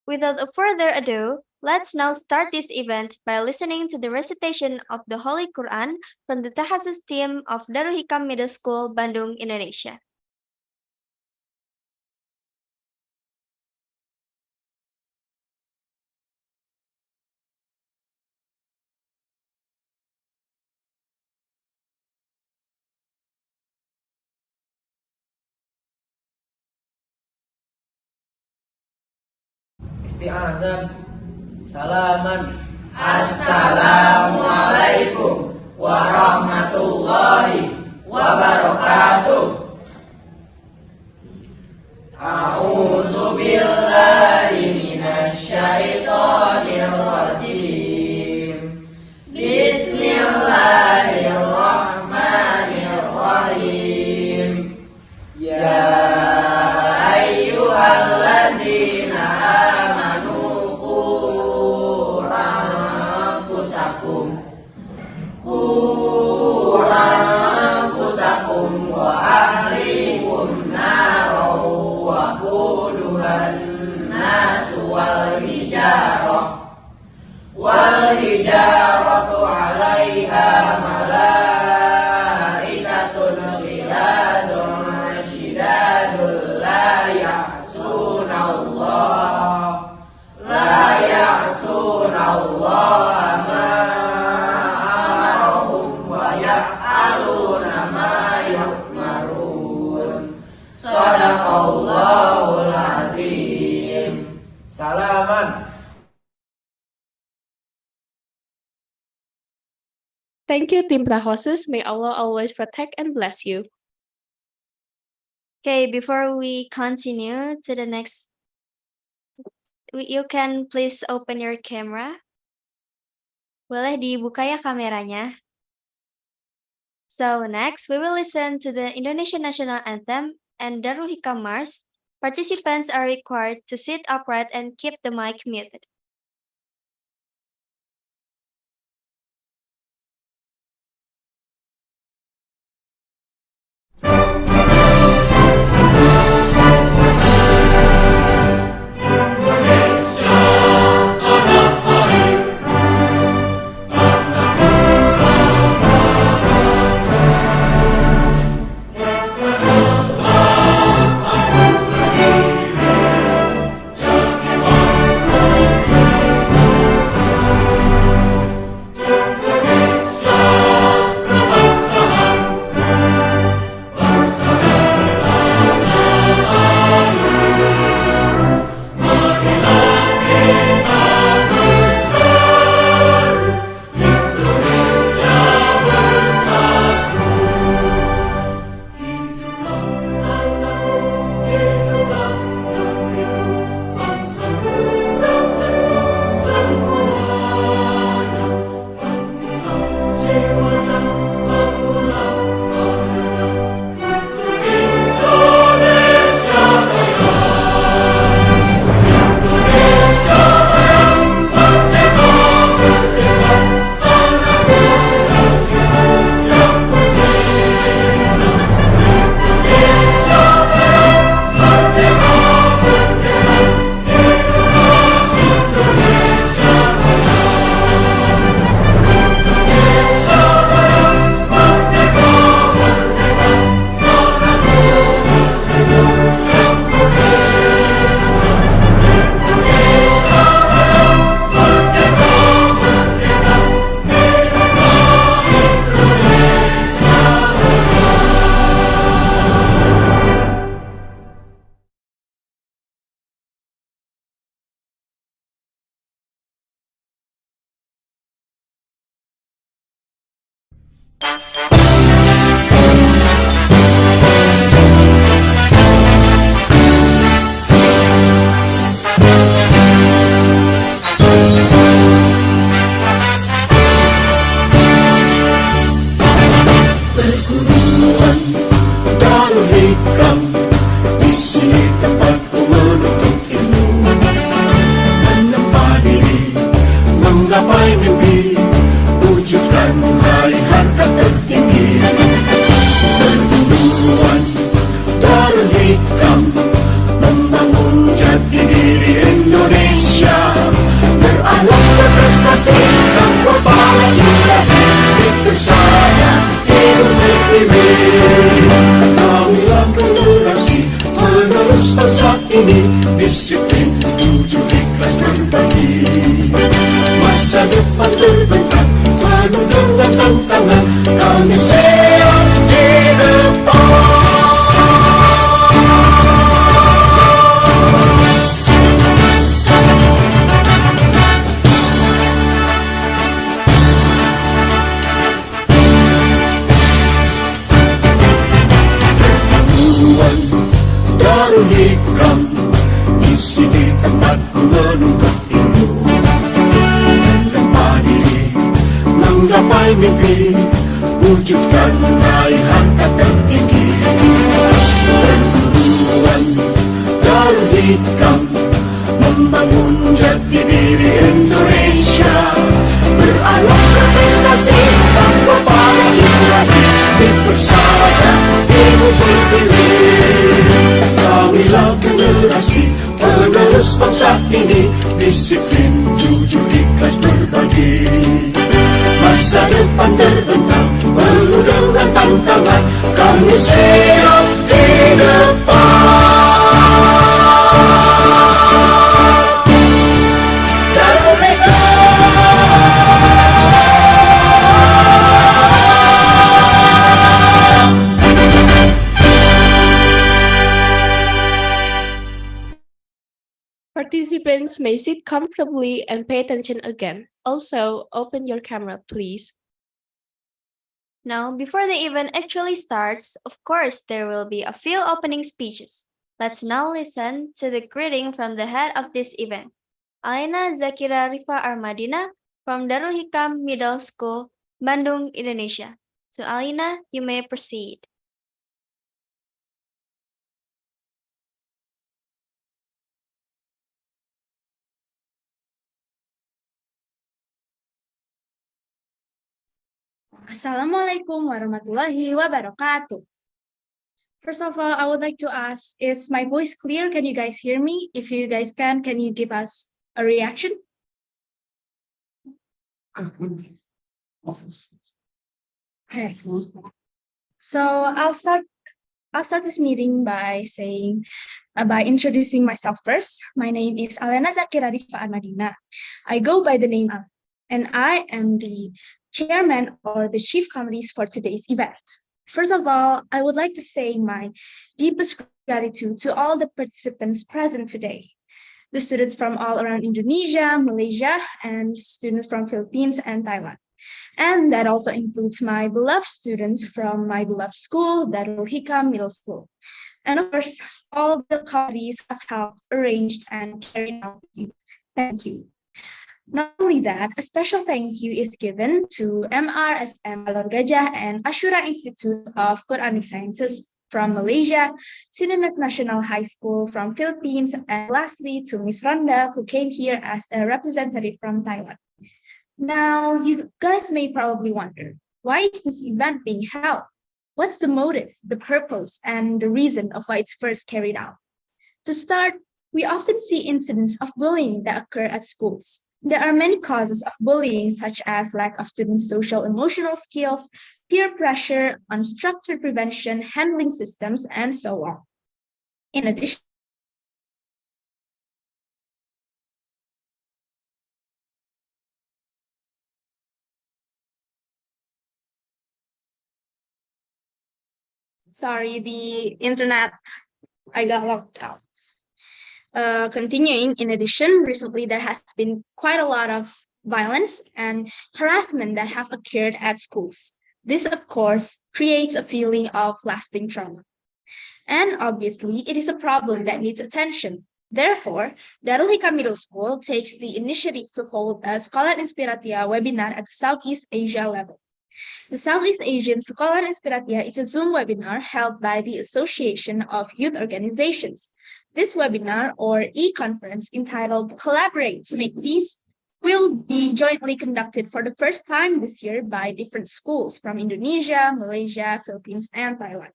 Without further ado, let's now start this event by listening to the recitation of the Holy Quran from the Tahasus team of Darul Hikam Middle School, Bandung, Indonesia. Isti'azan. Salaman. Assalamualaikum warahmatullahi wabarakatuh. A'udzu billahi minasy syaithanir rajim. Bismillahirrahmanirrahim. Ya ayyuhalladzina amanu qu anfusakum wa ahlikum naran waquduhan nasu wal hijaratu 'alaiha malaikatun ghilazun syidadul la ya'sunallaha ma amarahum wa yaf'aluna ma yu'marun. Shadaqallahul azim. Salaman. Thank you, Tim Prahosus. May Allah always protect and bless you. Okay, before we continue to the next, you can please open your camera. Boleh dibuka ya kameranya. So next, we will listen to the Indonesian National Anthem and Darul Hikam Mars. Participants are required to sit upright and keep the mic muted. menggapai mimpi, wujudkan meraih harkat tertinggi. inspirasi tanpa para ilahi bersama hidup terpilih. Kalian generasi menerus bangsa ini, disiplin, jujur, ikhlas berbagi. Masa depan terbentang penuh dengan tantangan, kami siap di depan. Darul Hikam, di sini tempatku menuntut ilmu, menghadiri, menggapai mimpi, wujudkan raih harkat tertinggi. Perguruan Darul Hikam, membangun jati diri Indonesia, beralam berprestasi tanpa para ilahi, dipersada ilmu terpilih. Kamilah generasi penerus bangsa ini, disiplin, jujur, ikhlas berbagi. Masa depan terbentang penuh dengan tantangan, kami siap di depan. Darul Participants may sit comfortably and pay attention again. Also, open your camera, please. Now, before the event actually starts, of course, there will be a few opening speeches. Let's now listen to the greeting from the head of this event, Alina Zakira Rifa Armadina from Darul Hikam Middle School, Bandung, Indonesia. So, Alina, you may proceed. Assalamualaikum warahmatullahi wabarakatuh. First of all, I would like to ask, is my voice clear? Can you guys hear me? If you guys can you give us a reaction? Okay. So I'll start this meeting by introducing myself first. My name is Alena Zakira Rifa Armadina. I go by the name Al, and I am the chairman or the chief committees for today's event. First of all, I would like to say my deepest gratitude to all the participants present today. The students from all around Indonesia, Malaysia, and students from Philippines and Thailand. And that also includes my beloved students from my beloved school, Darul Hikam Middle School. And of course, all the committees have helped, arranged, and carried out. Thank you. Not only that, a special thank you is given to MRSM Alor Gajah and Ashura Institute of Quranic Sciences from Malaysia, Sininet National High School from Philippines, and lastly to Miss Ronda, who came here as a representative from Thailand. Now, you guys may probably wonder, why is this event being held? What's the motive, the purpose, and the reason of why it's first carried out? To start, we often see incidents of bullying that occur at schools. There are many causes of bullying, such as lack of students' social emotional skills, peer pressure, unstructured prevention, handling systems, and so on. In addition, sorry, the internet, I got locked out. Continuing, in addition, recently there has been quite a lot of violence and harassment that have occurred at schools. This, of course, creates a feeling of lasting trauma. And obviously, it is a problem that needs attention. Therefore, Darul Hikam Middle School takes the initiative to hold a Sekolah Inspiratia webinar at Southeast Asia level. The Southeast Asian Sekolah Inspiratia is a Zoom webinar held by the Association of Youth Organizations. This webinar, or e-conference entitled Collaborate to Make Peace, will be jointly conducted for the first time this year by different schools from Indonesia, Malaysia, Philippines, and Thailand.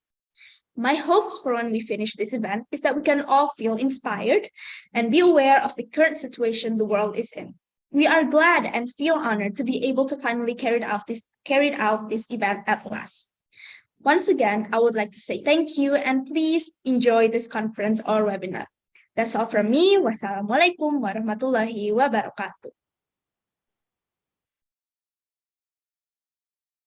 My hopes for when we finish this event is that we can all feel inspired and be aware of the current situation the world is in. We are glad and feel honored to be able to finally carry out this event at last. Once again, I would like to say thank you and please enjoy this conference or webinar. That's all from me. Wassalamualaikum warahmatullahi wabarakatuh.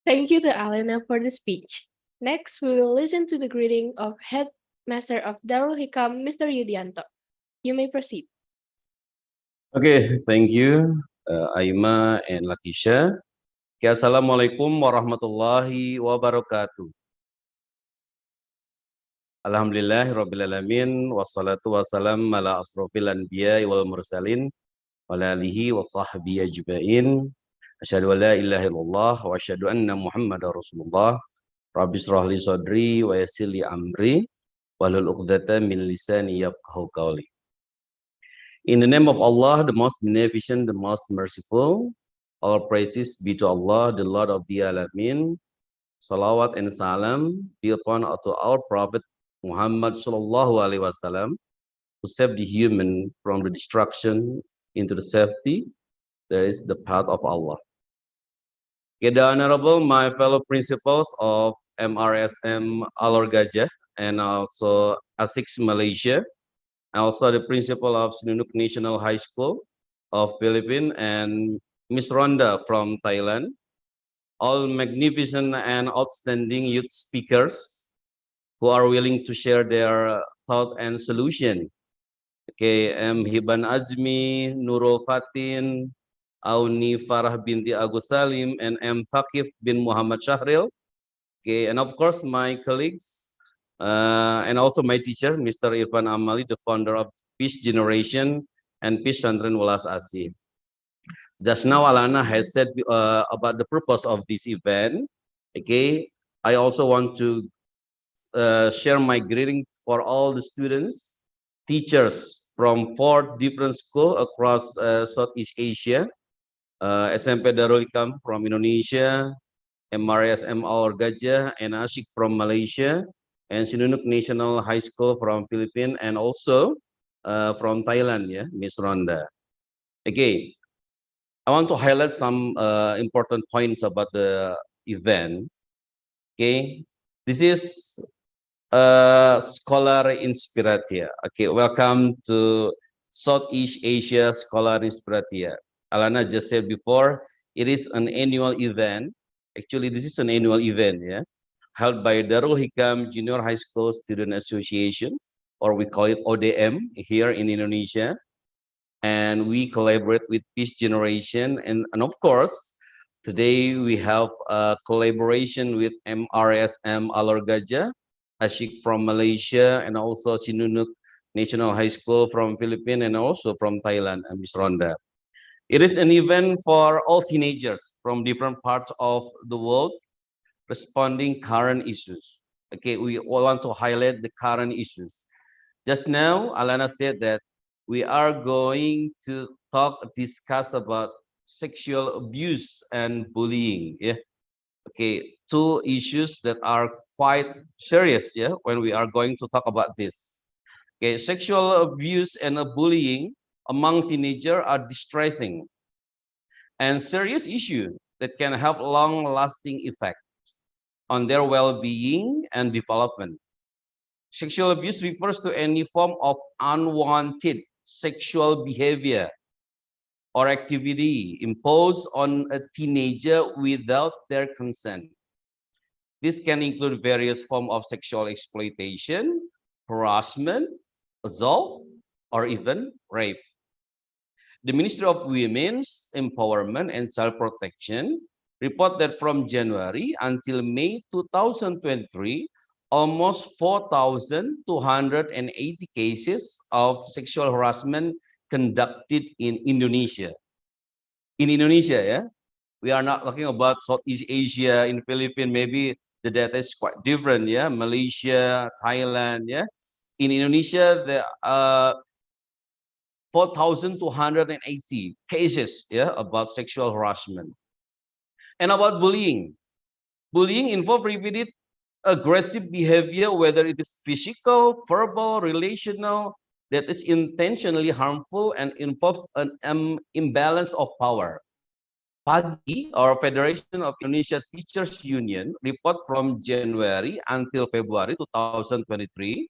Thank you to Alena for the speech. Next, we will listen to the greeting of Headmaster of Darul Hikam, Mr. Yudianto. You may proceed. Okay, thank you, Aima and Lakisha. Okay, Assalamualaikum warahmatullahi wabarakatuh. Alhamdulillahirrabbilalamin, wassalatu wassalam ala asrofil anbiya wal mursalin, wa alihi wa sahbihi ajma'in. Asyhadu an la ilaha illallah wa asyhadu anna Muhammadar Rasulullah. Rabbi shrah li sadri wa yassir li amri wahlul 'uqdatam min lisani yafqahu qawli. In the name of Allah, the most beneficent, the most merciful, all praises be to Allah, the Lord of the Alamin. Salawat and salam be upon to our Prophet Muhammad sallallahu alaihi wasallam, who saved the human from the destruction into the safety. There is the path of Allah. Okay, the Honorable, my fellow principals of MRSM Alor Gajah and also ASICS Malaysia, and also the principal of Sinonook National High School of Philippines and Miss Ronda from Thailand, all magnificent and outstanding youth speakers who are willing to share their thought and solution. Okay, Hiban Azmi, Nurul Fatin, Auni Farah binti Agus Salim, and M. Thaqif bin Muhammad Shahril. Okay, and of course my colleagues, and also my teacher, Mr. Irfan Amali, the founder of Peace Generation and Peace Santren Walas Asih. Just now Alana has said about the purpose of this event. Okay, I also want to share my greeting for all the students, teachers from 4 different schools across Southeast Asia. SMP Darul Hikam from Indonesia, MRSM Alor Gajah and Ashik from Malaysia, and Sinonook National High School from Philippines, and also from Thailand, yeah, Miss Ronda. Okay, I want to highlight some important points about the event. Okay, this is Scholar Inspiratia. Okay, welcome to Southeast Asia Scholar Inspiratia. Alana just said before, it is an annual event. Actually, this is an annual event, yeah, held by Darul Hikam Junior High School Student Association, or we call it ODM here in Indonesia. And we collaborate with Peace Generation. And of course, today we have a collaboration with MRSM Alor Gajah, Ashik from Malaysia, and also Sinonook National High School from Philippines, and also from Thailand, and Miss Ronda. It is an event for all teenagers from different parts of the world responding current issues. Okay, we all want to highlight the current issues. Just now, Alana said that we are going to discuss about sexual abuse and bullying. Yeah, okay, 2 issues that are quite serious. Yeah, when we are going to talk about this. Okay, sexual abuse and bullying among teenagers are distressing and serious issue that can have long-lasting effects on their well-being and development. Sexual abuse refers to any form of unwanted sexual behavior or activity imposed on a teenager without their consent. This can include various forms of sexual exploitation, harassment, assault, or even rape. The Ministry of Women's Empowerment and Child Protection report that from January until May 2023, almost 4,280 cases of sexual harassment conducted in Indonesia. In Indonesia, yeah, we are not talking about Southeast Asia. In Philippines, maybe the data is quite different, yeah. Malaysia, Thailand, yeah. In Indonesia, there are 4,280 cases, yeah, about sexual harassment. And about bullying. Bullying involves repeated aggressive behavior, whether it is physical, verbal, relational, that is intentionally harmful and involves an imbalance of power. PAGI, or Federation of Indonesia Teachers Union, report from January until February 2023,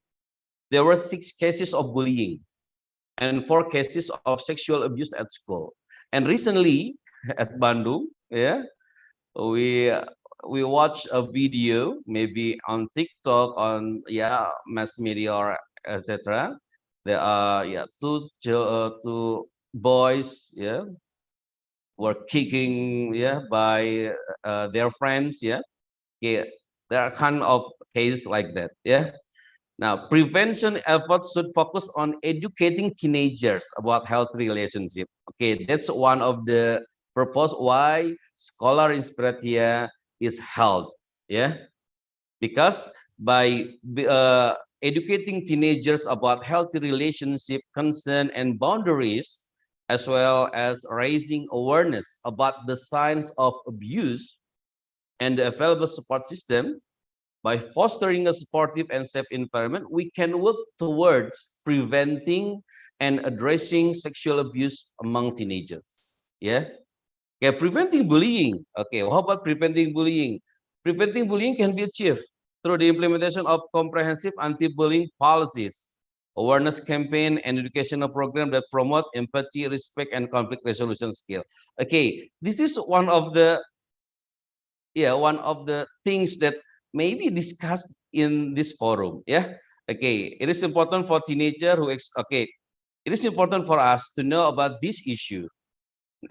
there were 6 cases of bullying and 4 cases of sexual abuse at school. And recently at Bandung, we watched a video, maybe on TikTok, on mass media or etc. There are two boys were kicking by their friends. Okay, there are kind of cases like that. Now, prevention efforts should focus on educating teenagers about healthy relationship. Okay, that's one of the purpose why Scholar Inspiratia is held. Because by educating teenagers about healthy relationship, concern, and boundaries, as well as raising awareness about the signs of abuse and the available support system, by fostering a supportive and safe environment, we can work towards preventing and addressing sexual abuse among teenagers. Okay, preventing bullying. Okay, how about preventing bullying? Preventing bullying can be achieved through the implementation of comprehensive anti-bullying policies, awareness campaign, and educational program that promote empathy, respect, and conflict resolution skill. Okay, this is one of the things that may be discussed in this forum. Okay, it is important for teenager it is important for us to know about this issue.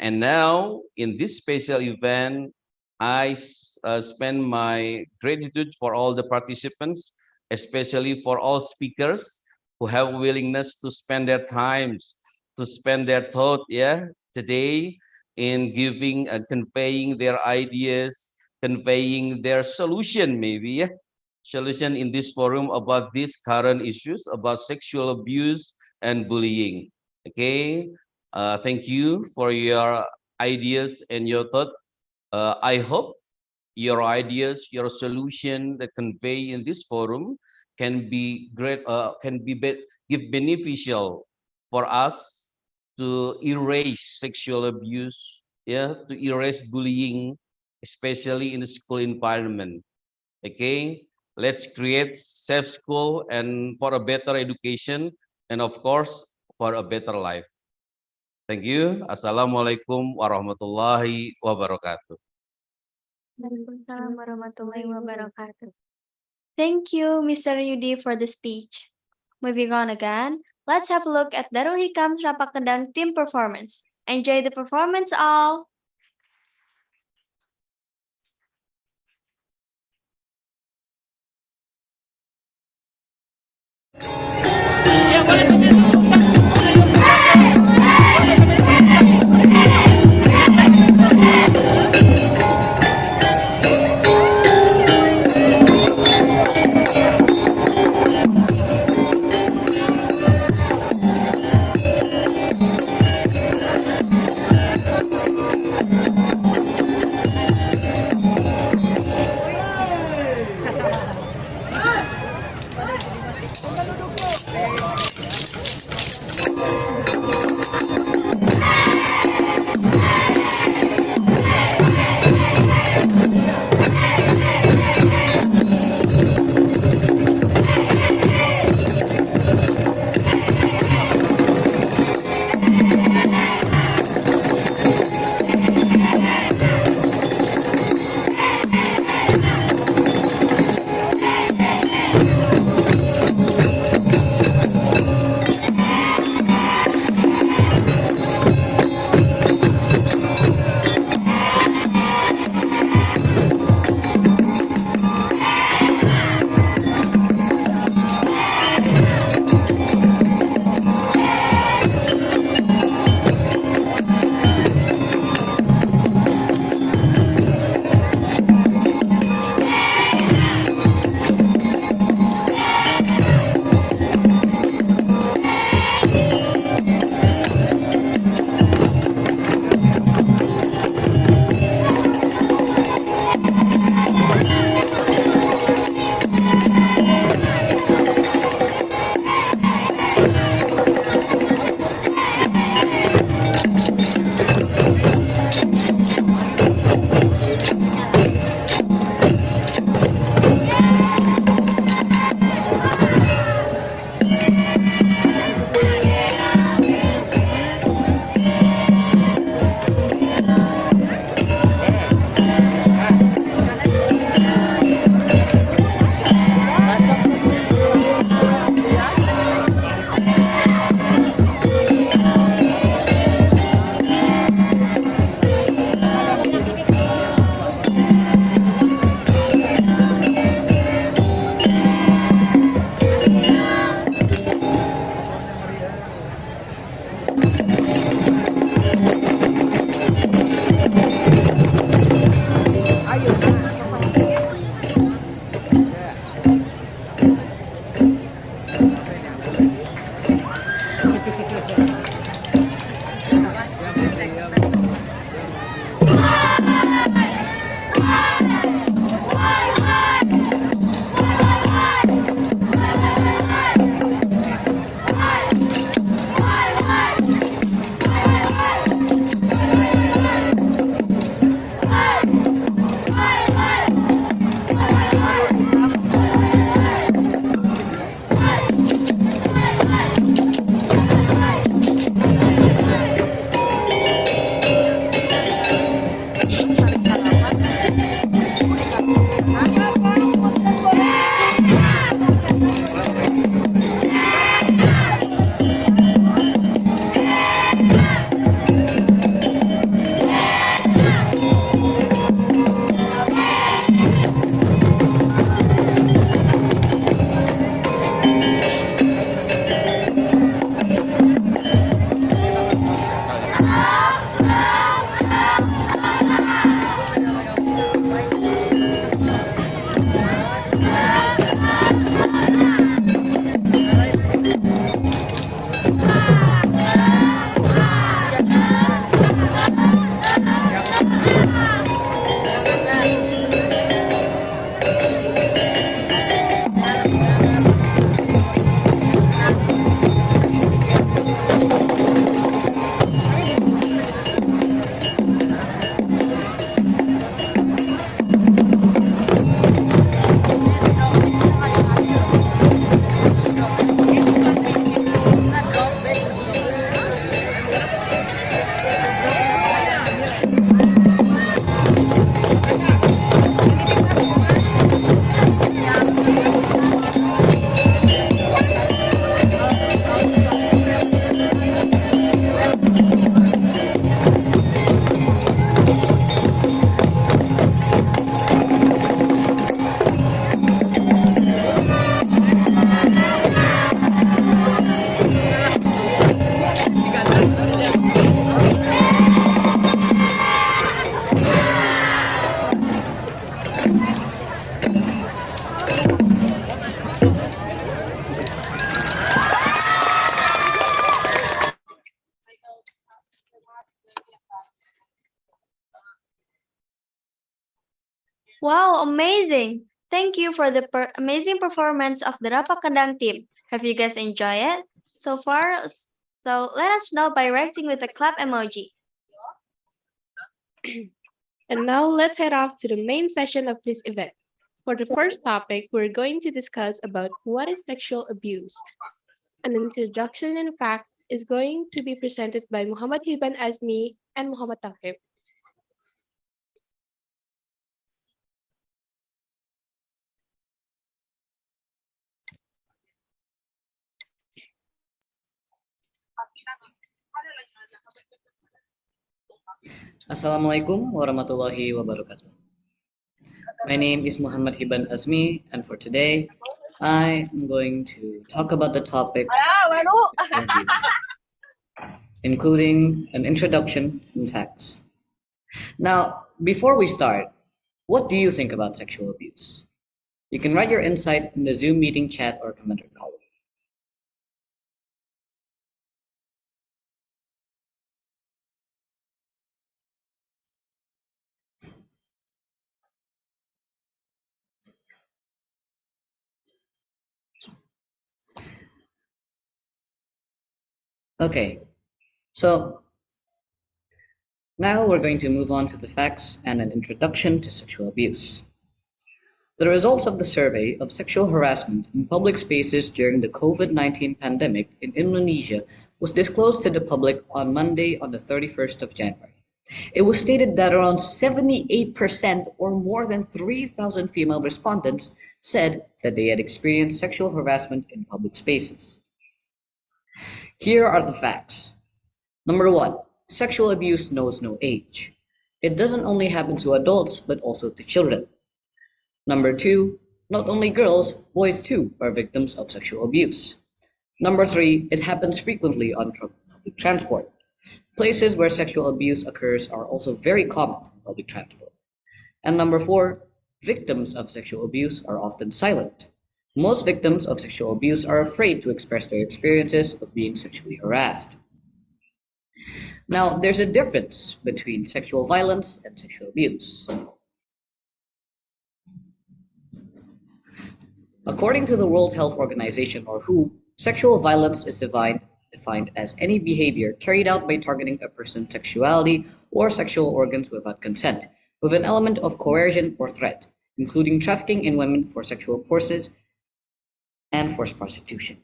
And now in this special event, I spend my gratitude for all the participants, especially for all speakers who have willingness to spend their times, to spend their thought today in giving and conveying their ideas, conveying their solution, maybe solution in this forum about these current issues about sexual abuse and bullying. Okay, thank you for your ideas and your thought. I hope your ideas, your solution that convey in this forum can be great, give beneficial for us to erase sexual abuse, to erase bullying, especially in the school environment. Okay, let's create safe school and for a better education, and of course for a better life. Thank you. Assalamualaikum warahmatullahi wabarakatuh. Waalaikumsalam warahmatullahi wabarakatuh. Thank you, Mr. Yudi, for the speech. Moving on again, let's have a look at Darul Hikam's Rapak Kendang team performance. Enjoy the performance all! Wow, amazing! Thank you for the amazing performance of the Rapa Kadang team. Have you guys enjoyed it so far? So let us know by reacting with the clap emoji. And now let's head off to the main session of this event. For the first topic, we're going to discuss about what is sexual abuse. An introduction, in fact, is going to be presented by Muhammad Hiban Azmi and Muhammad Taqib. Assalamualaikum warahmatullahi wabarakatuh. My name is Muhammad Hiban Azmi, and for today, I am going to talk about the topic of abuse, including an introduction and facts. Now, before we start, what do you think about sexual abuse? You can write your insight in the Zoom meeting chat or comment below. Okay, so now we're going to move on to the facts and an introduction to sexual abuse. The results of the survey of sexual harassment in public spaces during the COVID-19 pandemic in Indonesia was disclosed to the public on Monday on the 31st of January. It was stated that around 78% or more than 3,000 female respondents said that they had experienced sexual harassment in public spaces. Here are the facts. Number one, sexual abuse knows no age. It doesn't only happen to adults, but also to children. Number two, not only girls, boys too are victims of sexual abuse. Number three, it happens frequently on public transport. Places where sexual abuse occurs are also very common on public transport. And number four, victims of sexual abuse are often silent. Most victims of sexual abuse are afraid to express their experiences of being sexually harassed. Now, there's a difference between sexual violence and sexual abuse. According to the World Health Organization, or WHO, sexual violence is defined as any behavior carried out by targeting a person's sexuality or sexual organs without consent, with an element of coercion or threat, including trafficking in women for sexual courses and forced prostitution.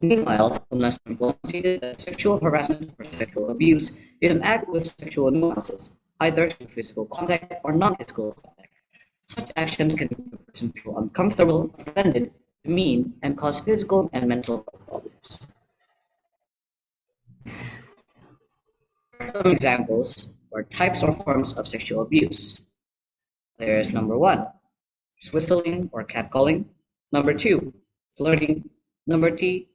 Meanwhile, Komnas Perempuan stated that sexual harassment or sexual abuse is an act with sexual nuances, either through physical contact or non-physical contact. Such actions can make a person feel uncomfortable, offended, demeaned, and cause physical and mental health problems. Some examples or types or forms of sexual abuse. There is number one, whistling or catcalling. Number two, flirting. Number three,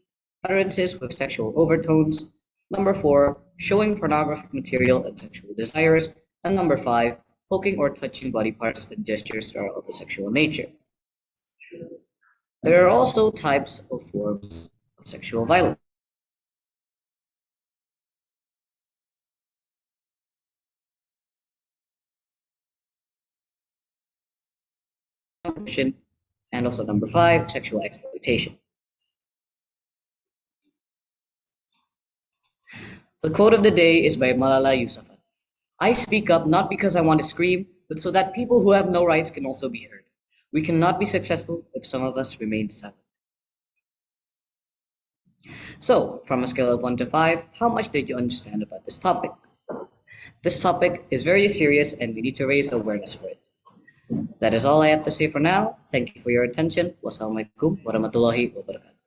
utterances with sexual overtones. Number four, showing pornographic material and sexual desires. And number five, poking or touching body parts and gestures that are of a sexual nature. There are also types of forms of sexual violence. And also number five, sexual exploitation. The quote of the day is by Malala Yousafzai. I speak up not because I want to scream, but so that people who have no rights can also be heard. We cannot be successful if some of us remain silent. So, from a scale of 1 to 5, how much did you understand about this topic? This topic is very serious and we need to raise awareness for it. That is all I have to say for now. Thank you for your attention. Wassalamualaikum warahmatullahi wabarakatuh.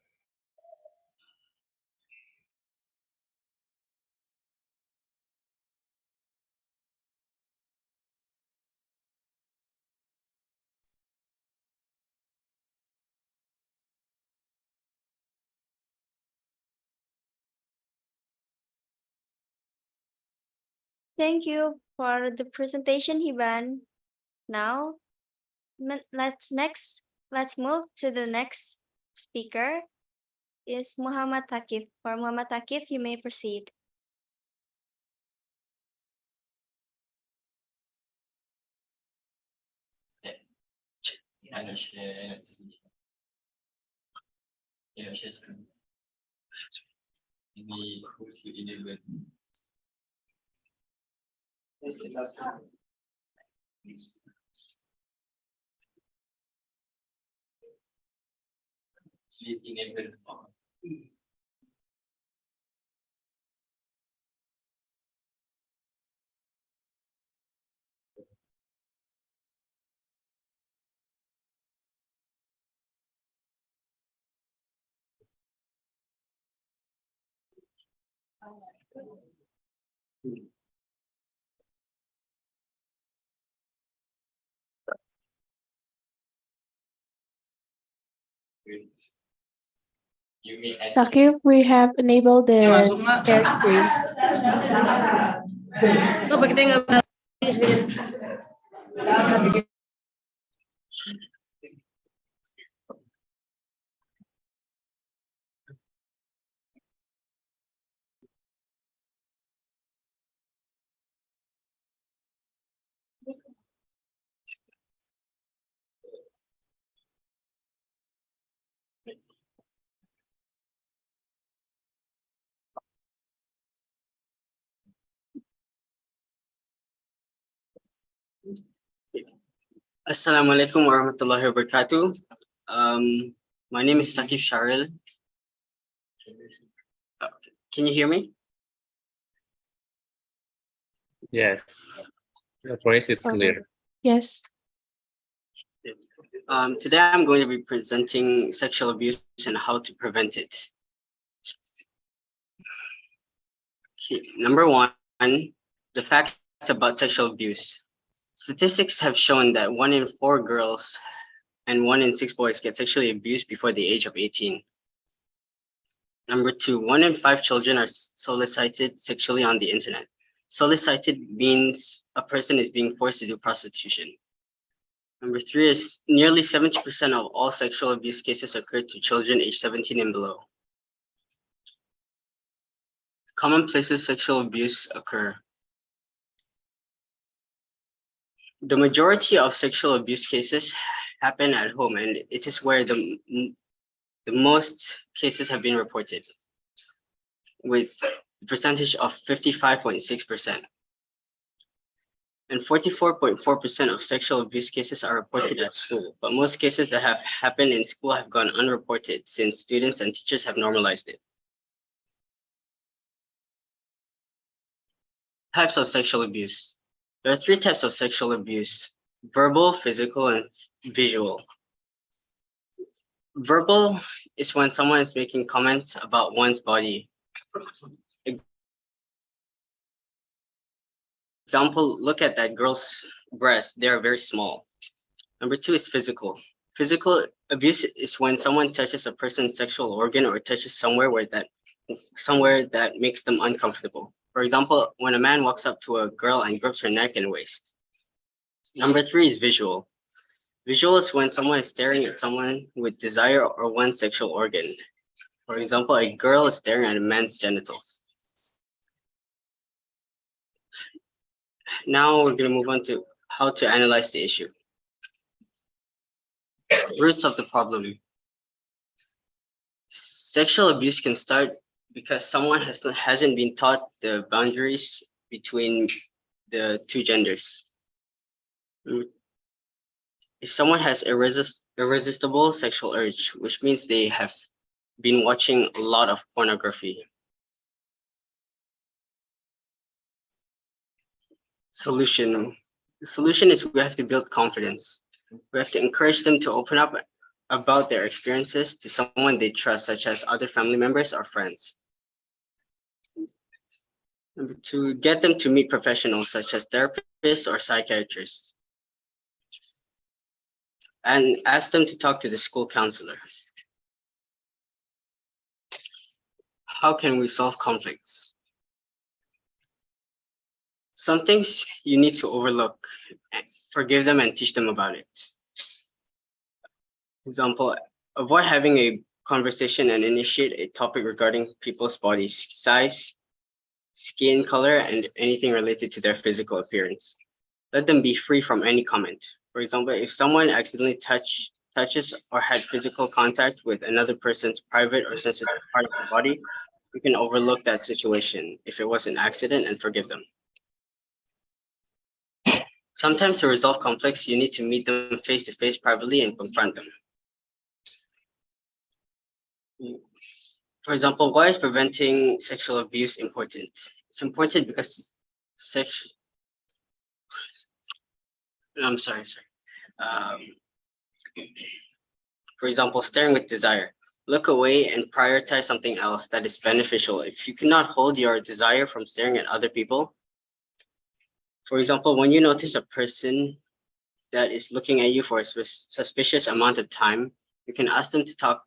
Thank you for the presentation, Hiban. Now, let's move to the next speaker is Muhammad Taqib. For Muhammad Taqib, you may proceed. Takif, we have enabled the share screen. Apa kita nggak Assalamualaikum warahmatullahi wabarakatuh. My name is Takif Sharil. Can you hear me? Yes, your voice is clear. Yes. Today I'm going to be presenting sexual abuse and how to prevent it. Okay, number one, the facts about sexual abuse. Statistics have shown that 1 in 4 girls and 1 in 6 boys get sexually abused before the age of 18. Number 2, 1 in 5 children are solicited sexually on the internet. Solicited means a person is being forced to do prostitution. Number 3 is nearly 70% of all sexual abuse cases occur to children aged 17 and below. Common places sexual abuse occur. The majority of sexual abuse cases happen at home, and it is where the most cases have been reported, with a percentage of 55.6%. And 44.4% of sexual abuse cases are reported at school, but most cases that have happened in school have gone unreported since students and teachers have normalized it. Types of sexual abuse. There are 3 types of sexual abuse: verbal, physical, and visual. Verbal is when someone is making comments about one's body. Example, look at that girl's breasts, they are very small. Number 2 is physical. Physical abuse is when someone touches a person's sexual organ or touches somewhere that makes them uncomfortable. For example, when a man walks up to a girl and grips her neck and waist. Number 3 is visual. Visual is when someone is staring at someone with desire or one's sexual organ. For example, a girl is staring at a man's genitals. Now we're going to move on to how to analyze the issue. Roots of the problem. Sexual abuse can start because someone hasn't been taught the boundaries between the 2 genders. If someone has irresistible sexual urge, which means they have been watching a lot of pornography. Solution. The solution is we have to build confidence. We have to encourage them to open up about their experiences to someone they trust, such as other family members or friends. Number 2, get them to meet professionals such as therapists or psychiatrists. And ask them to talk to the school counselor. How can we solve conflicts? Some things you need to overlook, forgive them and teach them about it. Example, avoid having a conversation and initiate a topic regarding people's bodies, size, skin color, and anything related to their physical appearance. Let them be free from any comment. For example, if someone accidentally touches or had physical contact with another person's private or sensitive part of the body, we can overlook that situation if it was an accident and forgive them. Sometimes to resolve conflicts, you need to meet them face to face privately and confront them. For example, why is preventing sexual abuse important? It's important because I'm sorry. For example, staring with desire. Look away and prioritize something else that is beneficial. If you cannot hold your desire from staring at other people, for example, when you notice a person that is looking at you for a suspicious amount of time, you can ask them to talk.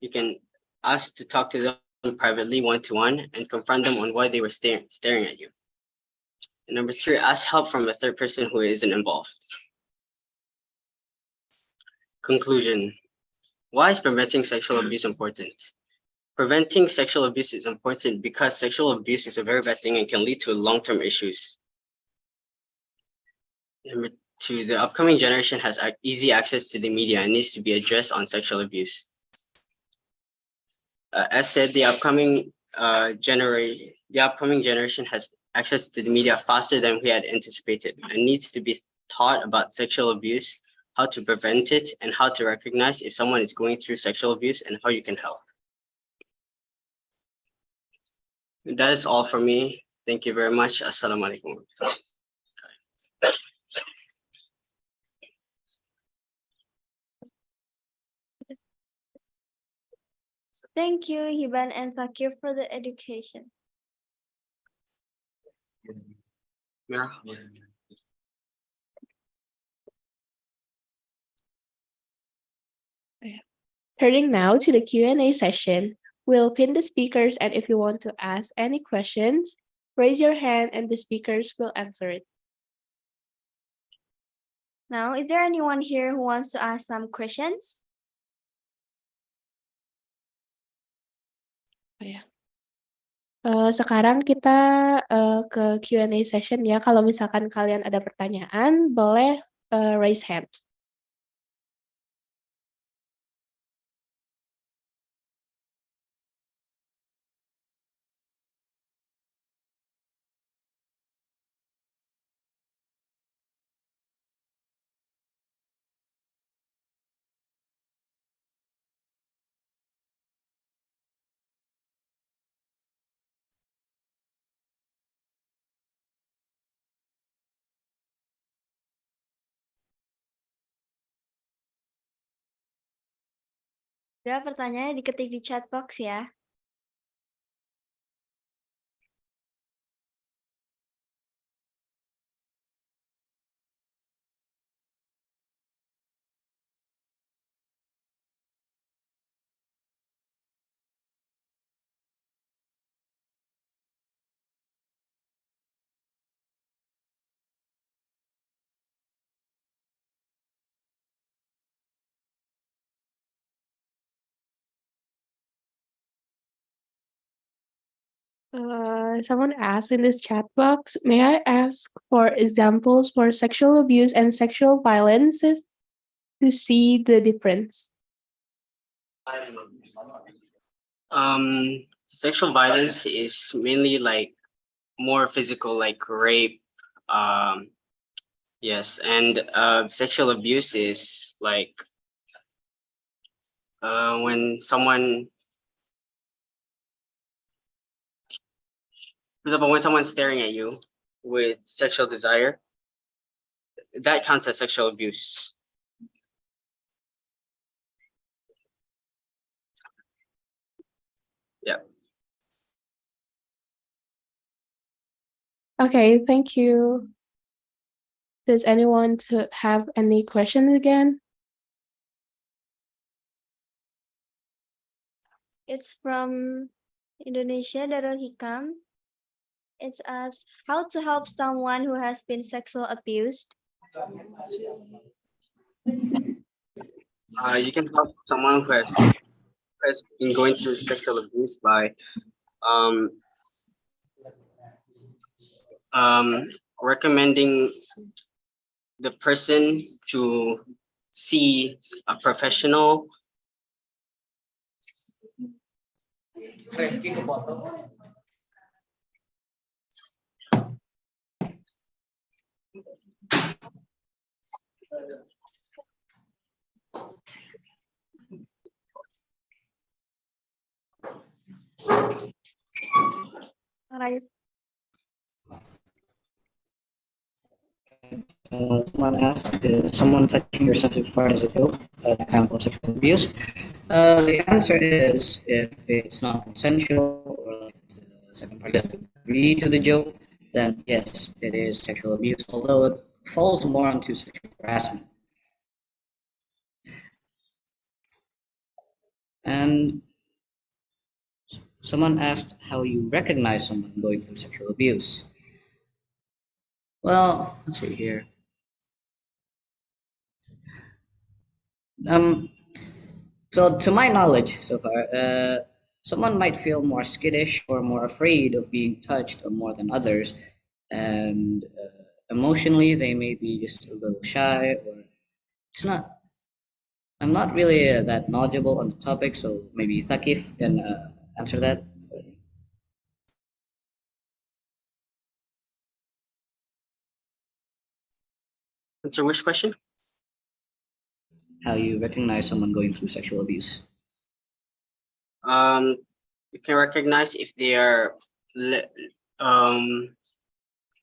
You can ask to talk to them privately, one-to-one, and confront them on why they were staring at you. And number 3, ask help from a third person who isn't involved. Conclusion. Why is preventing sexual abuse important? Preventing sexual abuse is important because sexual abuse is a very bad thing and can lead to long-term issues. Number 2, the upcoming generation has easy access to the media and needs to be addressed on sexual abuse. As said, the upcoming generation has access to the media faster than we had anticipated and needs to be taught about sexual abuse, how to prevent it, and how to recognize if someone is going through sexual abuse and how you can help. That is all for me. Thank you very much. Assalamualaikum. Thank you, Hiban and Fakir, for the education. Yeah. Turning now to the Q&A session, we'll pin the speakers, and if you want to ask any questions, raise your hand and the speakers will answer it. Now, is there anyone here who wants to ask some questions? Sekarang kita ke Q&A session ya. Kalau misalkan kalian ada pertanyaan, boleh raise hand. Ya, pertanyaannya diketik di chat box ya. Someone asked in this chat box, may I ask for examples for sexual abuse and sexual violences to see the difference? Sexual violence is mainly like more physical, like rape. Yes, and sexual abuse is like when someone, for example, when someone's staring at you with sexual desire, that counts as sexual abuse. Yeah. Okay, thank you. Does anyone have any questions again? It's from Indonesia, Darul Hikam. It's asked how to help someone who has been sexual abused. You can help someone who has been going through sexual abuse by recommending the person to see a professional. Right. Someone asked, someone touching your sensitive part is a joke, an example of sexual abuse. The answer is, if it's not consensual or like the second party doesn't agree to the joke, then yes, it is sexual abuse, although it falls more onto sexual harassment. And someone asked how you recognize someone going through sexual abuse. Well, let's see here. Um, so to my knowledge so far, someone might feel more skittish or more afraid of being touched or more than others, and emotionally they may be just a little shy, or it's not. I'm not really that knowledgeable on the topic, so maybe Thakif can answer that. Answer which question? How you recognize someone going through sexual abuse? You can recognize if they are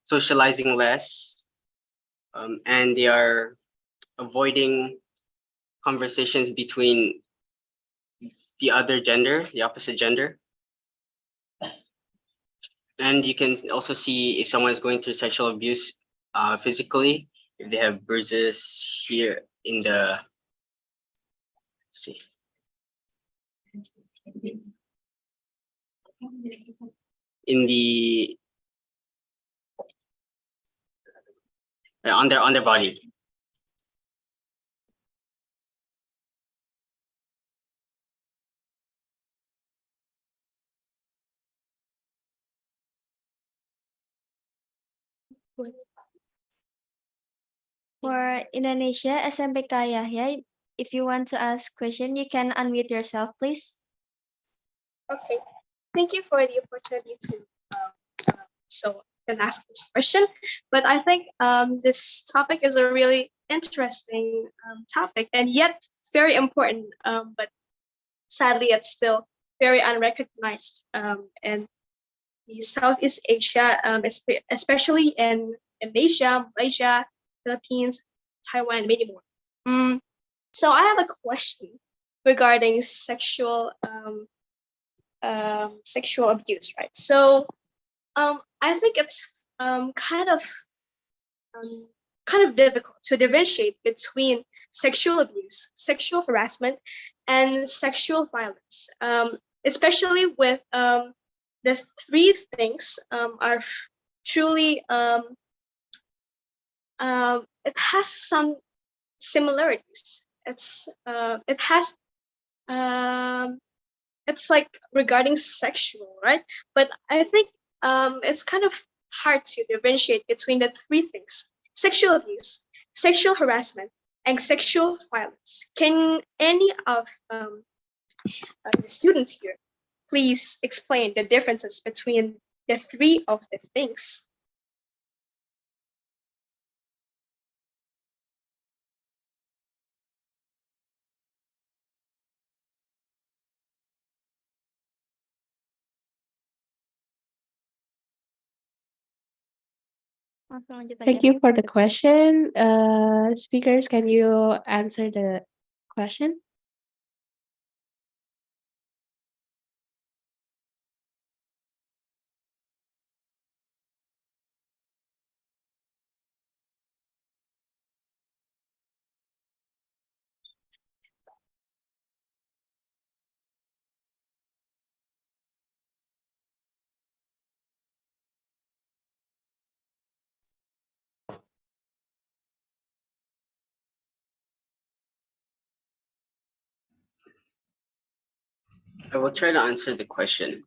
socializing less, and they are avoiding conversations between the other gender, the opposite gender. And you can also see if someone is going through sexual abuse physically, if they have bruises here in the, let's see, in the on their body. For Indonesia, SMPK Yahya, if you want to ask question, you can unmute yourself, please. Okay, thank you for the opportunity to so I can ask this question. But I think this topic is a really interesting topic and yet very important. But sadly, it's still very unrecognized in the Southeast Asia, especially in Asia, Malaysia, Philippines, Taiwan, and many more. So I have a question regarding sexual abuse, right? So I think it's kind of difficult to differentiate between sexual abuse, sexual harassment, and sexual violence, especially with the three things are truly it has some similarities. It has it's like regarding sexual, right? But I think it's kind of hard to differentiate between the three things: sexual abuse, sexual harassment, and sexual violence. Can any of the students here please explain the differences between the three of the things? Langsung lanjut aja. Thank you for the question. Speakers, can you answer the question? I will try to answer the question.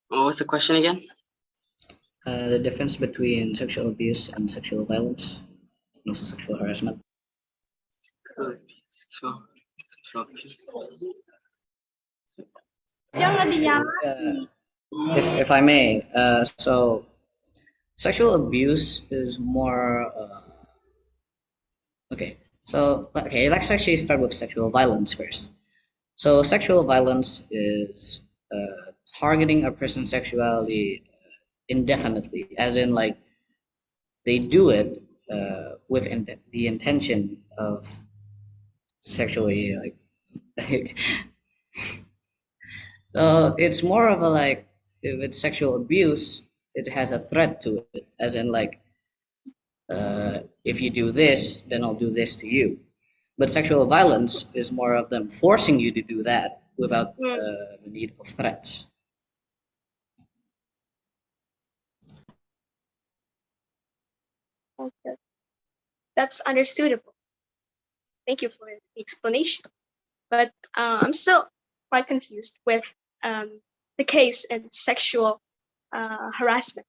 What was the question again? The difference between sexual abuse and sexual violence, and also sexual harassment. Sexual abuse. If I may, so sexual abuse is more. Okay, let's actually start with sexual violence first. So sexual violence is targeting a person's sexuality indefinitely, as in like they do it with the intention of sexually like so it's more of a like if it's sexual abuse, it has a threat to it, as in like if you do this, then I'll do this to you. But sexual violence is more of them forcing you to do that without the need of threats. Okay. That's understandable. Thank you for the explanation. But I'm still quite confused with the case in sexual harassment.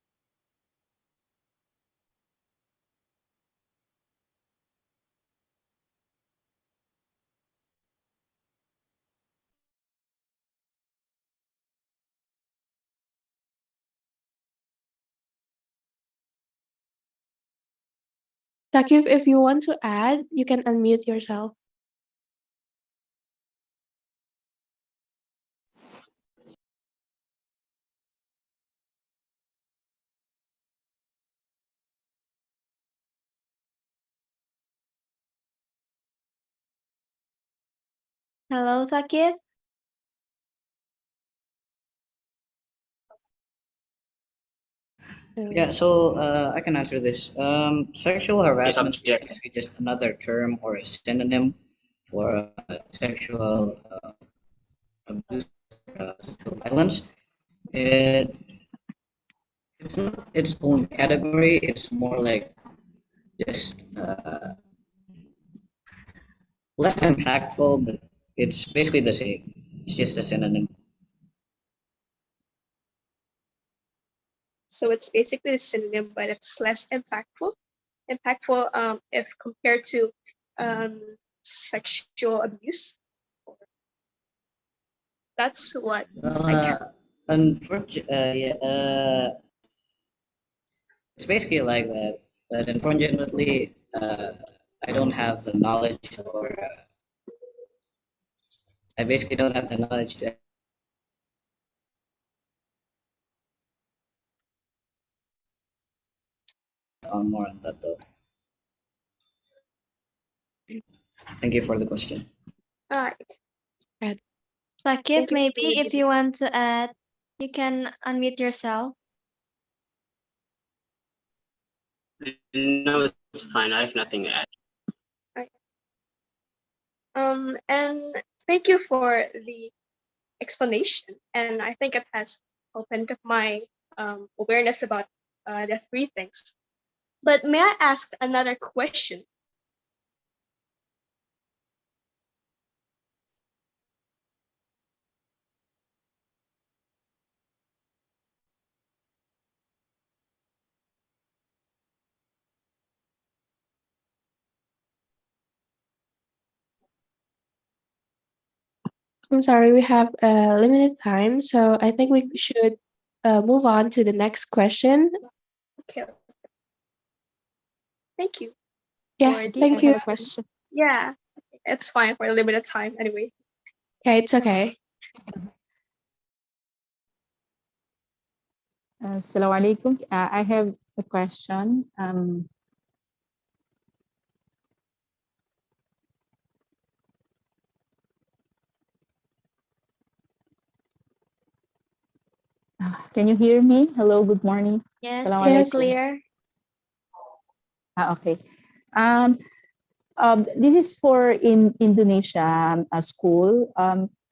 Takif, if you want to add, you can unmute yourself. Hello, Takif. Yeah, so I can answer this. Sexual harassment is Subject. basically just another term or a synonym for sexual abuse, sexual violence. It, it's not its own category. It's more like just less impactful, but it's basically the same. It's just a synonym. So it's basically a synonym, but it's less impactful. If compared to sexual abuse. That's what I can. Unfortunately, it's basically like that. But unfortunately, I don't have the knowledge, or I basically don't have the knowledge to on more on that though. Thank you for the question. All right. Takif, Thank you maybe for if you want to add, you can unmute yourself. No, it's fine. I have nothing to add. And thank you for the explanation. And I think it has opened up my awareness about the three things. But may I ask another question? I'm sorry, we have a limited time, so I think we should move on to the next question. Okay. Thank you. Yeah, for the- thank you. question. Yeah, it's fine for a limited time anyway. Okay, it's okay. Assalamualaikum. I have a question. Can you hear me? Hello, good morning. Yes, Assalamualaikum. it's clear. Okay. This is for in Indonesia school.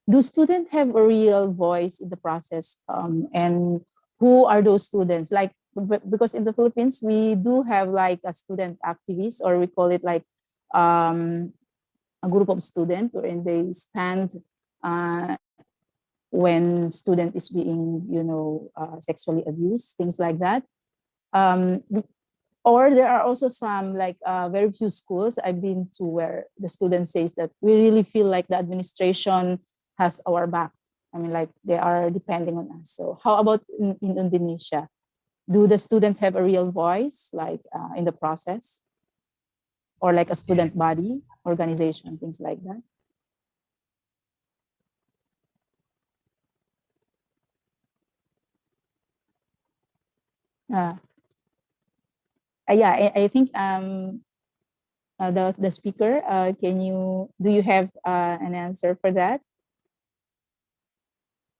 Do students have a real voice in the process? And who are those students? Like, because in the Philippines, we do have like a student activist, or we call it like a group of students wherein they stand when student is being, sexually abused, things like that. Um, or there are also some like very few schools I've been to where the student says that we really feel like the administration has our back. I mean, like they are depending on us. So how about in Indonesia? Do the students have a real voice, like in the process, or like a student body, organization, things like that? Uh, yeah, I think the speaker, do you have an answer for that?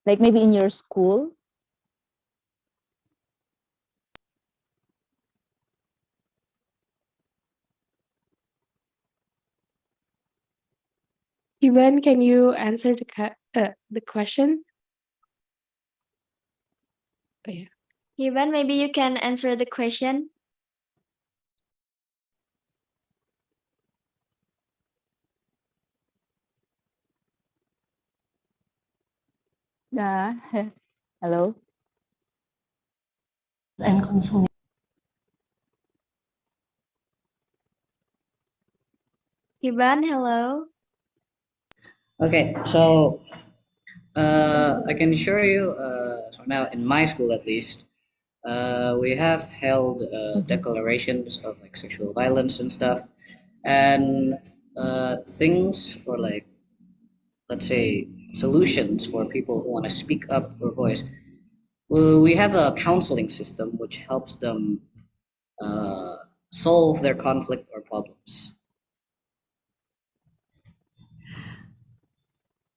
Like maybe in your school? Ivan, can you answer the question? Oh, yeah. Ivan, maybe you can answer the question. Yeah. Hello. And counseling. Ivan, hello. Okay, so I can assure you, so now in my school at least, we have held declarations of like sexual violence and stuff, and things or like, let's say, solutions for people who want to speak up or voice. We have a counseling system which helps them uh, solve their conflict or problems.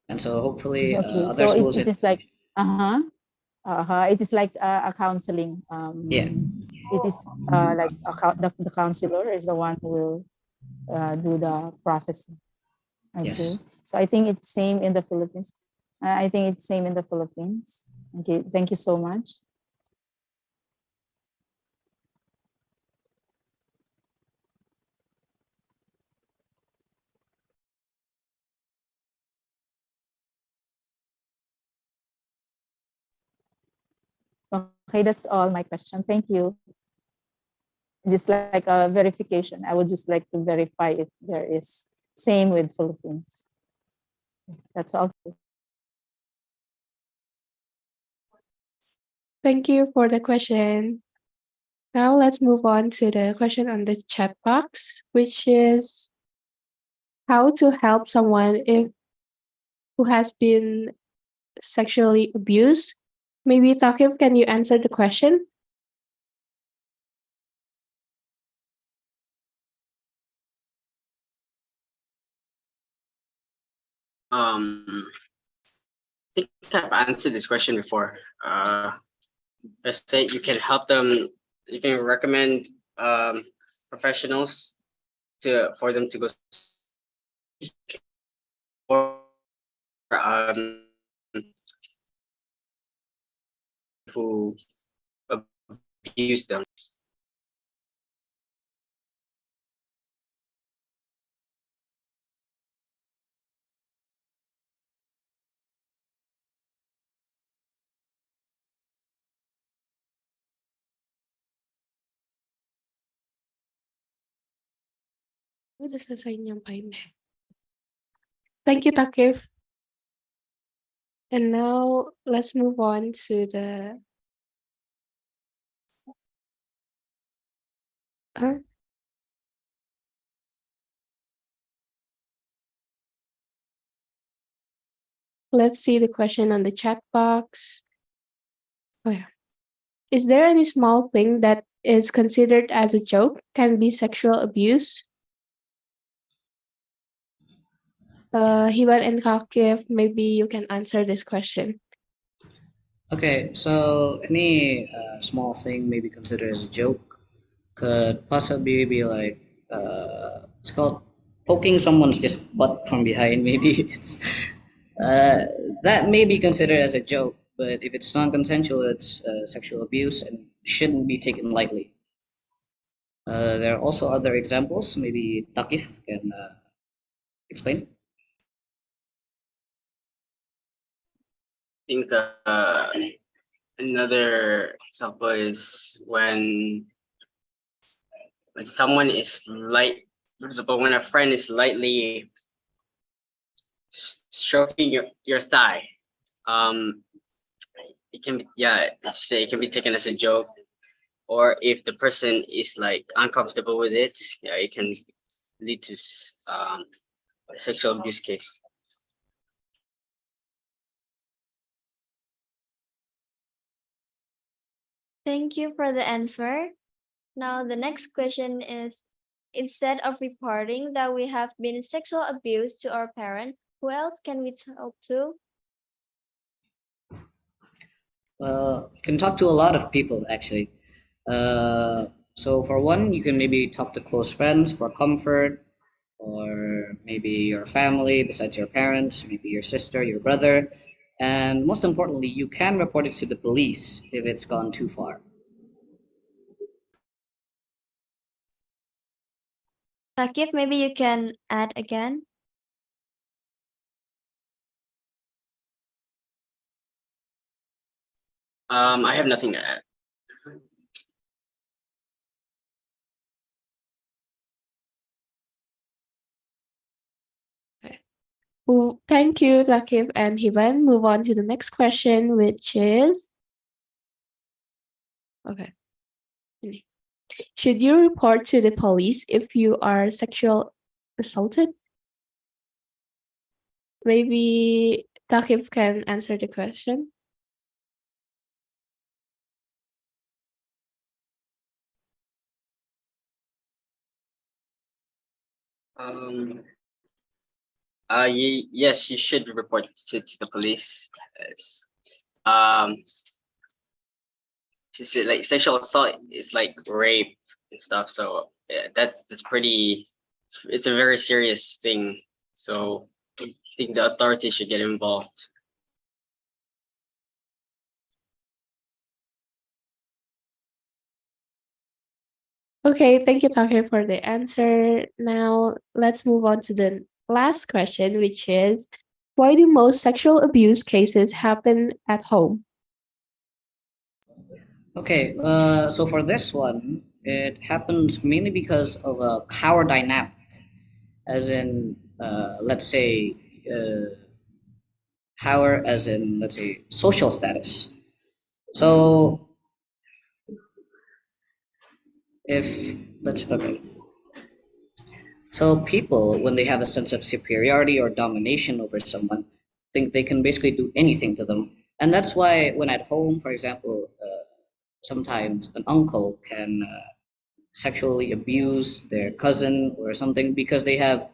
And so hopefully Okay, other so schools it in is like, it is like a counseling. yeah. It is like the counselor is the one who will do the processing. Yes. Okay, so I think it's same in the Philippines. I think it's same in the Philippines. Okay, thank you so much. Okay, that's all my question. Thank you. Just like a verification, I would just like to verify if there is same with Philippines. That's all. Thank you for the question. Now let's move on to the question on the chat box, which is how to help someone who has been sexually abused. Maybe Takib, can you answer the question? I think I've answered this question before. Let's say you can help them. You can recommend professionals for them to go or who abuse them. Udah selesai nyampain deh. Thank you, Takif. And now let's move on to the let's see the question on the chat box. Oh yeah. Is there any small thing that is considered as a joke can be sexual abuse? Hiban and Kakif, maybe you can answer this question. Okay, so any small thing maybe considered as a joke could possibly be like it's called poking someone's just butt from behind. Maybe it's that may be considered as a joke, but if it's non-consensual, it's sexual abuse and shouldn't be taken lightly. There are also other examples. Maybe Takif can explain. think another example is when someone is light, for example, when a friend is lightly stroking your thigh. It can be, yeah, let's say it can be taken as a joke, or if the person is like uncomfortable with it, yeah, it can lead to a sexual abuse case. Thank you for the answer. Now, the next question is, instead of reporting that we have been sexual abused to our parent, who else can we talk to? Well, you can talk to a lot of people actually. So for one, you can maybe talk to close friends for comfort, or maybe your family besides your parents, maybe your sister, your brother, and most importantly, you can report it to the police if it's gone too far. Takif, maybe you can add again. I have nothing to add. Well, thank you, Takif and Hiban. Move on to the next question, which is, okay. Should you report to the police if you are sexual assaulted? Maybe Takif can answer the question. Yes, you should report to the police. It's, um, like sexual assault is like rape and stuff. So yeah, that's pretty. It's a very serious thing. So I think the authorities should get involved. Okay, thank you, Takif, for the answer. Now, let's move on to the last question, which is, why do most sexual abuse cases happen at home? Okay, so for this one, it happens mainly because of a power dynamic, as in, let's say, power as in, let's say, social status. So if, let's, okay. So people, when they have a sense of superiority or domination over someone, think they can basically do anything to them. And that's why when at home, for example, sometimes an uncle can sexually abuse their cousin or something because they have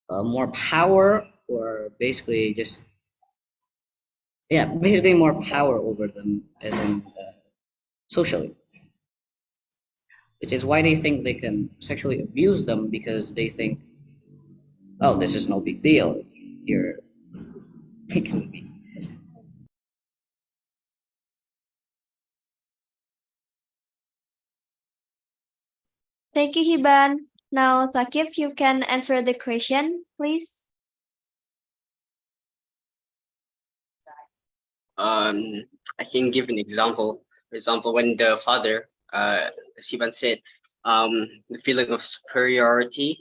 more power, or basically just, yeah, basically more power over them as in socially, which is why they think they can sexually abuse them, because they think, oh, this is no big deal, you're making me. Thank you, Hiban. Now, Takif, you can answer the question, please. I can give an example. For example, when the father, as Sivan said, the feeling of superiority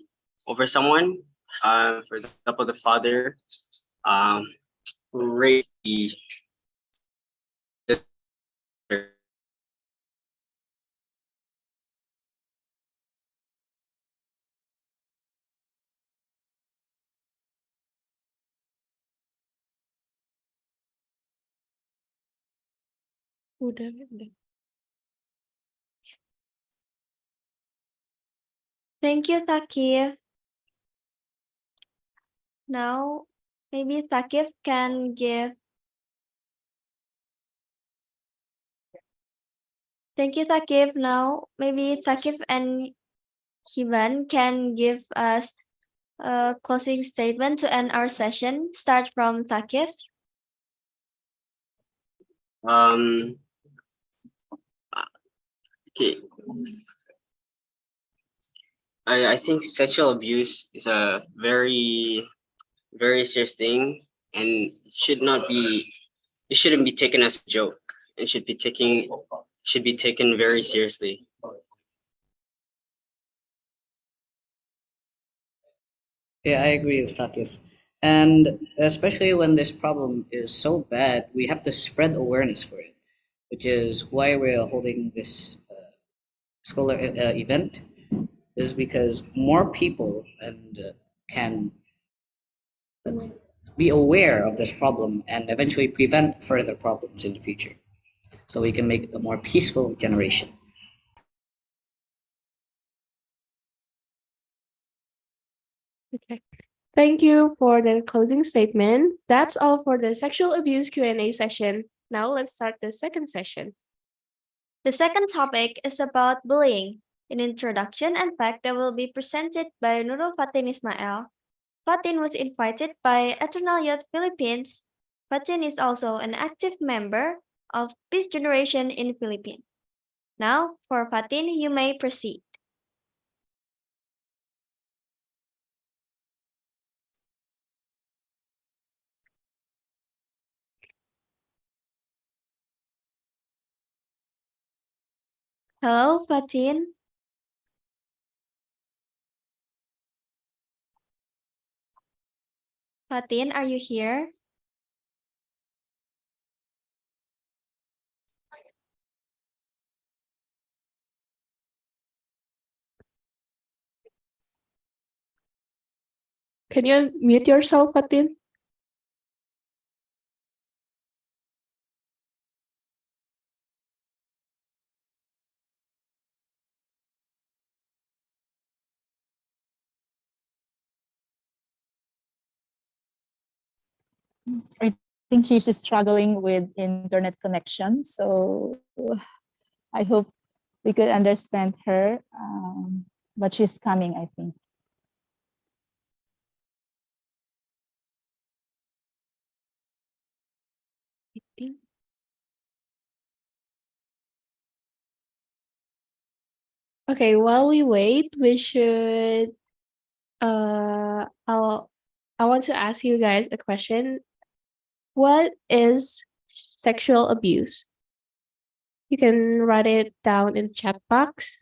over someone. For example, the father who raised the Udah, udah. Thank you, Takif. Now, maybe Takif can give. Thank you, Takif. Now, maybe Takif and Hiban can give us a closing statement to end our session. Start from Takif. Okay. I think sexual abuse is a very serious thing and should not be It shouldn't be taken as a joke. It should be taken very seriously. Yeah, I agree with Takif. And especially when this problem is so bad, we have to spread awareness for it, which is why we're holding this scholar event, is because more people and can be aware of this problem and eventually prevent further problems in the future, so we can make a more peaceful generation. Okay. Thank you for the closing statement. That's all for the sexual abuse Q&A session. Now let's start the second session. The second topic is about bullying, an introduction and fact that will be presented by Nurul Fatin Ismail. Fatin was invited by Eternal Youth Philippines. Fatin is also an active member of Peace Generation in Philippines. Now, for Fatin, you may proceed. Hello, Fatin. Fatin, are you here? Can you mute yourself, Fatin? I think she's struggling with internet connection. So I hope we could understand her. But she's coming, I think. Okay, while we wait, we should I want to ask you guys a question. What is sexual abuse? You can write it down in the chat box.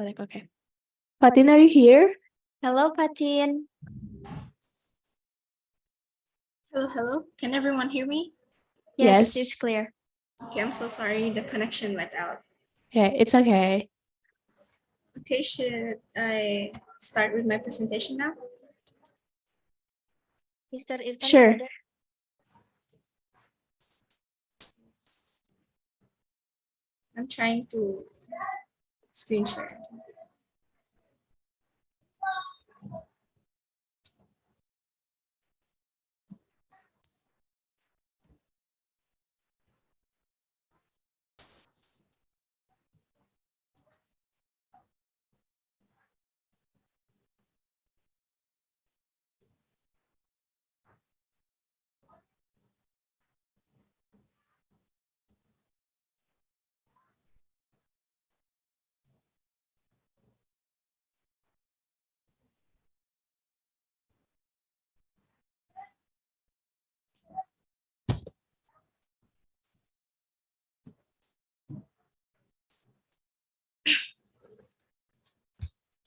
Okay. Fatin, are you here? Hello, Fatin. Hello, hello. Can everyone hear me? Yes, Yes. it's clear. Okay, I'm so sorry. The connection went out. Okay, it's okay. Okay, should I start with my presentation now? Mr. Irfan, Sure. ada? I'm trying to screen share.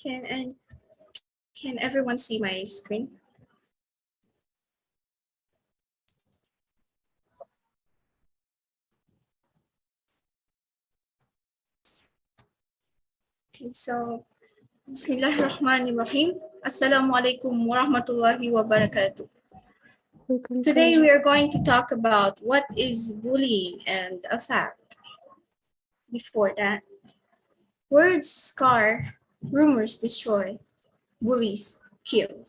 Can everyone see my screen? Okay, so Bismillahirrahmanirrahim. Assalamualaikum warahmatullahi wabarakatuh. Today we are going to talk about what is bullying and a fact. Before that, words scar, rumors destroy, bullies kill.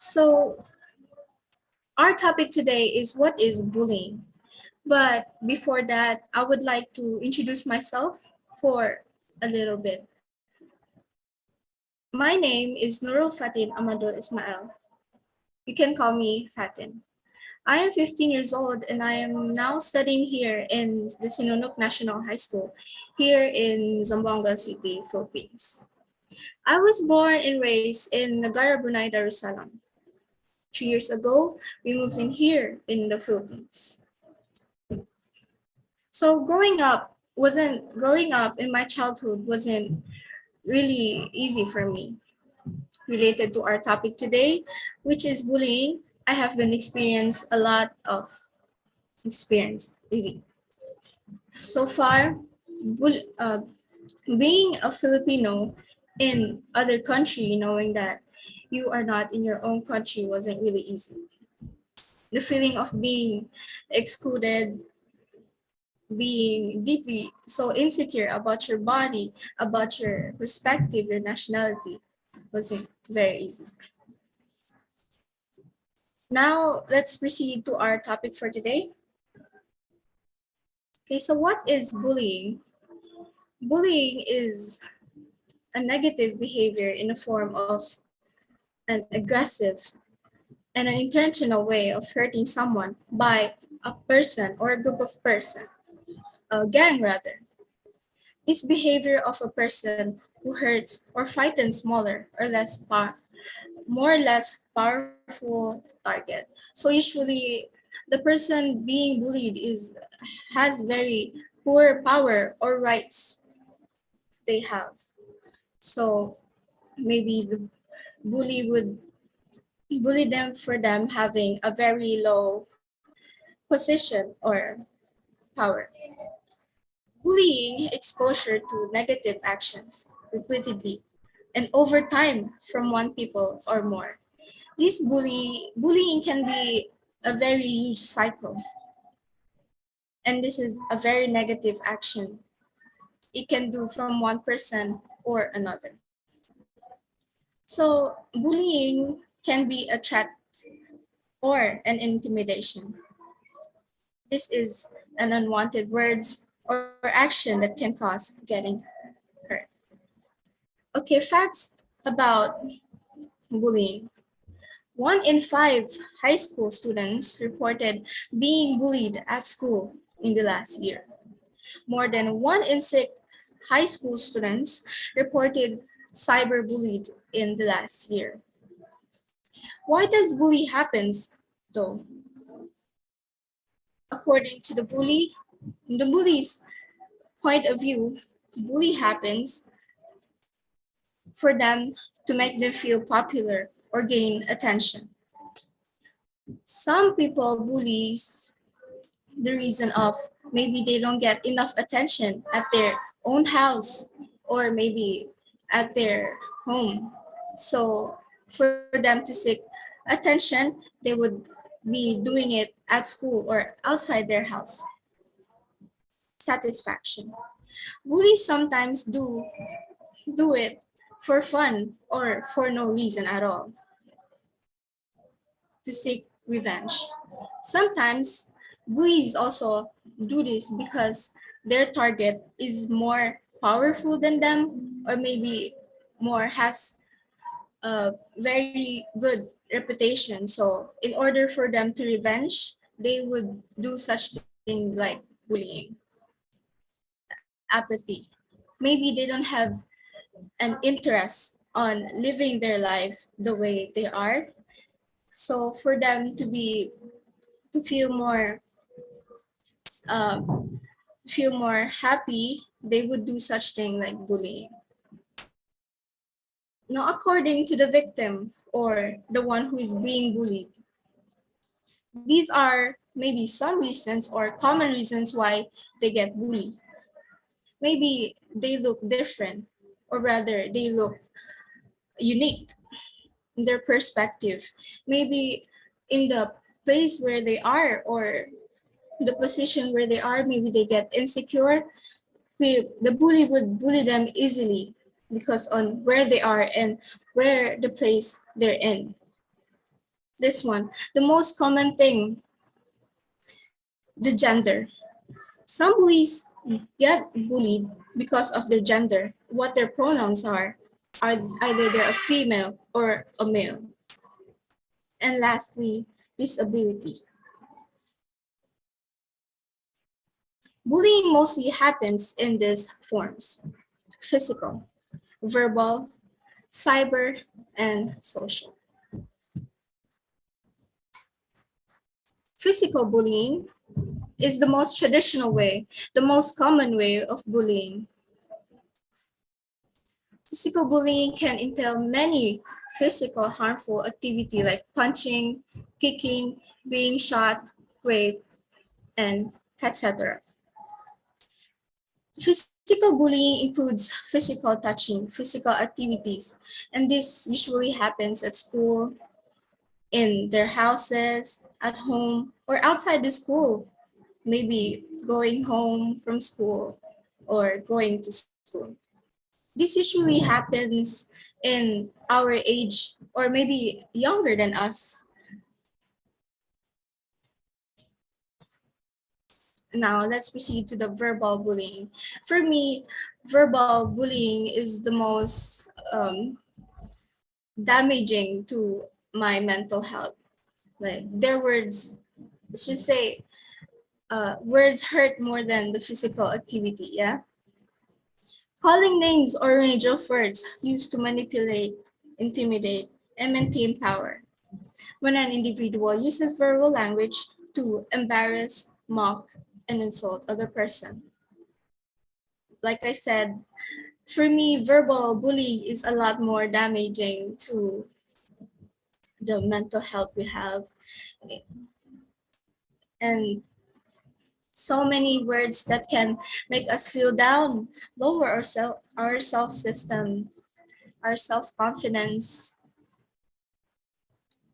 So our topic today is what is bullying. But before that, I would like to introduce myself for a little bit. My name is Nurul Fatin Amadul Ismail. You can call me Fatin. I am 15 years old and I am now studying here in the Sinunok National High School here in Zamboanga City, Philippines. I was born and raised in Nagara, Brunei, Darussalam. 3 years ago, we moved in here in the Philippines. So growing up in my childhood wasn't really easy for me. Related to our topic today, which is bullying, I have been experienced a lot of experience really. So far, being a Filipino in other country, knowing that you are not in your own country wasn't really easy. The feeling of being excluded, being deeply so insecure about your body, about your perspective, your nationality, wasn't very easy. Now, let's proceed to our topic for today. Okay, so what is bullying? Bullying is a negative behavior in the form of an aggressive and an intentional way of hurting someone by a person or a group of person, a gang rather. This behavior of a person who hurts or frightens smaller or more or less powerful target. So usually the person being bullied has very poor power or rights they have. So maybe the bully would bully them for them having a very low position or power. Bullying exposure to negative actions repeatedly and over time from one people or more. Bullying can be a very huge cycle. And this is a very negative action it can do from one person or another. So bullying can be a threat or an intimidation. This is an unwanted words or action that can cause getting hurt. Okay, facts about bullying. 1 in 5 high school students reported being bullied at school in the last year. More than 1 in 6 high school students reported cyberbullied in the last year. Why does bully happens though? According to the bully's point of view, bully happens for them to make them feel popular or gain attention. Some people bullies the reason of maybe they don't get enough attention at their own house or maybe at their home. So for them to seek attention, they would be doing it at school or outside their house. Satisfaction. Bullies sometimes do it for fun or for no reason at all, to seek revenge. Sometimes bullies also do this because their target is more powerful than them or maybe has a very good reputation. So in order for them to revenge, they would do such thing like bullying. Apathy. Maybe they don't have an interest on living their life the way they are. So for them to feel uh, more happy, they would do such thing like bullying. Now, according to the victim or the one who is being bullied, these are maybe some reasons or common reasons why they get bullied. Maybe they look different, or rather they look unique in their perspective. Maybe in the place where they are or the position where they are, maybe they get insecure. The bully would bully them easily because on where they are and where the place they're in. This one, the most common thing, the gender. Some bullies get bullied because of their gender, what their pronouns are either they're a female or a male. And lastly, disability. Bullying mostly happens in these forms: physical, verbal, cyber, and social. Physical bullying is the most traditional way, the most common way of bullying. Physical bullying can entail many physical harmful activity like punching, kicking, being shot, rape, and etc. Physical bullying includes physical touching, physical activities, and this usually happens at school, in their houses, at home, or outside the school, maybe going home from school or going to school. This usually happens in our age or maybe younger than us. Now let's proceed to the verbal bullying. For me, verbal bullying is the most damaging to my mental health. Like their words, should say, words hurt more than the physical activity. Yeah. Calling names or range of words used to manipulate, intimidate, and maintain power. When an individual uses verbal language to embarrass, mock, and insult other person. Like I said, for me, verbal bullying is a lot more damaging to the mental health we have. And so many words that can make us feel down, lower our self-system, our self-confidence,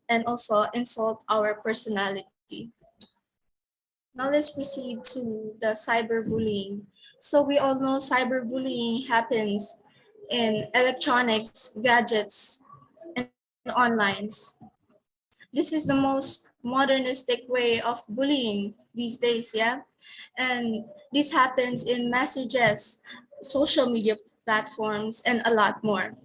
and also insult our personality. Now let's proceed to the cyberbullying. So we all know cyberbullying happens in electronics, gadgets, and online. This is the most modernistic way of bullying these days, yeah? And this happens in messages, social media platforms, and a lot more.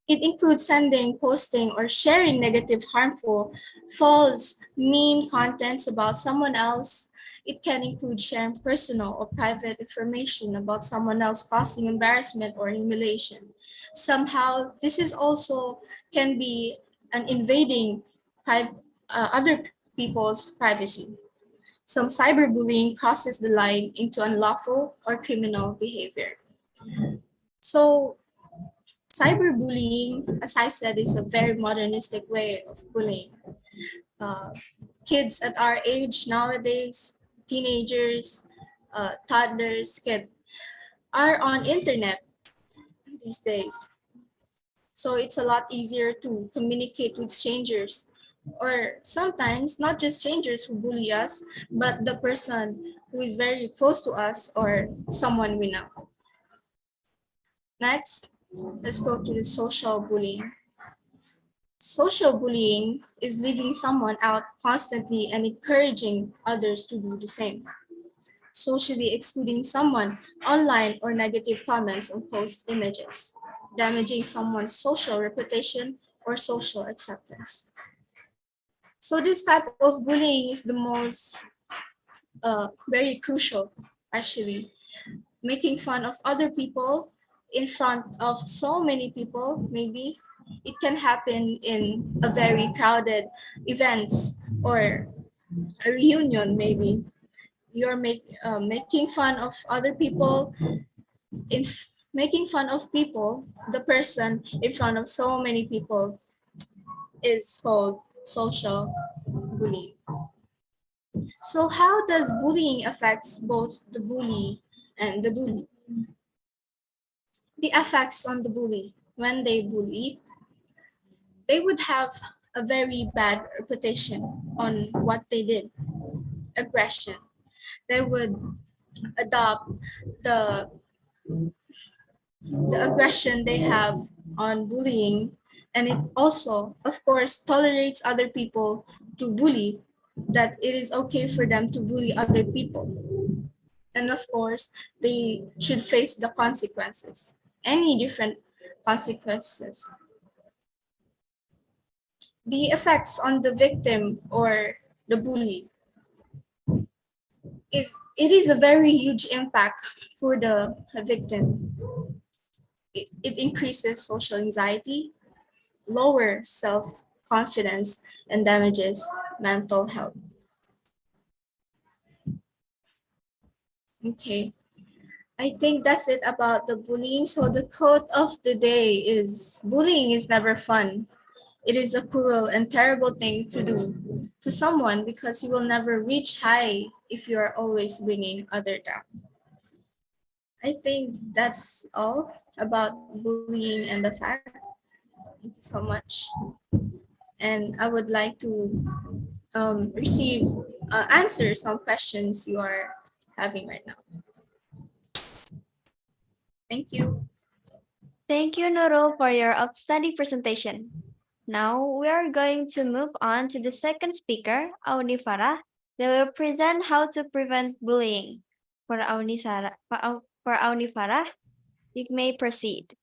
It includes sending, posting, or sharing negative, harmful, false, mean contents about someone else. It can include sharing personal or private information about someone else, causing embarrassment or humiliation. Somehow, this is also can be an invading other people's privacy. Some cyberbullying crosses the line into unlawful or criminal behavior. So cyberbullying, as I said, is a very modernistic way of bullying. Kids at our age nowadays, teenagers, toddlers, are on internet these days. So it's a lot easier to communicate with strangers, or sometimes not just strangers who bully us, but the person who is very close to us or someone we know. Next, let's go to the social bullying. Social bullying is leaving someone out constantly and encouraging others to do the same. Socially excluding someone online or negative comments on post images, damaging someone's social reputation or social acceptance. So this type of bullying is the most very crucial, actually. Making fun of other people in front of so many people, maybe it can happen in a very crowded events or a reunion. Maybe you're making fun of other people, making fun of people, the person in front of so many people is called social bullying. So how does bullying affects both the bully and the bully? The effects on the bully. when they bully, they would have a very bad reputation on what they did, aggression. They would adopt the aggression they have on bullying, and it also, of course, tolerates other people to bully, that it is okay for them to bully other people. And of course, they should face the consequences, any different consequences. The effects on the victim or the bully, it is a very huge impact for the victim. It increases social anxiety, lower self-confidence, and damages mental health. Okay, I think that's it about the bullying. So the quote of the day is, bullying is never fun. It is a cruel and terrible thing to do to someone because you will never reach high if you are always bringing other down. I think that's all about bullying and the fact. Thank you so much. And I would like to receive answer some questions you are having right now. Thank you. Thank you, Nurul, for your outstanding presentation. Now we are going to move on to the second speaker, Auni Farah. They will present how to prevent bullying. For Auni Farah, you may proceed.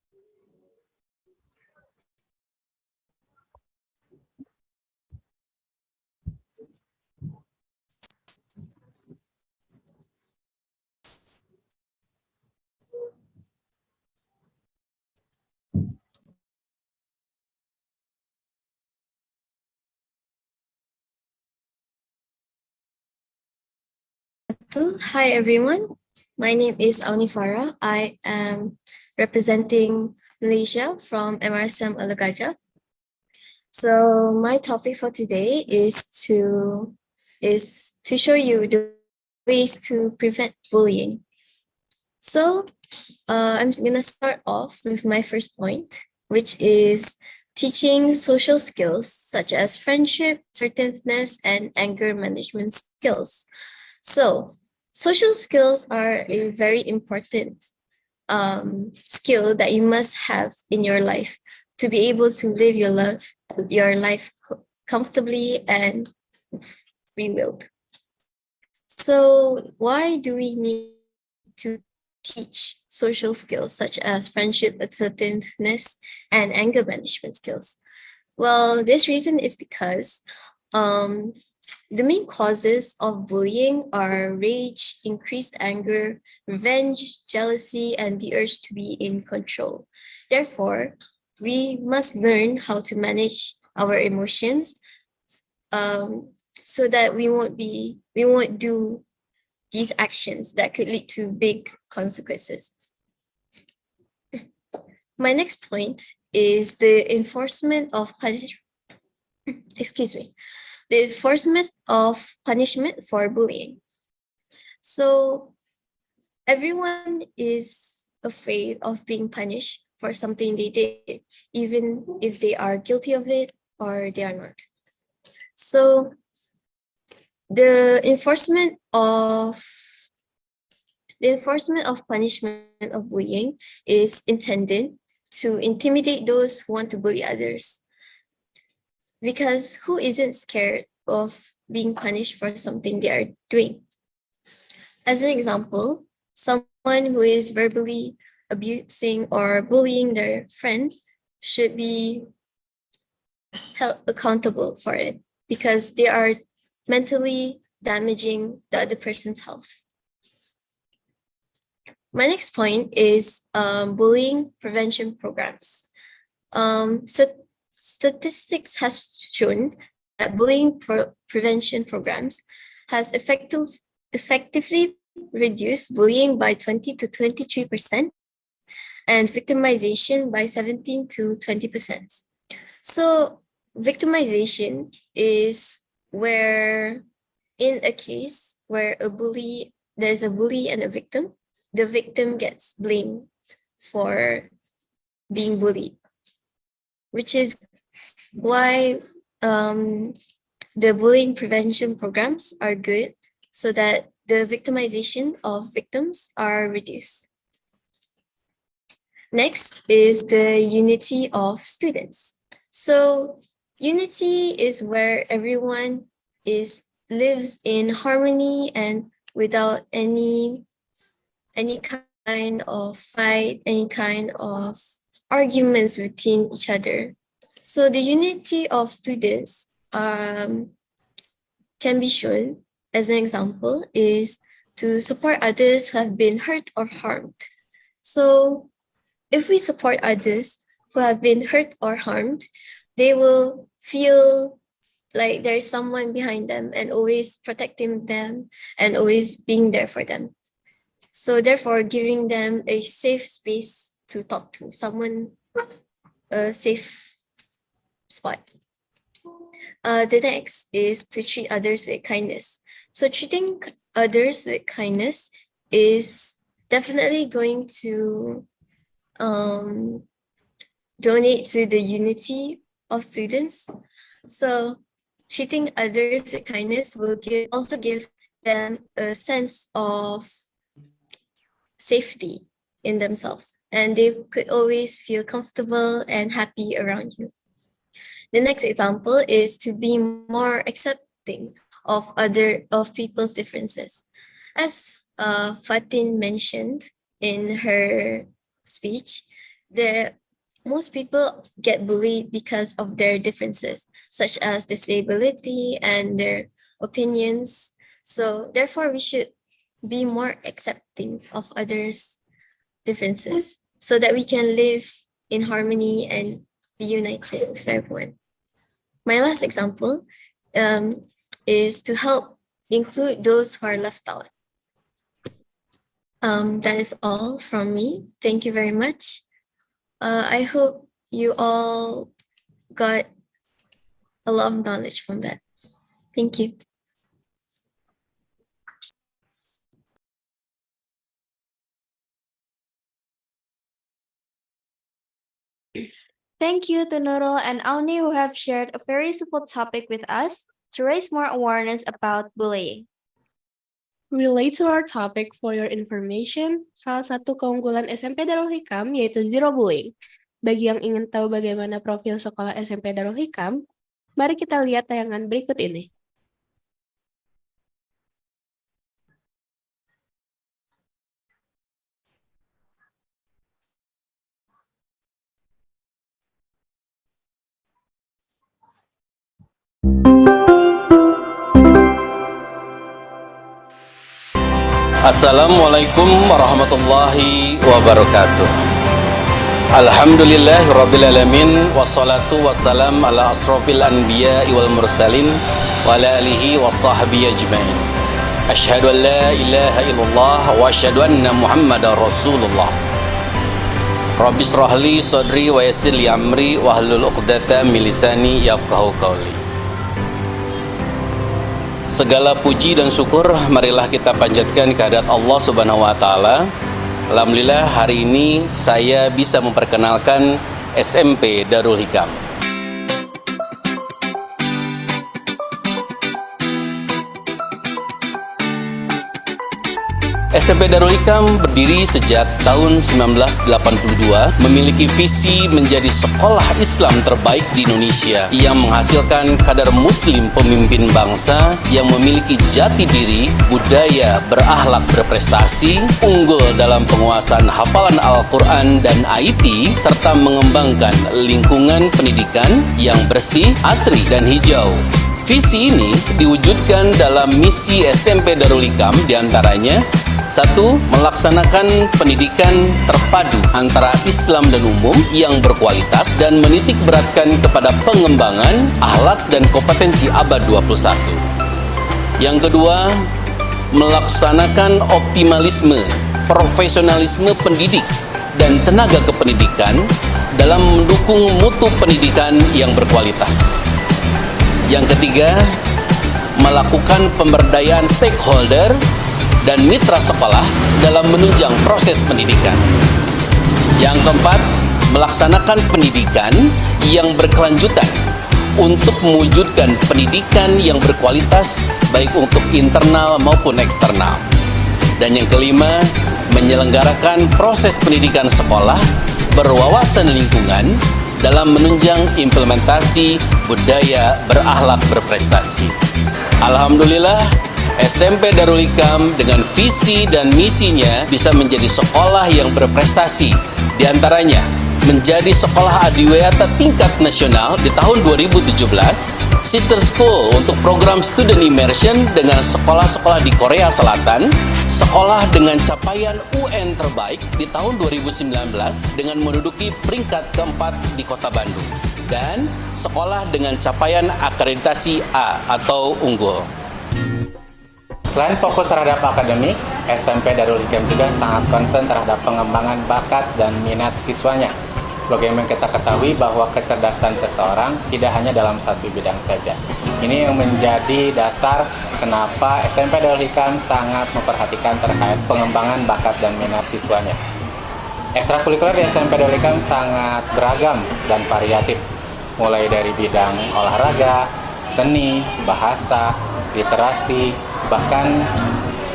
Hi everyone, my name is Auni Farah. I am representing Malaysia from MRSM Alagaja. So my topic for today is to show you the ways to prevent bullying. So I'm gonna start off with my first point, which is teaching social skills such as friendship, assertiveness, and anger management skills. So, social skills are a very important skill that you must have in your life to be able to live your life comfortably and free-willed. So, why do we need to teach social skills such as friendship, assertiveness, and anger management skills? Well, this reason is because the main causes of bullying are rage, increased anger, revenge, jealousy, and the urge to be in control. Therefore, we must learn how to manage our emotions so that we won't do these actions that could lead to big consequences. My next point is the enforcement of the enforcement of punishment for bullying. So everyone is afraid of being punished for something they did, even if they are guilty of it or they are not. So the enforcement of punishment of bullying is intended to intimidate those who want to bully others. Because who isn't scared of being punished for something they are doing? As an example, someone who is verbally abusing or bullying their friend should be held accountable for it because they are mentally damaging the other person's health. My next point is bullying prevention programs. Statistics has shown that bullying prevention programs has effectively reduced bullying by 20 to 23% and victimization by 17 to 20%. So victimization is where in a case where there's a bully and a victim, the victim gets blamed for being bullied. which is why the bullying prevention programs are good, so that the victimization of victims are reduced. Next is the unity of students. So unity is where everyone lives in harmony and without any kind of fight, any kind of arguments between each other. So the unity of students can be shown as an example is to support others who have been hurt or harmed. So if we support others who have been hurt or harmed, they will feel like there's someone behind them and always protecting them and always being there for them. So therefore, giving them a safe space to talk to, someone, a safe spot. The next is to treat others with kindness. So treating others with kindness is definitely going to donate to the unity of students. So treating others with kindness will also give them a sense of safety in themselves, and they could always feel comfortable and happy around you. The next example is to be more accepting of people's differences. As Fatin mentioned in her speech, most people get bullied because of their differences, such as disability and their opinions. So therefore, we should be more accepting of others' differences so that we can live in harmony and be united with everyone. My last example is to help include those who are left out. That is all from me. Thank you very much. I hope you all got a lot of knowledge from that. Thank you. Thank you to Nurul and Auni who have shared a very useful topic with us to raise more awareness about bullying. Relate to our topic for your information, salah satu keunggulan SMP Darul Hikam yaitu zero bullying. Bagi yang ingin tahu bagaimana profil sekolah SMP Darul Hikam, mari kita lihat tayangan berikut ini. Assalamualaikum warahmatullahi wabarakatuh. Alhamdulillahirrabbilalamin. Wassalatu wassalam ala asrofil anbiya wal mursalin wa ala alihi wa sahbihi ajma'in. Asyhadu an la ilaha illallah wa asyhadu anna muhammadar rasulullah. Rabbi shrahli sadri wa yassir li amri wa hlul 'uqdatam min lisani yafqahu qawli. Segala puji dan syukur marilah kita panjatkan kehadirat Allah Subhanahu wa taala. Alhamdulillah hari ini saya bisa memperkenalkan SMP Darul Hikam. SMP Darul Hikam berdiri sejak tahun 1982, memiliki visi menjadi sekolah Islam terbaik di Indonesia yang menghasilkan kader muslim pemimpin bangsa yang memiliki jati diri, budaya, berakhlak berprestasi, unggul dalam penguasaan hafalan Al-Quran dan IT, serta mengembangkan lingkungan pendidikan yang bersih, asri, dan hijau. Visi ini diwujudkan dalam misi SMP Darul Hikam diantaranya: 1. Melaksanakan pendidikan terpadu antara Islam dan umum yang berkualitas dan menitik beratkan kepada pengembangan akhlak dan kompetensi abad 21. Yang kedua, melaksanakan optimalisme, profesionalisme pendidik dan tenaga kependidikan dalam mendukung mutu pendidikan yang berkualitas. Yang ketiga, melakukan pemberdayaan stakeholder dan mitra sekolah dalam menunjang proses pendidikan. Yang keempat, melaksanakan pendidikan yang berkelanjutan untuk mewujudkan pendidikan yang berkualitas baik untuk internal maupun eksternal. Dan yang kelima, menyelenggarakan proses pendidikan sekolah berwawasan lingkungan dalam menunjang implementasi budaya berakhlak berprestasi. Alhamdulillah, SMP Darul Hikam dengan visi dan misinya bisa menjadi sekolah yang berprestasi, diantaranya menjadi sekolah adiwiyata tingkat nasional di tahun 2017, sister school untuk program student immersion dengan sekolah-sekolah di Korea Selatan, sekolah dengan capaian UN terbaik di tahun 2019 dengan menduduki peringkat keempat di Kota Bandung, dan sekolah dengan capaian akreditasi A atau unggul. Selain fokus terhadap akademik, SMP Darul Hikam juga sangat concern terhadap pengembangan bakat dan minat siswanya. Sebagaimana kita ketahui bahwa kecerdasan seseorang tidak hanya dalam satu bidang saja. Ini yang menjadi dasar kenapa SMP Darul Hikam sangat memperhatikan terkait pengembangan bakat dan minat siswanya. Ekstrakurikuler di SMP Darul Hikam sangat beragam dan variatif, mulai dari bidang olahraga, seni, bahasa, literasi, bahkan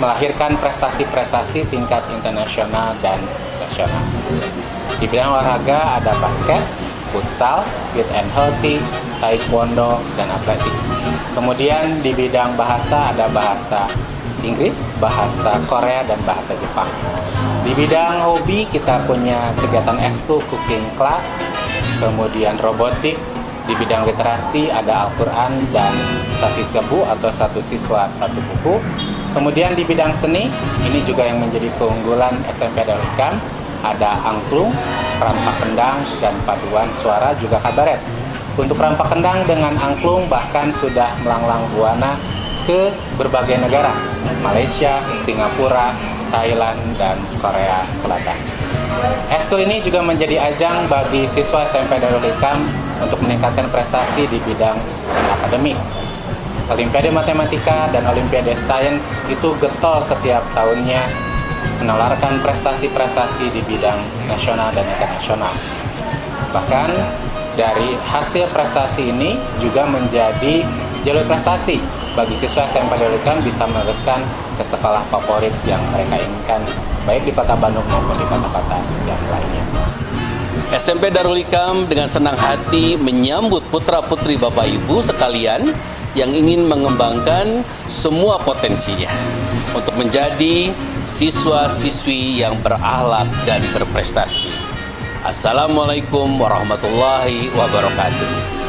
melahirkan prestasi-prestasi tingkat internasional dan nasional. Di bidang olahraga ada basket, futsal, fit and healthy, taekwondo, dan atletik. Kemudian di bidang bahasa ada bahasa Inggris, bahasa Korea, dan bahasa Jepang. Di bidang hobi kita punya kegiatan ekskul cooking class, kemudian robotik. Di bidang literasi ada Al-Quran dan sasi sebu atau satu siswa satu buku. Kemudian di bidang seni, ini juga yang menjadi keunggulan SMP Darul Hikam, ada angklung, rampak kendang, dan paduan suara juga kabaret. Untuk rampak kendang dengan angklung bahkan sudah melanglang buana ke berbagai negara, Malaysia, Singapura, Thailand, dan Korea Selatan. Ekskul ini juga menjadi ajang bagi siswa SMP Darul Hikam untuk meningkatkan prestasi di bidang akademik. Olimpiade Matematika dan Olimpiade Sains itu getol setiap tahunnya menawarkan prestasi-prestasi di bidang nasional dan internasional. Bahkan dari hasil prestasi ini juga menjadi jalur prestasi bagi siswa SMP Darul Hikam bisa meneruskan ke sekolah favorit yang mereka inginkan, baik di kota Bandung maupun di kota-kota yang lainnya. SMP Darul Hikam dengan senang hati menyambut putra-putri Bapak Ibu sekalian yang ingin mengembangkan semua potensinya untuk menjadi siswa-siswi yang berakhlak dan berprestasi. Assalamualaikum warahmatullahi wabarakatuh.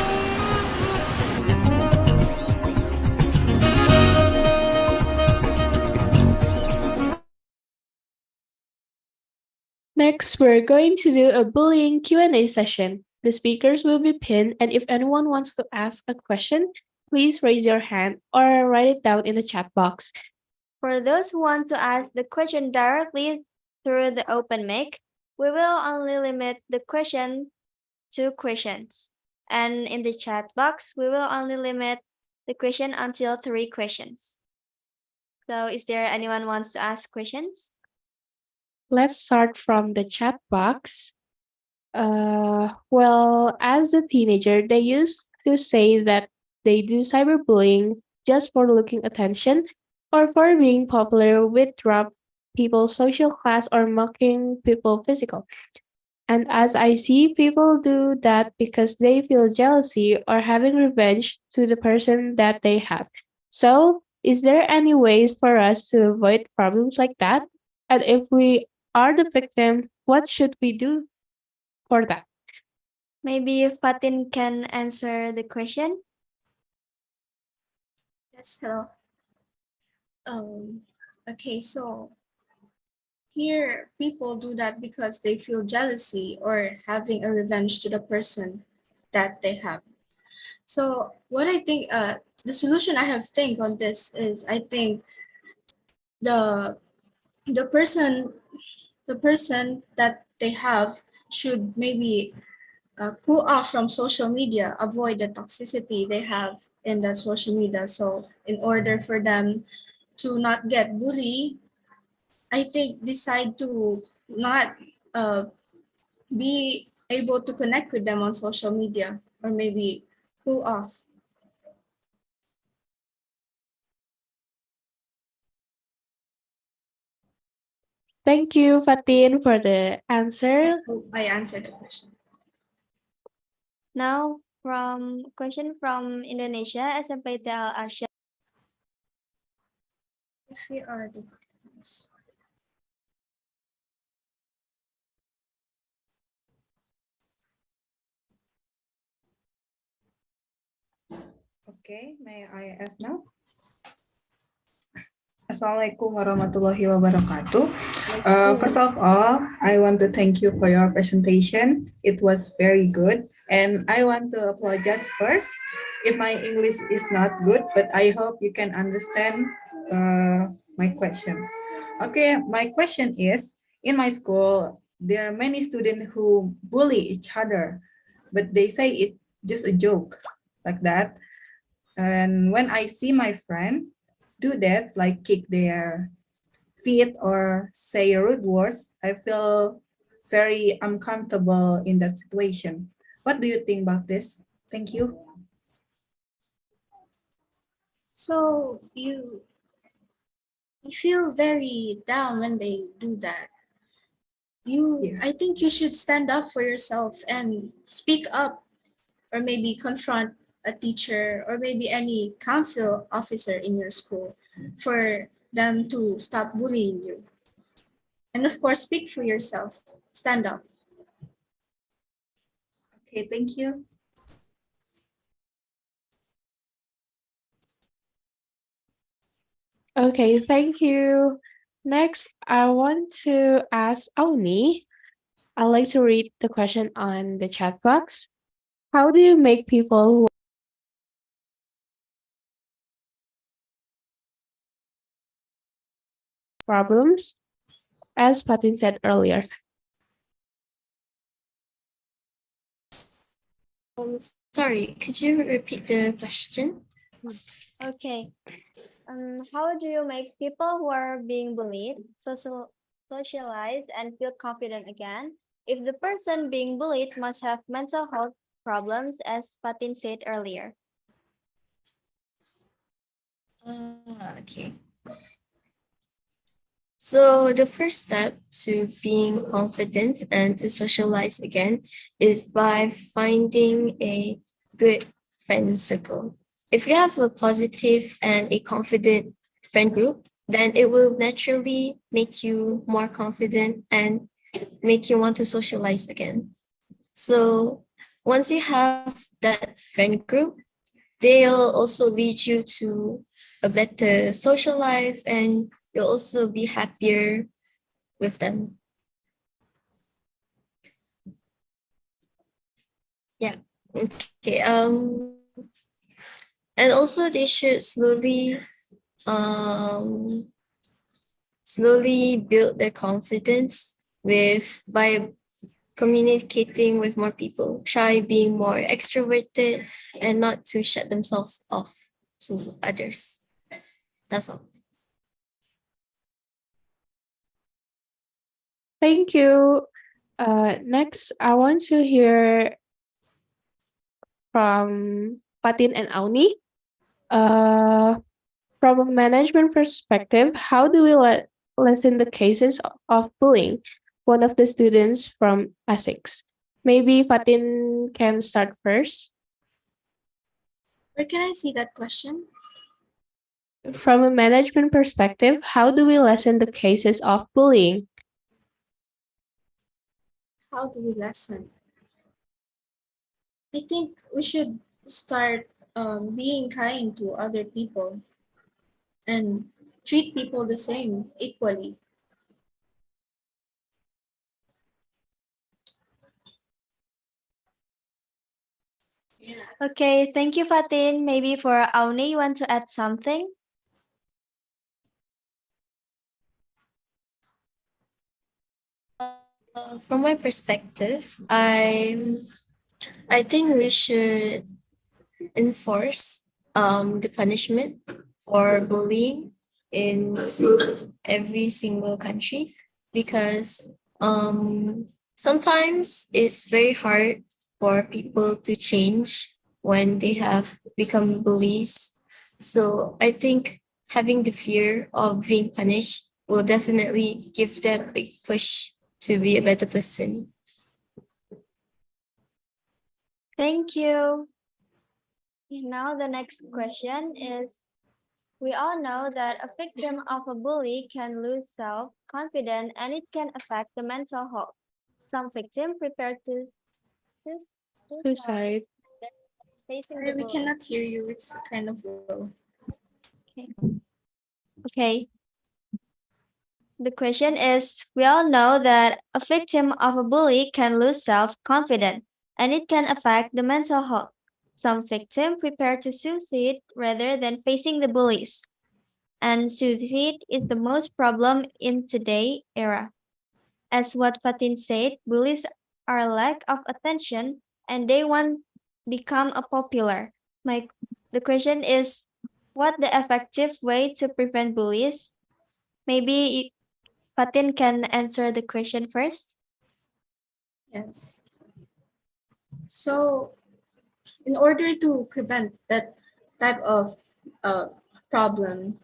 Next, we're going to do a bullying Q&A session. The speakers will be pinned, and if anyone wants to ask a question, please raise your hand or write it down in the chat box. For those who want to ask the question directly through the open mic, we will only limit the question to questions. And in the chat box, we will only limit the question until 3 questions. So is there anyone wants to ask questions? Let's start from the chat box. Well, as a teenager, they used to say that they do cyberbullying just for looking attention or for being popular with drop people's social class or mocking people physical. And as I see, people do that because they feel jealousy or having revenge to the person that they have. So, is there any ways for us to avoid problems like that? And if we are the victim, what should we do for that? Maybe Fatin can answer the question. Yes, hello. Okay, so here people do that because they feel jealousy or having a revenge to the person that they have. So what I think, the solution I have think on this is, I think the person that they have should maybe cool off from social media, avoid the toxicity they have in the social media. So in order for them to not get bullied, I think decide to not be able to connect with them on social media, or maybe cool off. Thank you, Fatin, for the answer. Hope I answered the question. Now, from question from Indonesia, Assalamualaikum Asia. If we are the victims. Okay, may I ask now? Assalamualaikum warahmatullahi wabarakatuh. First of all, I want to thank you for your presentation. It was very good. And I want to apologize first if my English is not good, but I hope you can understand my question. Okay, my question is, in my school, there are many students who bully each other, but they say it's just a joke, like that. And when I see my friend do that, like kick their feet or say rude words, I feel very uncomfortable in that situation. What do you think about this? Thank you. So you feel very down when they do that. I think you should stand up for yourself and speak up, or maybe confront a teacher or maybe any council officer in your school for them to stop bullying you. And of course, speak for yourself. Stand up. Okay, thank you. Okay, thank you. Next, I want to ask Auni. I'd like to read the question on the chat box. How do you make people who problems, as Patin said earlier? Sorry, could you repeat the question? Okay. How do you make people who are being bullied socialize and feel confident again if the person being bullied must have mental health problems, as Patin said earlier? Okay. So the first step to being confident and to socialize again is by finding a good friend circle. If you have a positive and a confident friend group, then it will naturally make you more confident and make you want to socialize again. So once you have that friend group, they'll also lead you to a better social life, and you'll also be happier with them. Yeah. Okay. And also they should slowly build their confidence by communicating with more people, try being more extroverted and not to shut themselves off to others. That's all. Thank you. Next, I want to hear from Patin and Auni. From a management perspective, how do we lessen the cases of bullying? One of the students from Essex. Maybe Fatin can start first. Where can I see that question? From a management perspective, how do we lessen the cases of bullying? How do we lessen? I think we should start being kind to other people and treat people the same, equally. Okay, thank you, Fatin. Maybe for Auni, you want to add something? From my perspective, I think we should enforce the punishment for bullying in every single country, because Sometimes it's very hard for people to change when they have become bullies. So I think having the fear of being punished will definitely give them a big push to be a better person. Thank you. Now the next question is, we all know that a victim of a bully can lose self-confidence and it can affect the mental health. Some victims prepare to suicide Suicide. facing Sorry, the we bully. cannot hear you. It's kind of low. Okay. Okay. The question is, we all know that a victim of a bully can lose self-confidence and it can affect the mental health. Some victims prepare to suicide rather than facing the bullies. And suicide is the most problem in today era. As what Fatin said, bullies are lack of attention and they want become a popular. My the question is, what the effective way to prevent bullies? Maybe Fatin can answer the question first. Yes. So, in order to prevent that type of uh, problem,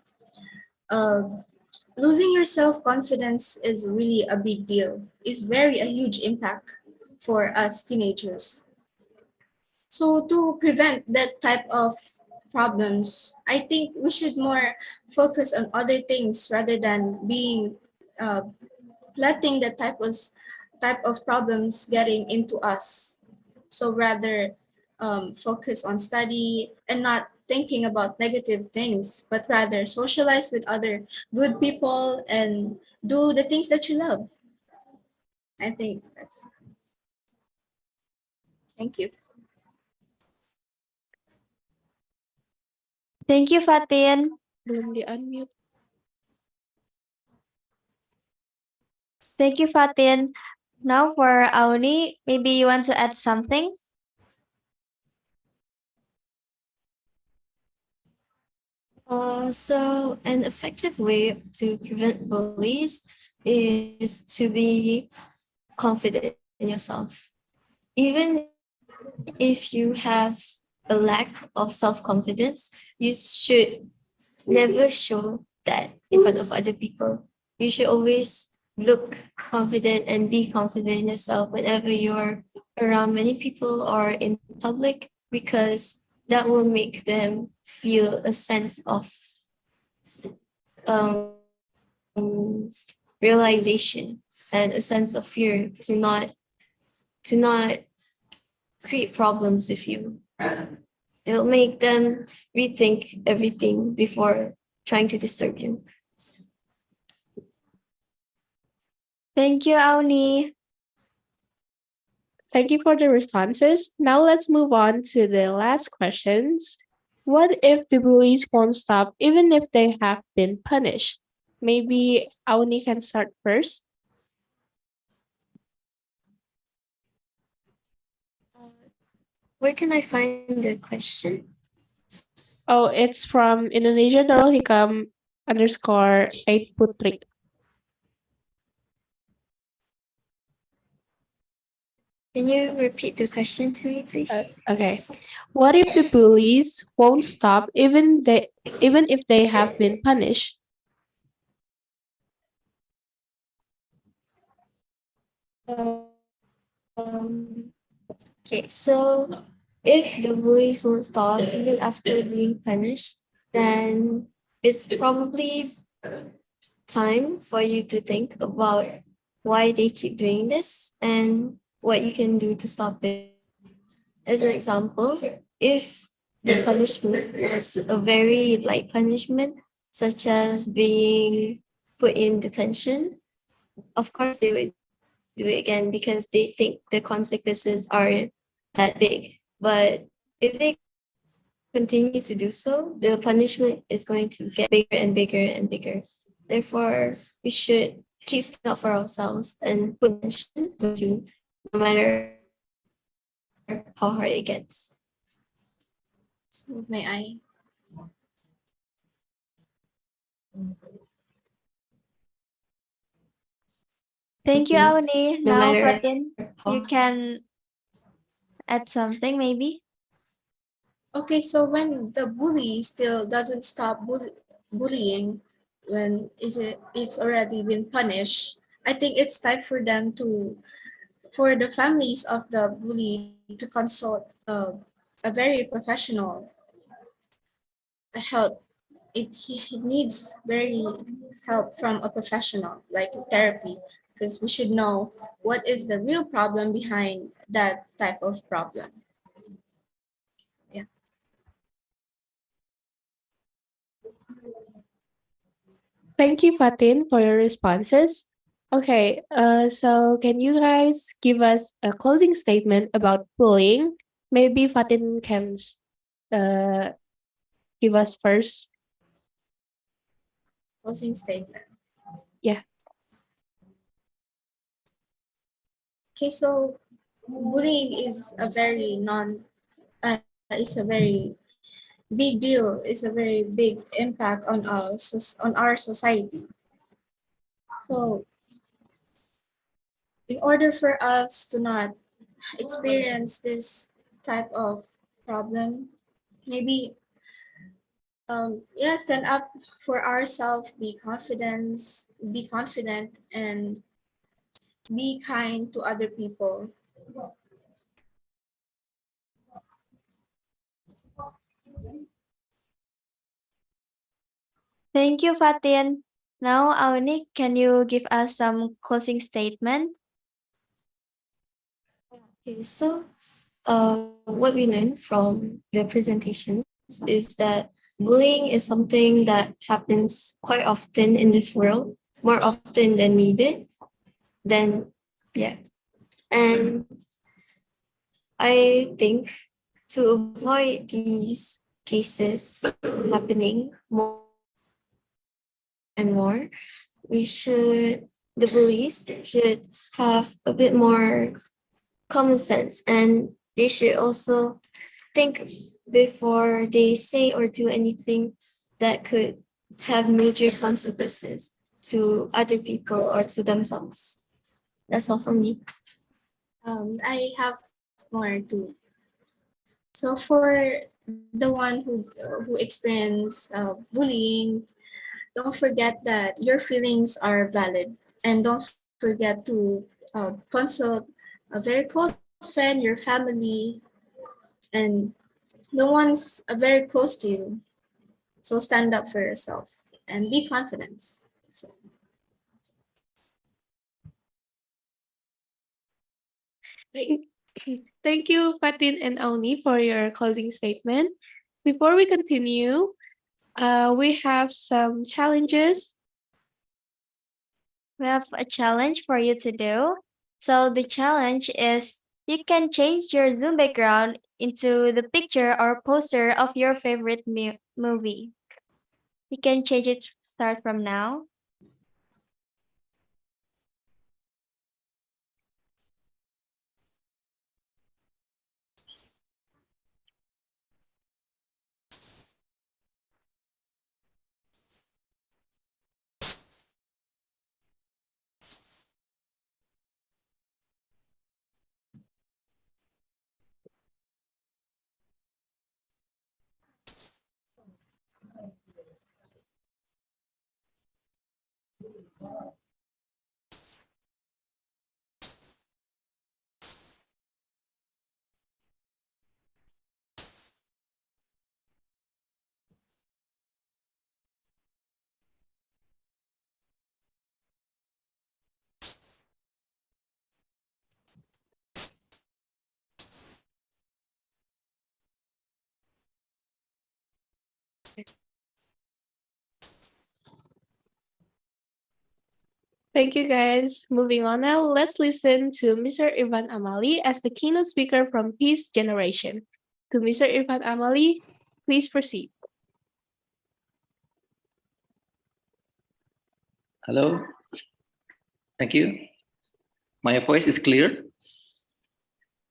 uh, losing your self-confidence is really a big deal. It's very a huge impact for us teenagers. So to prevent that type of problems, I think we should more focus on other things rather than being letting the type of problems getting into us. So rather focus on study and not thinking about negative things, but rather socialize with other good people and do the things that you love. I think that's. Thank you. Thank you, Fatin. Belum di-unmute. Thank you, Fatin. Now for Auni, maybe you want to add something? So an effective way to prevent bullies is to be confident in yourself. Even if you have a lack of self-confidence, you should never show that in front of other people. You should always look confident and be confident in yourself whenever you're around many people or in public, because that will make them feel a sense of um, realization and a sense of fear to not create problems with you. It'll make them rethink everything before trying to disturb you. Thank you, Auni. Thank you for the responses. Now let's move on to the last questions. What if the bullies won't stop even if they have been punished? Maybe Auni can start first. Where can I find the question? Oh, it's from Indonesia Darul Hikam underscore 8 Putri. Can you repeat the question to me, please? Okay. What if the bullies won't stop even if they have been punished? Okay, so if the bullies won't stop even after being punished, then it's probably time for you to think about why they keep doing this and what you can do to stop it. As an example, if the punishment was a very light punishment, such as being put in detention, of course they would do it again because they think the consequences are that big. But if they continue to do so, the punishment is going to get bigger and bigger and bigger. Therefore, we should keep still for ourselves and put attention to you, no matter how hard it gets. So may I? Thank you, Auni. no Now, matter Fatin, you can add something maybe. Okay, so when the bully still doesn't stop bullying, when it's already been punished, I think it's time for them for the families of the bully to consult a very professional help. It needs very help from a professional like therapy, because we should know what is the real problem behind that type of problem. Yeah. Thank you, Fatin, for your responses. Okay, so can you guys give us a closing statement about bullying? Maybe Fatin can uh, give us first. Closing statement. Yeah. Okay, so bullying is a very is a very big deal. It's a very big impact on on our society. So, in order for us to not experience this type of problem, maybe yeah, stand up for ourselves, be confident, and be kind to other people. Thank you, Fatin. Now, Auni, can you give us some closing statement? Okay, so what we learned from the presentation is that bullying is something that happens quite often in this world, more often than needed. Then, yeah. And I think to avoid these cases happening more and more, the bullies should have a bit more common sense, and they should also think before they say or do anything that could have major consequences to other people or to themselves. That's all from me. I have more too. So for the one who experience bullying, don't forget that your feelings are valid, and don't forget to consult a very close friend, your family, and the ones very close to you. So stand up for yourself and be confident. So, Thank you, Fatin and Auni, for your closing statement. Before we continue, we have some challenges. We have a challenge for you to do. So the challenge is you can change your Zoom background into the picture or poster of your favorite movie. You can change it start from now. Thank you, guys. Moving on now, let's listen to Mr. Irfan Amali as the keynote speaker from Peace Generation. To Mr. Irfan Amali, please proceed. Hello. Thank you. My voice is clear?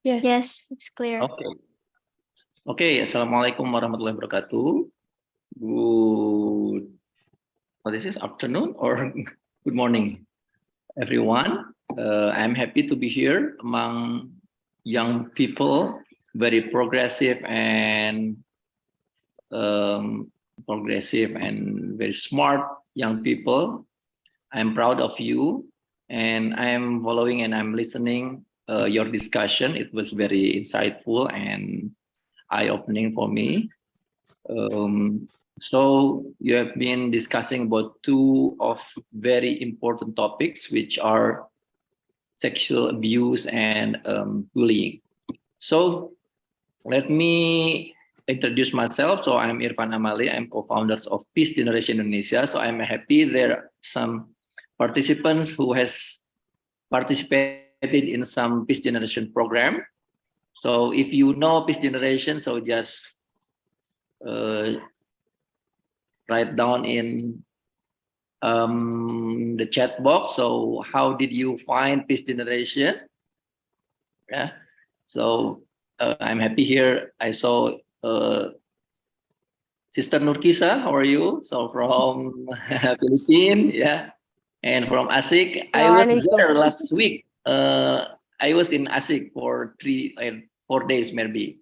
Yes. Yes, it's clear. Okay. Okay, Assalamualaikum warahmatullahi wabarakatuh. Good, what is this, afternoon or good morning, everyone. I'm happy to be here among young people, very progressive and very smart young people. I'm proud of you, and I'm following and I'm listening your discussion. It was very insightful and eye-opening for me. So you have been discussing about two of very important topics, which are sexual abuse and bullying. So let me introduce myself. So I'm Irfan Amali. I'm co-founders of Peace Generation Indonesia. So I'm happy there are some participants who has participated in some Peace Generation program. So if you know Peace Generation, so just write down in the chat box. So how did you find Peace Generation? Yeah. So I'm happy here. I saw Sister Nurkisa. How are you? So from Philippines, yeah, and from ASIC. I was there last week. I was in ASIC for 4 days, maybe.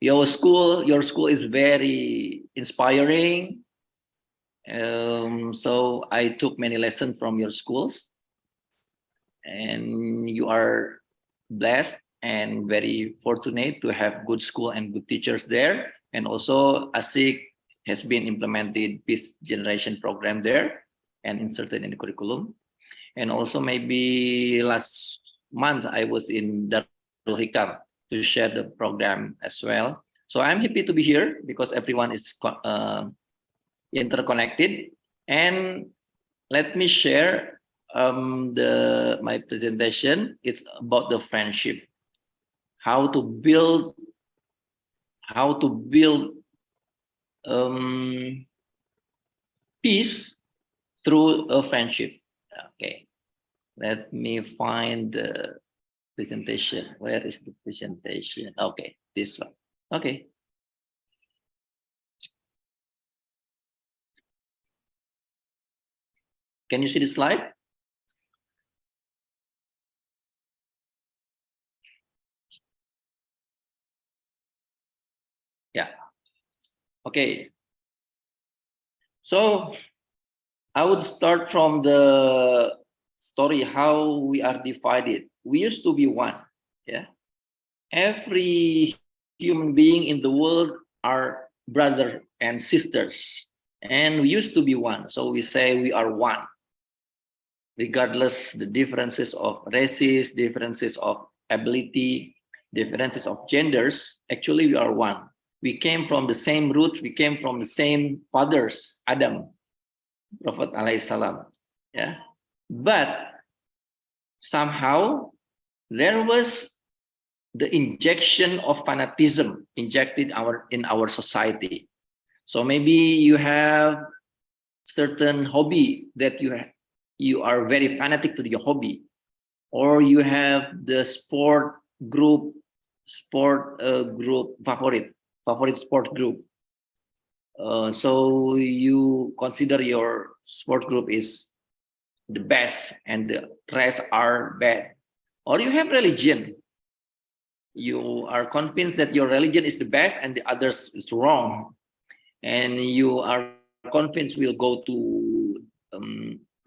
Your school is very inspiring. So I took many lessons from your schools, and you are blessed and very fortunate to have good school and good teachers there. And also ASIC has been implemented Peace Generation program there and inserted in the curriculum. And also maybe last month I was in Darul Hikam to share the program as well. So I'm happy to be here because everyone is interconnected. And let me share my presentation. It's about the friendship, how to build peace through a friendship. Okay, let me find the presentation. Where is the presentation? Okay, this one. Okay. Can you see the slide? Yeah. Okay. So I would start from the story how we are divided. We used to be one. Yeah. Every human being in the world are brothers and sisters, and we used to be one. So we say we are one, regardless the differences of races, differences of ability, differences of genders. Actually, we are one. We came from the same roots. We came from the same fathers, Adam, Prophet alayhi salam. Yeah, but somehow there was the injection of fanatism injected in our society. So maybe you have certain hobby that you are very fanatic to your hobby, or you have the sport group favorite sport group. So you consider your sport group is the best and the rest are bad. Or you have religion. You are convinced that your religion is the best and the others is wrong. And you are convinced will go to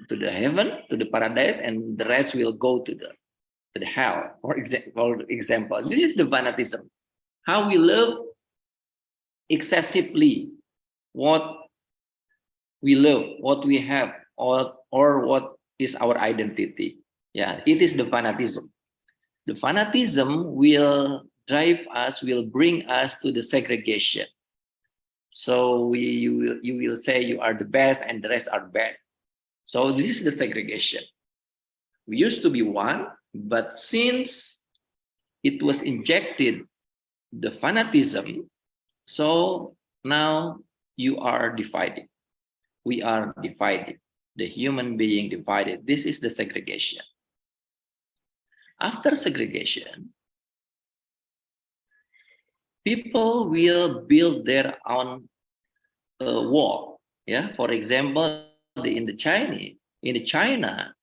the heaven, to the paradise, and the rest will go to the hell. For example, this is the fanatism. How we love excessively what we love, what we have, or what is our identity. Yeah, it is the fanatism. The fanatism will drive us, will bring us to the segregation. So you will say you are the best and the rest are bad. So this is the segregation. We used to be one, but since it was injected, the fanatism, so now you are divided. We are divided. The human being divided. This is the segregation. After segregation, people will build their own wall. Yeah, for example, in China,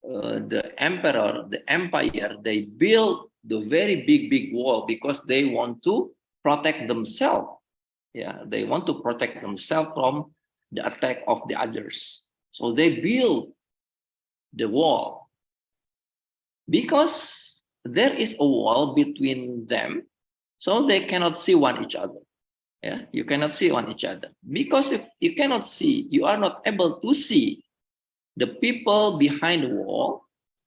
the emperor, the empire, they build the very big wall because they want to protect themselves. Yeah, they want to protect themselves from the attack of the others. So they build the wall because there is a wall between them, so they cannot see one each other. Yeah, you cannot see one each other because if you cannot see, you are not able to see the people behind the wall.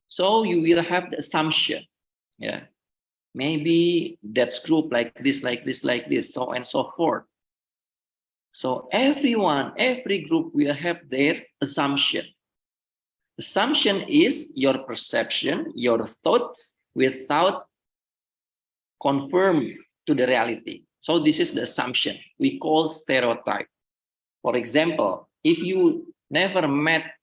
So you will have the assumption, yeah, maybe that's group like this, so and so forth. So everyone, every group will have their assumption. Assumption is your perception, your thoughts without confirm to the reality. So this is the assumption we call stereotype. For example, if you never met,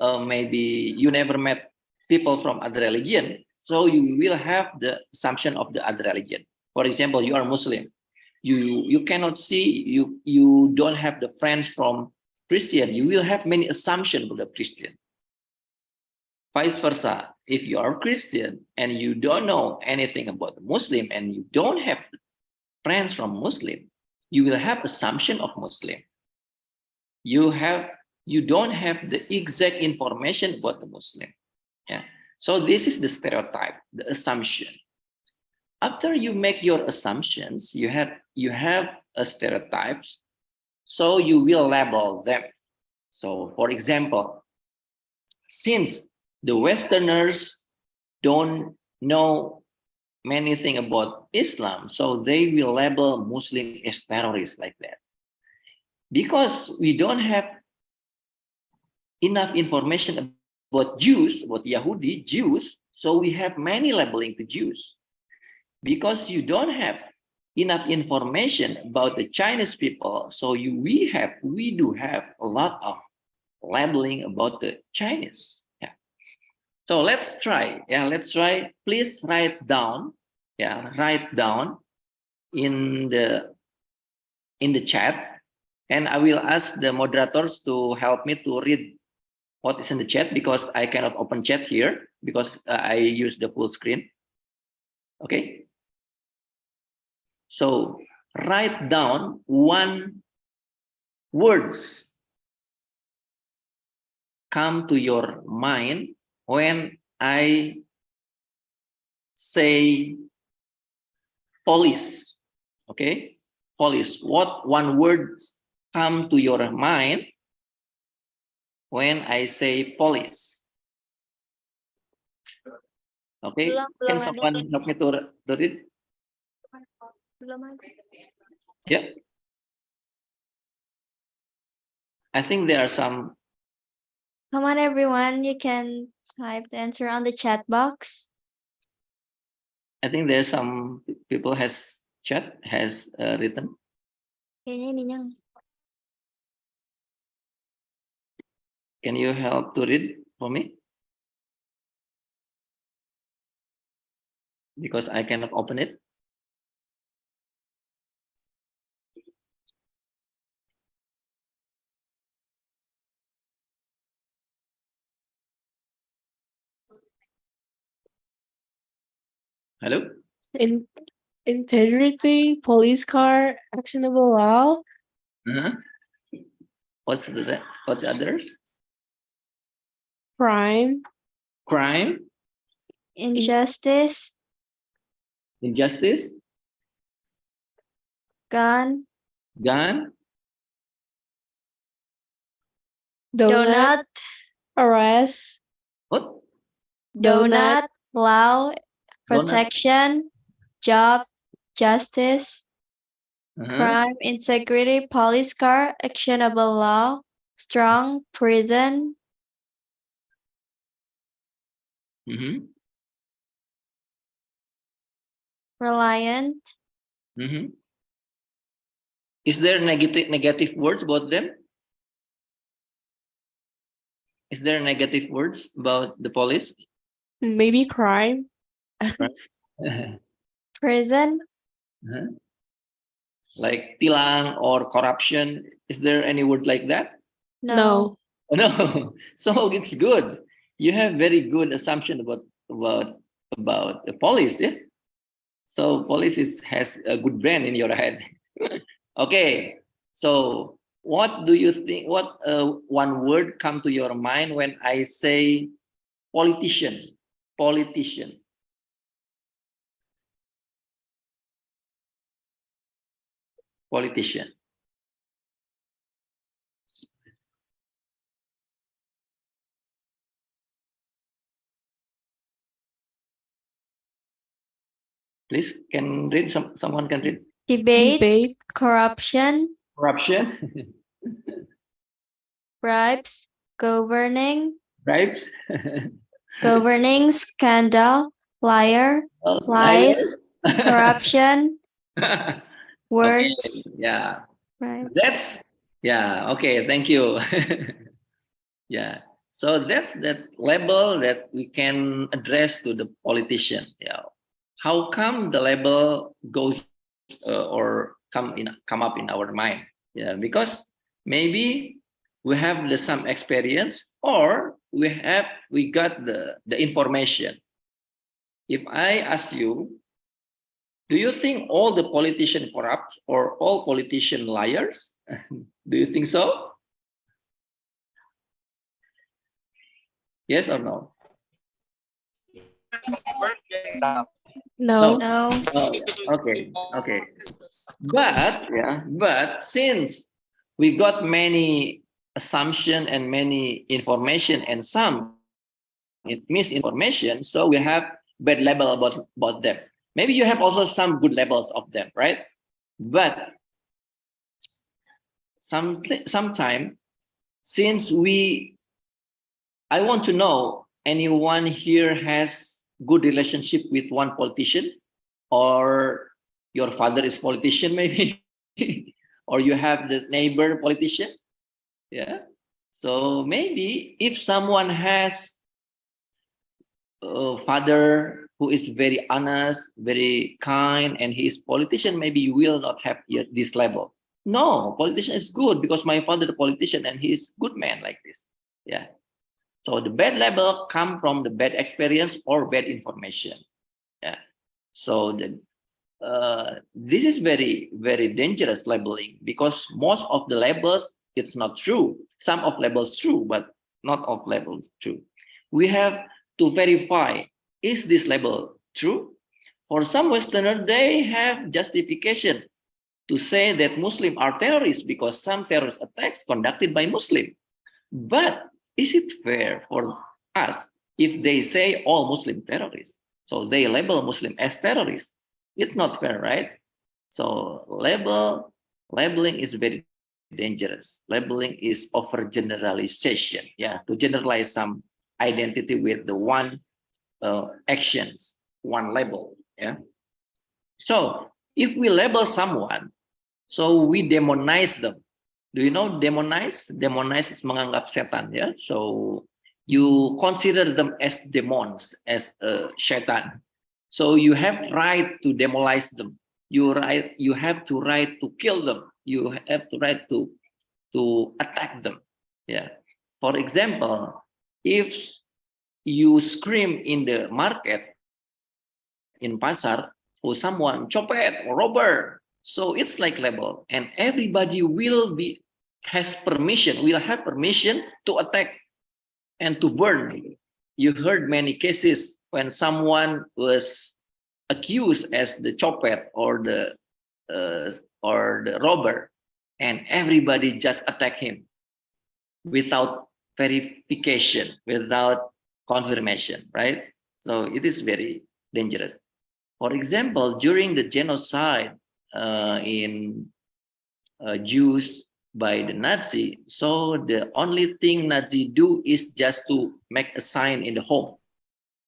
maybe you never met people from other religion, so you will have the assumption of the other religion. For example, you are Muslim. You cannot see, you don't have the friends from Christian, you will have many assumptions about the Christian. Vice versa, if you are Christian and you don't know anything about the Muslim and you don't have friends from Muslim, you will have assumption of Muslim. You don't have the exact information about the Muslim. Yeah. So this is the stereotype, the assumption. After you make your assumptions, you have a stereotypes, so you will label them. So for example, since the Westerners don't know many things about Islam, so they will label Muslim as terrorists like that. Because we don't have enough information about Jews, about Yahudi, Jews, so we have many labeling to Jews. Because you don't have enough information about the Chinese people, so we do have a lot of labeling about the Chinese. Yeah. So let's try. Yeah, let's try. Please write down. Yeah, write down in the chat, and I will ask the moderators to help me to read what is in the chat because I cannot open chat here because I use the full screen. Okay. So write down one words come to your mind when I say police. Okay, police. What one word come to your mind when I say police? Okay, can someone help me to read? Yeah. I think there are some. Come on, everyone. You can type the answer on the chat box. I think there's some people has written. Kayaknya ininya. Can you help to read for me? Because I cannot open it. Hello? Integrity, police car, actionable law. What's the others? Crime. Crime. Injustice. Injustice. Gun. Gun. Donut. Arrest. What? Donut. Law. Protection. Job. Justice. Crime. Integrity. Police car. Actionable law. Strong. Prison. Reliant. Is there negative words about them? Is there negative words about the police? Maybe crime. Prison. Like tilang or corruption. Is there any word like that? No. No, so it's good. You have very good assumption about the police, yeah. So police has a good brand in your head. Okay, so what do you think? What one word come to your mind when I say politician? Politician. Politician. Please, can read someone can read. Debate, corruption, Corruption. bribes, governing, Bribes. scandal, liar, lies, corruption, words. Okay, yeah. Right. That's yeah. Okay, thank you. Yeah. So that's that label that we can address to the politician. Yeah. How come the label goes or come up in our mind? Yeah, because maybe we have some experience, or we got the information. If I ask you, do you think all the politicians corrupt or all politicians liars? Do you think so? Yes or no? No. No. Oh, yeah. Okay. But since we got many assumption and many information and some misinformation, so we have bad label about them. Maybe you have also some good labels of them, right? But sometime since I want to know anyone here has good relationship with one politician, or your father is politician maybe, or you have the neighbor politician. Yeah. So maybe if someone has a father who is very honest, very kind, and he is politician, maybe you will not have this level. No, politician is good because my father is a politician and he is good man like this. Yeah. So the bad label come from the bad experience or bad information. Yeah. So this is very, very dangerous labeling, because most of the labels, it's not true. Some of labels true, but not all labels true. We have to verify, is this label true? For some Westerners, they have justification to say that Muslims are terrorists because some terrorist attacks conducted by Muslims. But is it fair for us if they say all Muslim terrorists? So they label Muslim as terrorists. It's not fair, right? So labeling is very dangerous. Labeling is overgeneralization. Yeah, to generalize some identity with the one actions, one label. Yeah. So if we label someone, so we demonize them. Do you know demonize? Demonize is menganggap setan, ya. So you consider them as demons, as setan. So you have right to demolize them. You have to right to kill them. You have to right to attack them. Yeah. For example, if you scream in the market, in pasar, for someone copet or robber, so it's like label, and everybody will have permission to attack and to burn. You heard many cases when someone was accused as the copet or the robber, and everybody just attack him without verification, without confirmation, right? So it is very dangerous. For example, during the genocide in Jews by the Nazi, so the only thing Nazi do is just to make a sign in the home.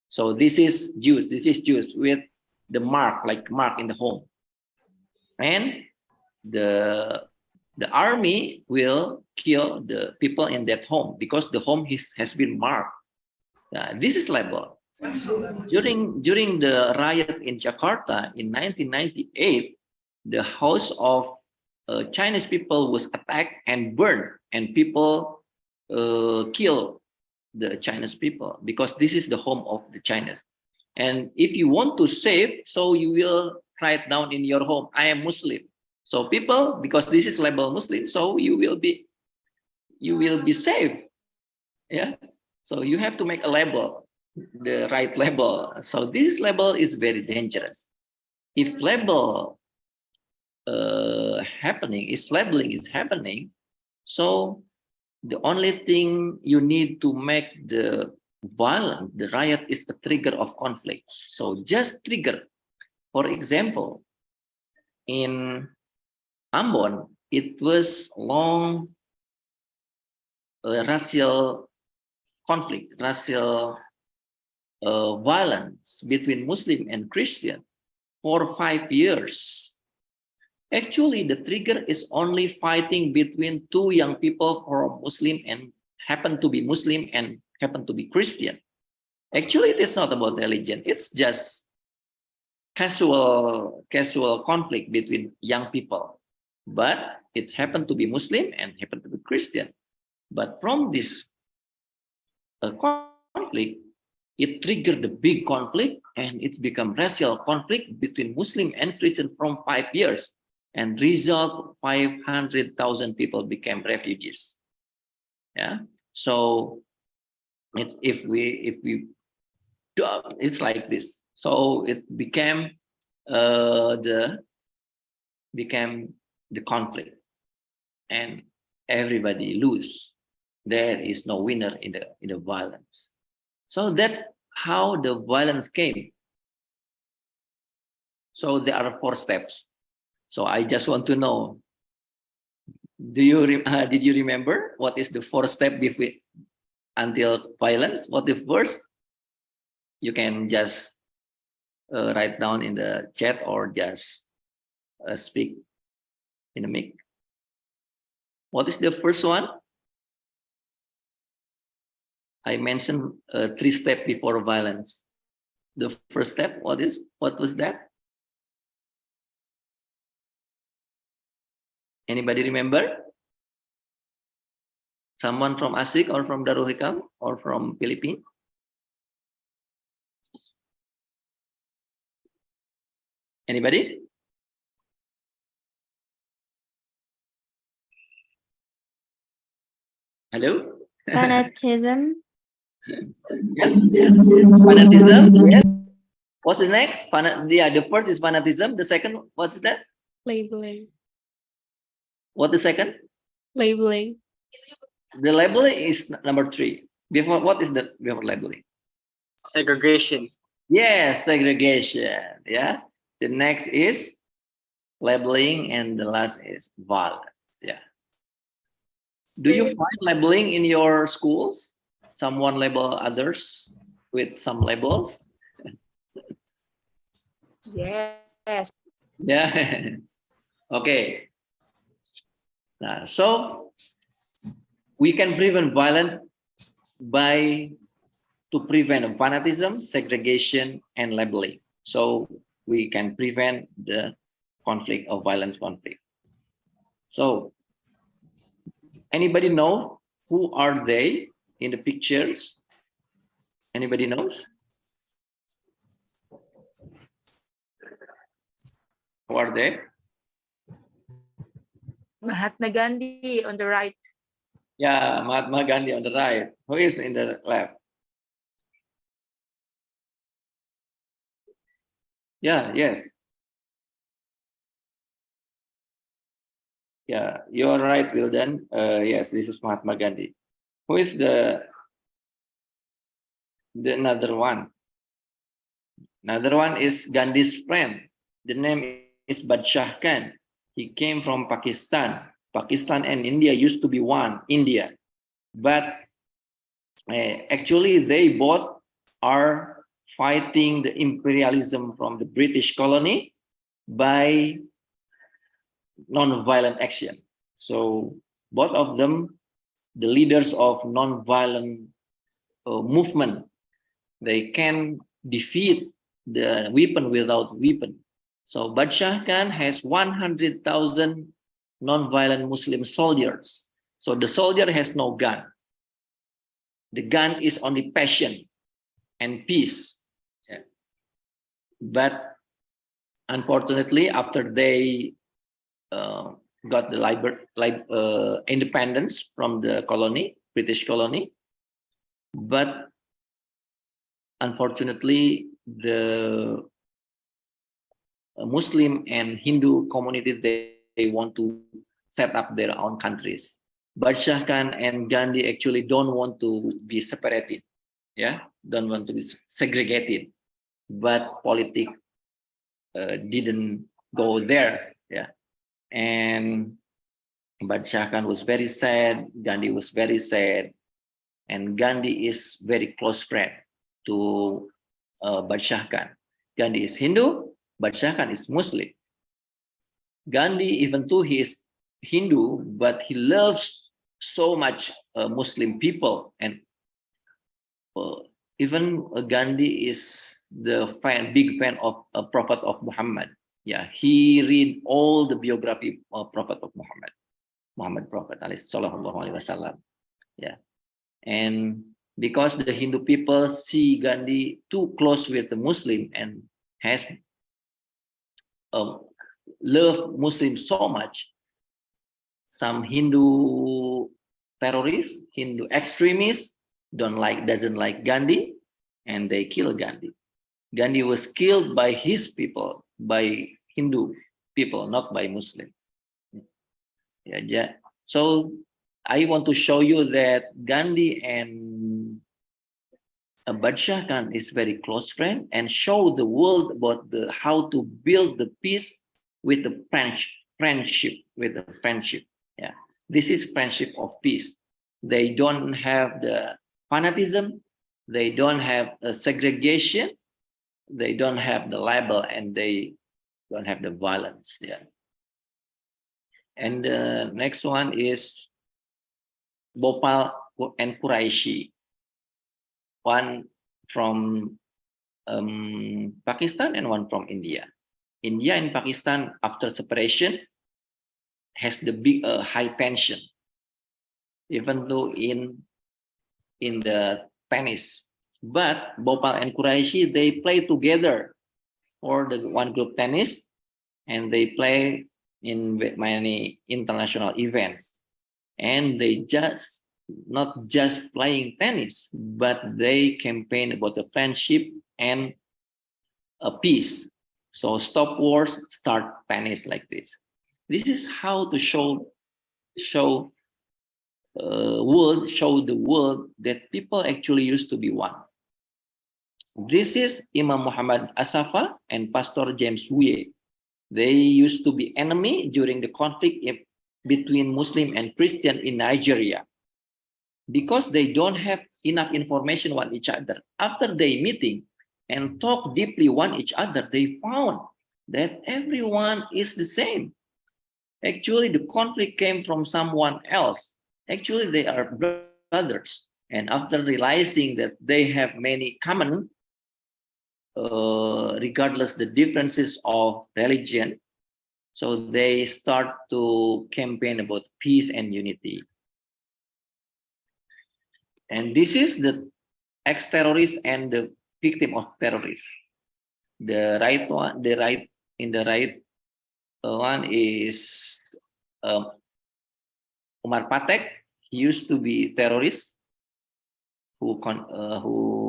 So this is Jews with the mark, like mark in the home, and the army will kill the people in that home because the home has been marked. This is label. During the riot in Jakarta in 1998, the house of Chinese people was attacked and burned, and people kill the Chinese people, because this is the home of the Chinese. And if you want to save, so you will write down in your home, I am Muslim. So people, because this is label Muslim, so you will be safe. Yeah. So you have to make a label, the right label. So this label is very dangerous. If label labeling is happening, so the only thing you need to make the riot is a trigger of conflict. So just trigger. For example, in Ambon, it was long racial conflict, racial violence between Muslim and Christian for 5 years. Actually, the trigger is only fighting between two young people from Muslim and happen to be Muslim and happen to be Christian. Actually, it is not about religion. It's just casual conflict between young people. But it's happened to be Muslim and happened to be Christian. But from this conflict, it triggered the big conflict, and it's become racial conflict between Muslim and Christian from 5 years. And result, 500,000 people became refugees. Yeah. So if we it's like this. So it became the conflict, and everybody lose. There is no winner in the violence. So that's how the violence came. So there are 4 steps. So I just want to know, did you remember what is the 4th step between until violence? What the first? You can just write down in the chat or just speak in the mic. What is the first one? I mentioned 3 steps before violence. The first step, what was that? Anybody remember? Someone from ASIC or from Darul Hikam or from Philippines? Anybody? Hello? Fanatism. Fanatism, yes. What's the next? Yeah, the first is fanatism. The second, what's that? Labeling. What the second? Labeling. The labeling is number 3. Before, what is the before labeling? Segregation. Yes, segregation. Yeah. The next is labeling, and the last is violence. Yeah. Do you find labeling in your schools? Someone label others with some labels? Yes. Yeah. Okay. Now, so we can prevent violence to prevent fanatism, segregation, and labeling. So we can prevent the conflict of violence conflict. So anybody know who are they in the pictures? Anybody knows? Who are they? Mahatma Gandhi on the right. Yeah, Mahatma Gandhi on the right. Who is in the left? Yeah, yes. Yeah, you are right, Wildan. Yes, this is Mahatma Gandhi. Who is the another one? Another one is Gandhi's friend. The name is Badshah Khan. He came from Pakistan. Pakistan and India used to be one, India. But actually, they both are fighting the imperialism from the British colony by non-violent action. So both of them, the leaders of non-violent movement, they can defeat the weapon without weapon. So Badshah Khan has 100,000 non-violent Muslim soldiers. So the soldier has no gun. The gun is only passion and peace. Yeah. But unfortunately, after they got the independence from the colony, British colony, but unfortunately, the Muslim and Hindu community, they want to set up their own countries. Badshah Khan and Gandhi actually don't want to be separated, yeah, don't want to be segregated, but politics didn't go there, yeah. And Badshah Khan was very sad, Gandhi was very sad, and Gandhi is very close friend to Badshah Khan. Gandhi is Hindu, Badshah Khan is Muslim. Gandhi, even though he is Hindu, but he loves so much Muslim people, and even Gandhi is the big fan of Prophet of Muhammad. Yeah, he read all the biography of Prophet of Muhammad Prophet Sallallahu Alaihi Wasallam. Yeah, and because the Hindu people see Gandhi too close with the Muslim and has love Muslims so much, some Hindu terrorists, Hindu extremists doesn't like Gandhi, and they kill Gandhi. Gandhi was killed by his people, by Hindu people, not by Muslim. Yeah, so I want to show you that Gandhi and Badshah Khan is very close friend, and show the world about how to build the peace with the friendship. Yeah, this is friendship of peace. They don't have the fanatism, they don't have a segregation, they don't have the label, and they don't have the violence. Yeah. And the next one is Bhopal and Quraishi, one from Pakistan and one from India. India and Pakistan, after separation, has the big high tension, even though in the tennis. But Bhopal and Quraishi, they play together for the one group tennis, and they play in many international events. And they just not just playing tennis, but they campaign about the friendship and peace. So stop wars, start tennis, like this. This is how to show the world that people actually used to be one. This is Imam Muhammad Asafa and Pastor James Wuye. They used to be enemy during the conflict between Muslim and Christian in Nigeria, because they don't have enough information on each other. After they meeting and talk deeply on each other, they found that everyone is the same. Actually, the conflict came from someone else. Actually, they are brothers. And after realizing that they have many common, regardless the differences of religion, so they start to campaign about peace and unity. And this is the ex-terrorist and the victim of terrorists. The right one, one is Umar Patek. He used to be terrorist who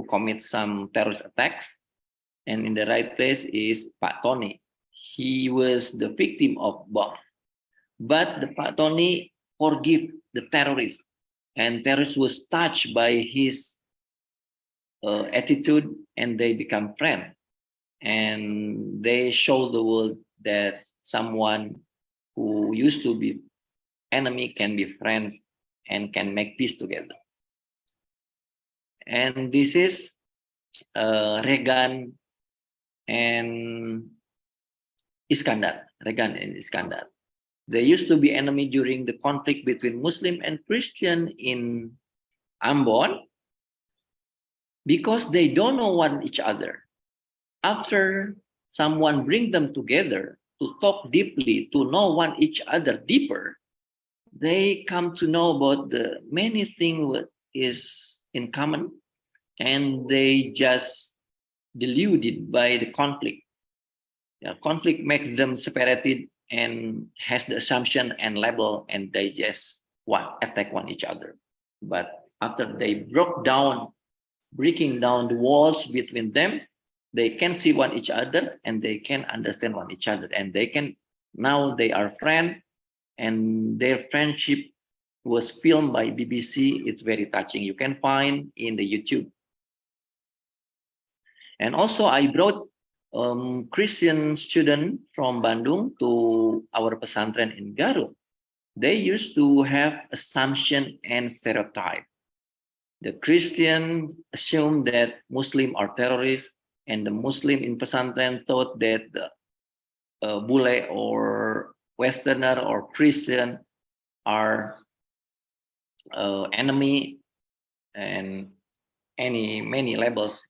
commit some terrorist attacks. And in the right place is Pak Tony. He was the victim of bomb. But the Pak Tony forgive the terrorist, and terrorist was touched by his attitude, and they become friends. And they show the world that someone who used to be enemy can be friends and can make peace together. And this is Reagan and Iskandar. Reagan and Iskandar. They used to be enemy during the conflict between Muslim and Christian in Ambon, because they don't know one each other. After someone bring them together to talk deeply, to know one each other deeper, they come to know about the many things is in common, and they just deluded by the conflict. Yeah, conflict makes them separated and has the assumption and label, and they just attack one each other. But after they breaking down the walls between them, they can see one each other and they can understand one each other, and now they are friends, and their friendship was filmed by BBC. It's very touching. You can find in the YouTube. And also I brought Christian student from Bandung to our pesantren in Garut. They used to have assumption and stereotype. The Christians assume that Muslim are terrorists, and the Muslim in pesantren thought that the bule or Westerner or Christian are enemy, and many labels.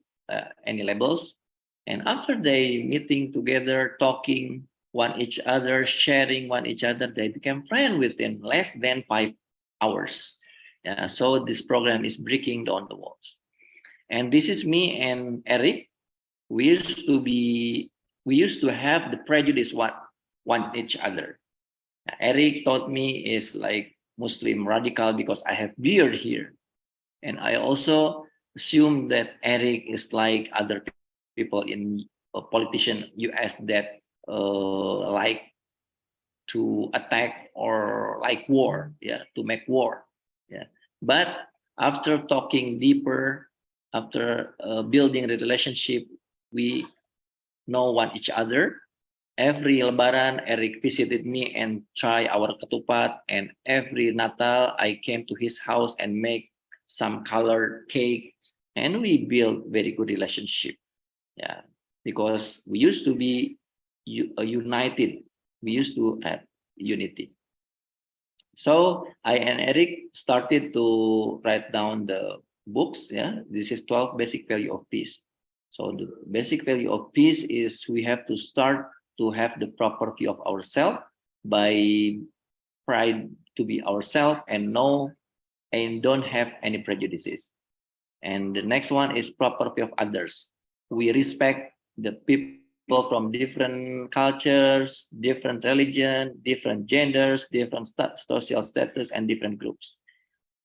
And after they meeting together, talking one each other, sharing one each other, they became friends within less than 5 hours. Yeah, so this program is breaking down the walls. And this is me and Eric. We used to have the prejudice one each other. Eric taught me is like Muslim radical because I have beard here, and I also assume that Eric is like other people in a politician US that like to attack or like war, yeah, to make war, yeah. But after talking deeper, after building the relationship, we know one each other. Every Lebaran, Eric visited me and try our ketupat, and every Natal, I came to his house and make some colored cake, and we built very good relationship. Yeah, because we used to be united. We used to have unity. So I and Eric started to write down the books. Yeah, this is 12 basic value of peace. So the basic value of peace is we have to start to have the proper view of ourselves by pride to be ourselves and know and don't have any prejudices. And the next one is proper view of others. We respect the people from different cultures, different religion, different genders, different social status, and different groups.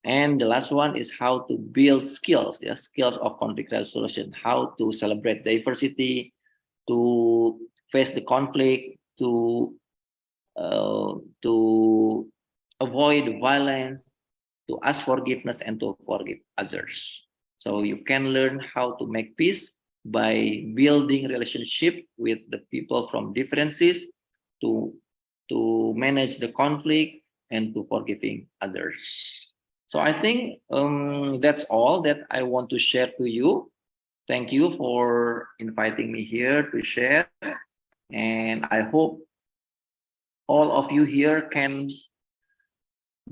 And the last one is how to build skills, yeah, skills of conflict resolution, how to celebrate diversity, to face the conflict, to avoid violence, to ask forgiveness, and to forgive others. So you can learn how to make peace by building relationship with the people from differences, to manage the conflict, and to forgiving others. So I think that's all that I want to share to you. Thank you for inviting me here to share. And I hope all of you here can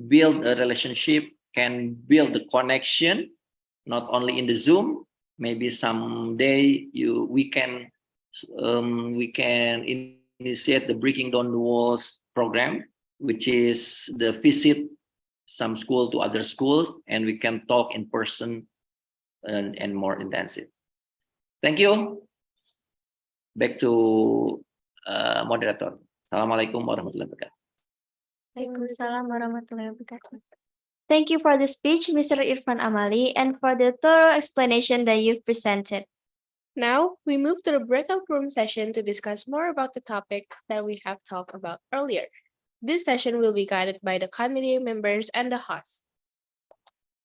build a relationship, can build the connection, not only in the Zoom. Maybe someday we can initiate the Breaking Down the Walls program, which is the visit some school to other schools, and we can talk in person and more intensive. Thank you. Back to moderator. Assalamualaikum warahmatullahi wabarakatuh. Waalaikumsalam warahmatullahi wabarakatuh. Thank you for the speech, Mr. Irfan Amali, and for the thorough explanation that you've presented. Now, we move to the breakout room session to discuss more about the topics that we have talked about earlier. This session will be guided by the committee members and the host.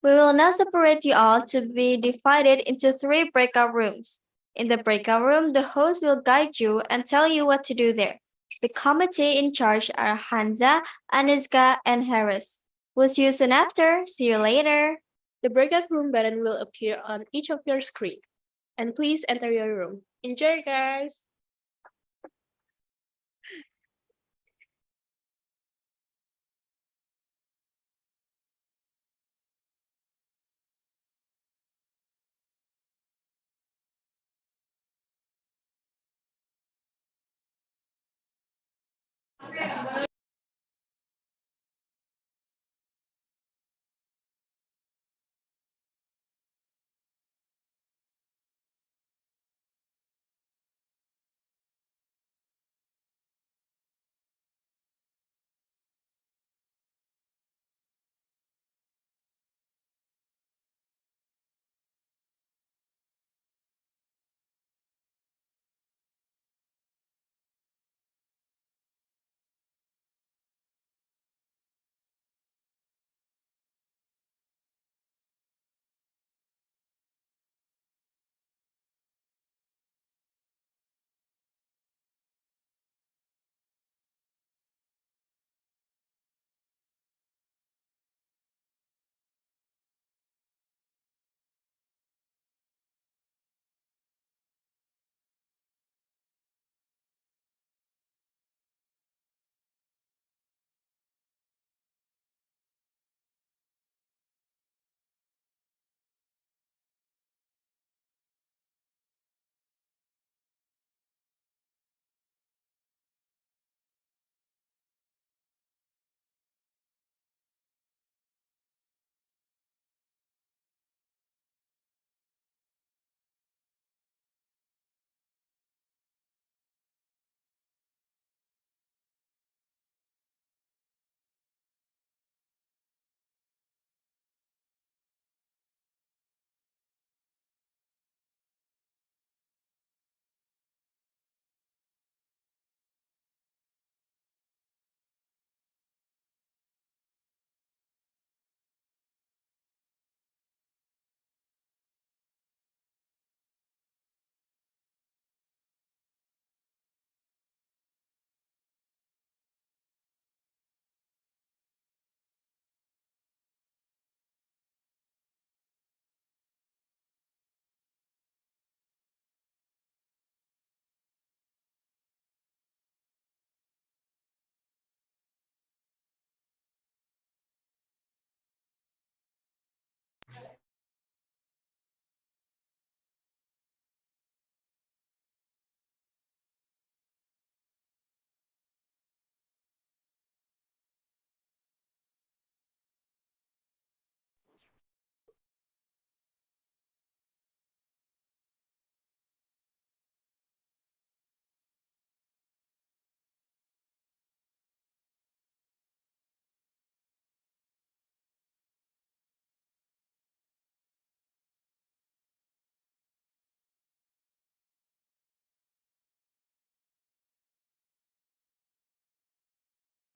We will now separate you all to be divided into 3 breakout rooms. In the breakout room, the host will guide you and tell you what to do there. The committee in charge are Hanza, Anizka, and Harris. We'll see you soon after. See you later. The breakout room button will appear on each of your screen. And please enter your room. Enjoy, guys!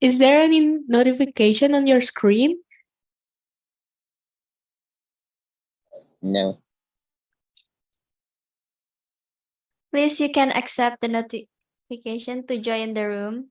Is there any notification on your screen? No. Please, you can accept the notification to join the room.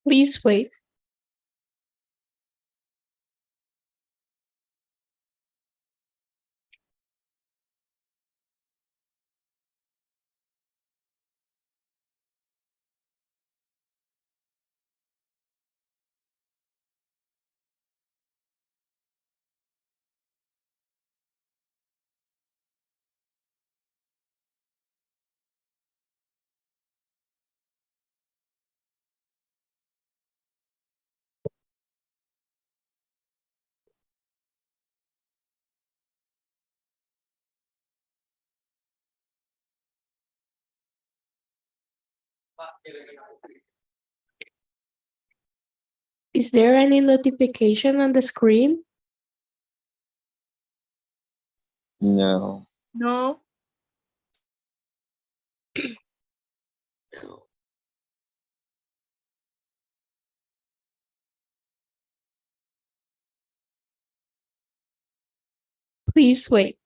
Please wait. Is there any notification on the screen? No. No. Please wait.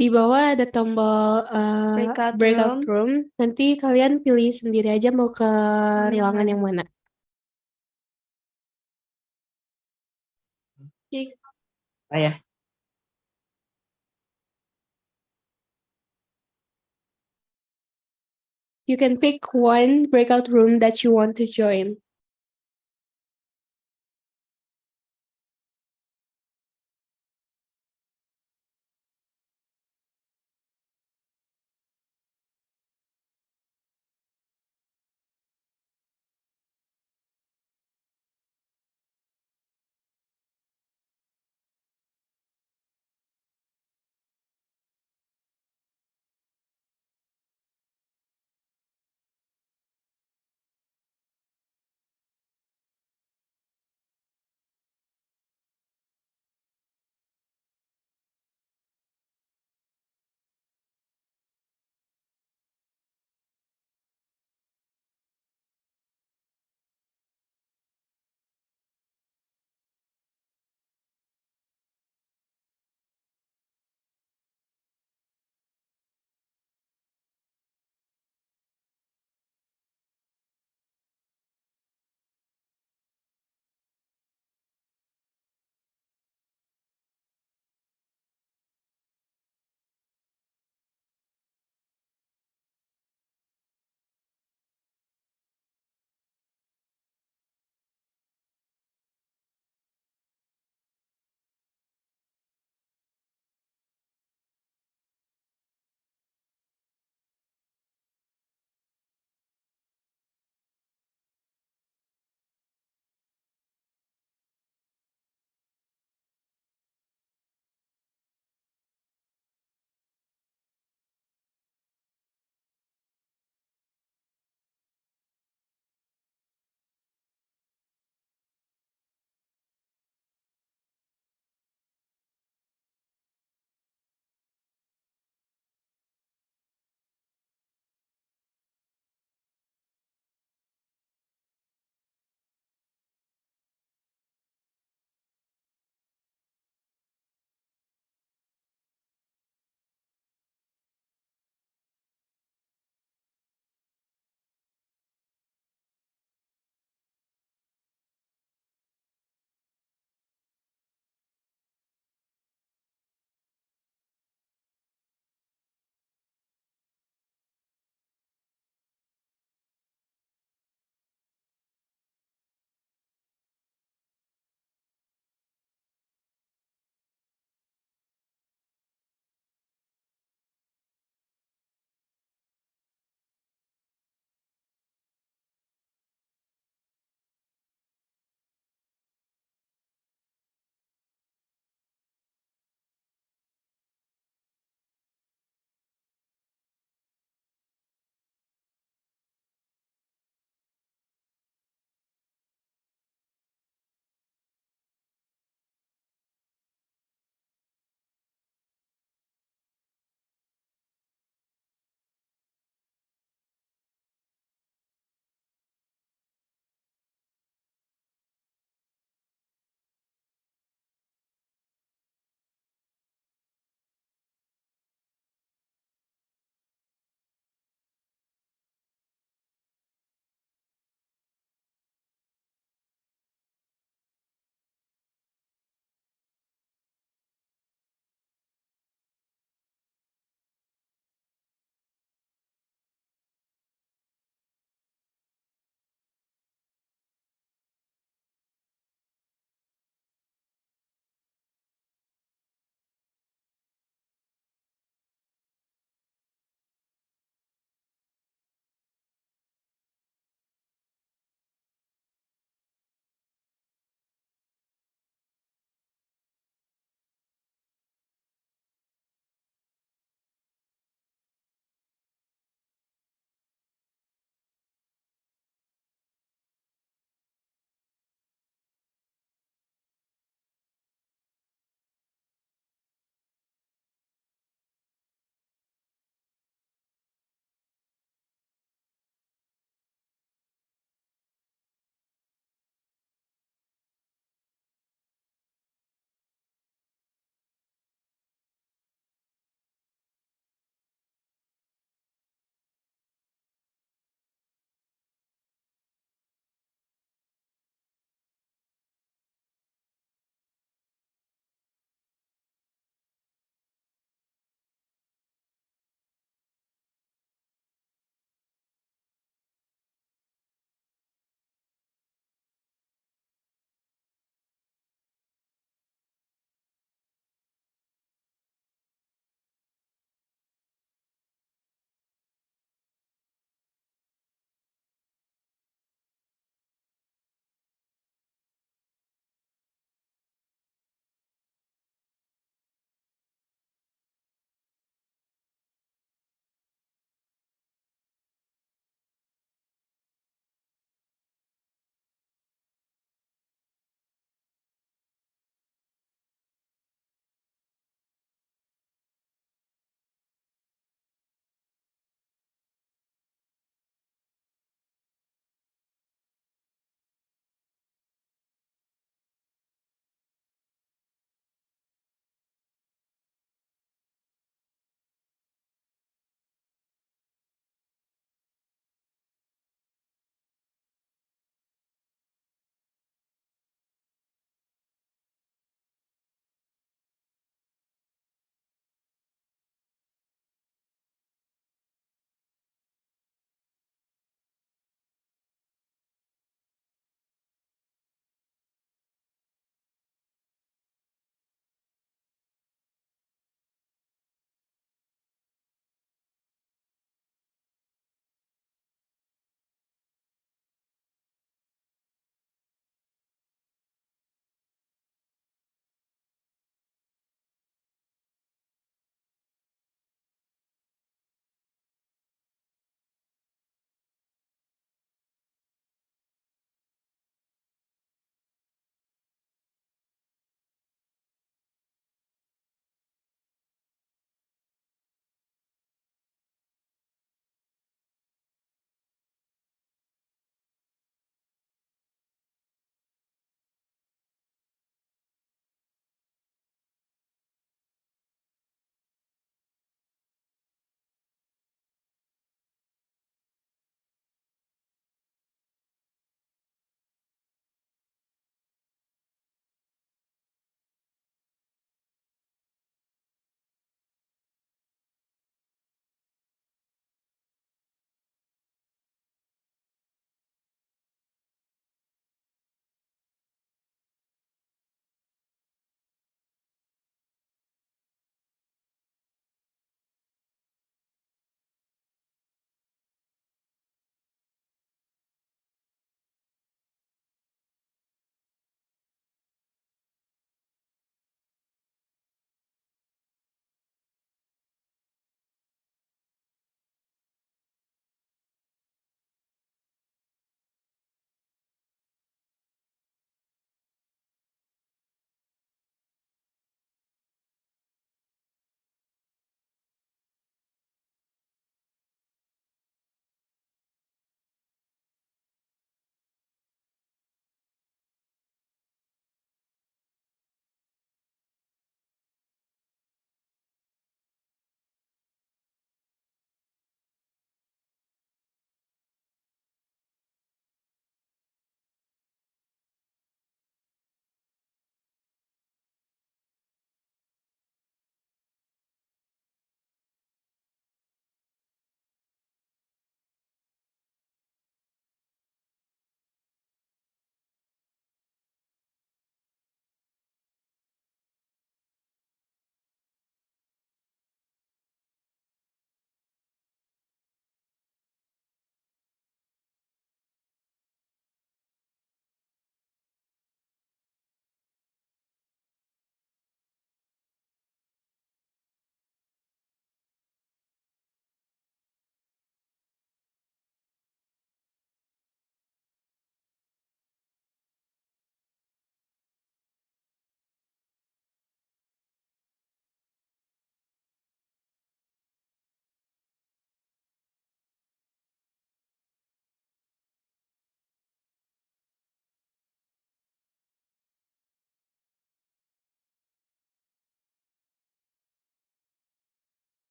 Di bawah ada tombol breakout room. Nanti kalian pilih sendiri aja mau ke ruangan yang mana. Ayah. You can pick one breakout room that you want to join.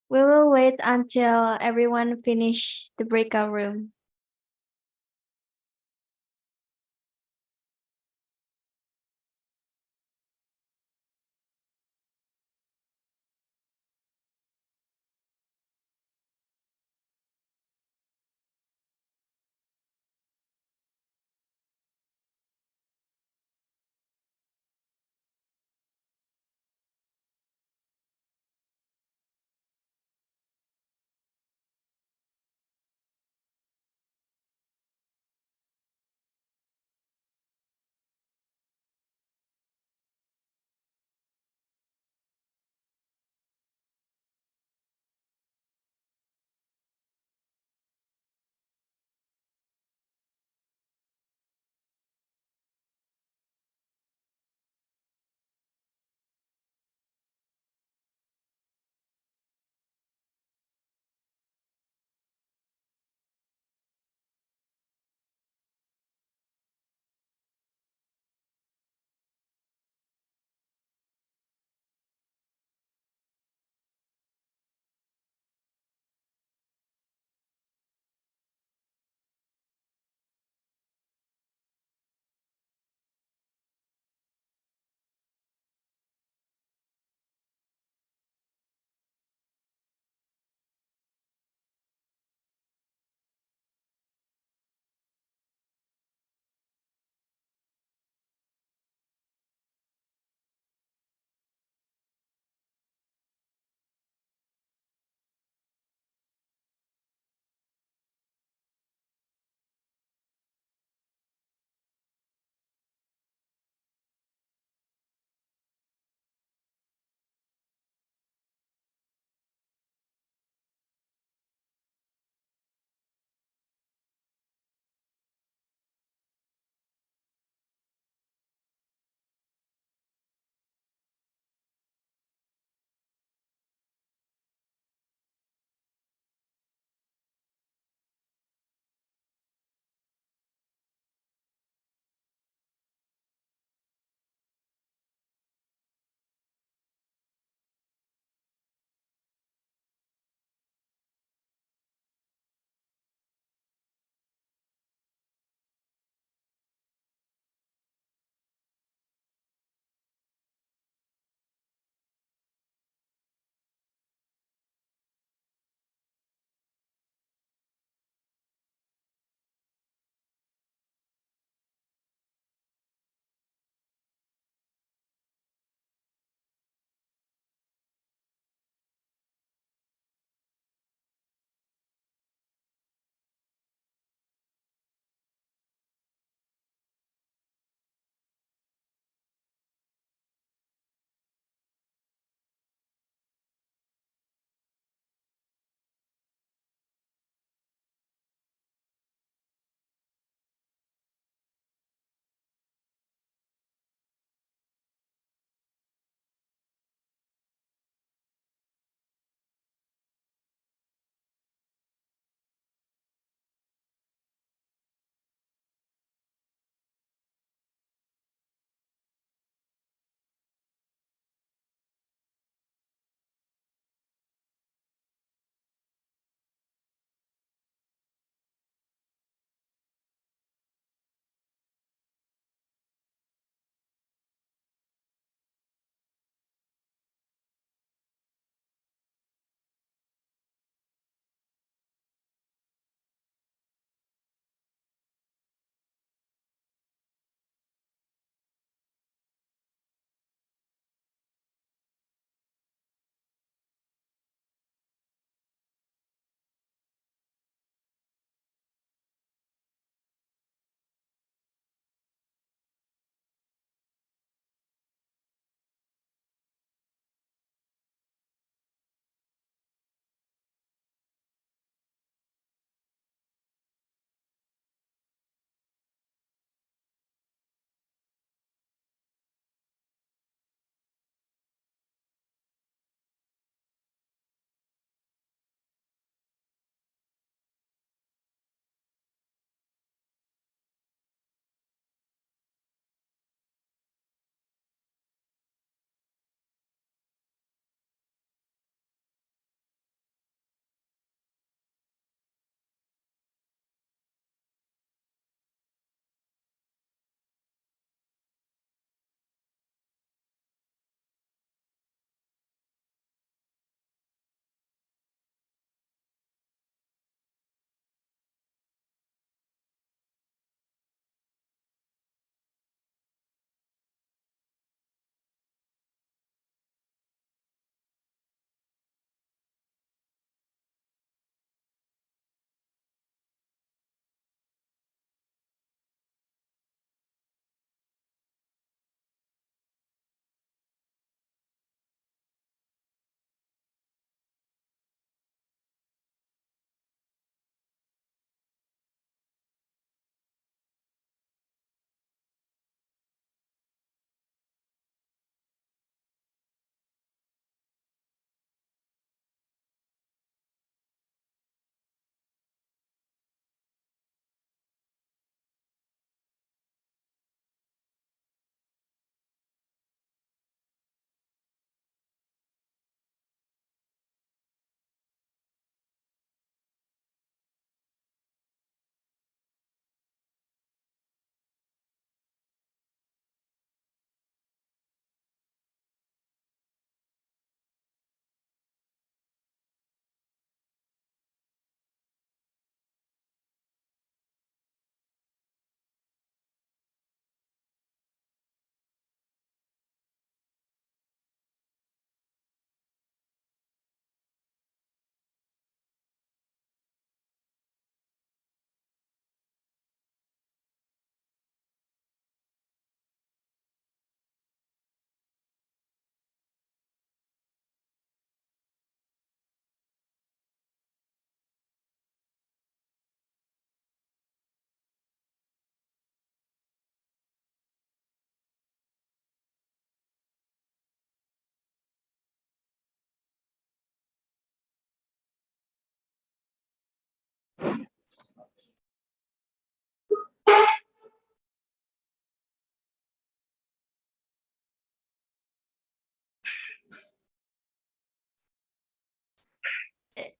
We will wait until everyone finish the breakout room.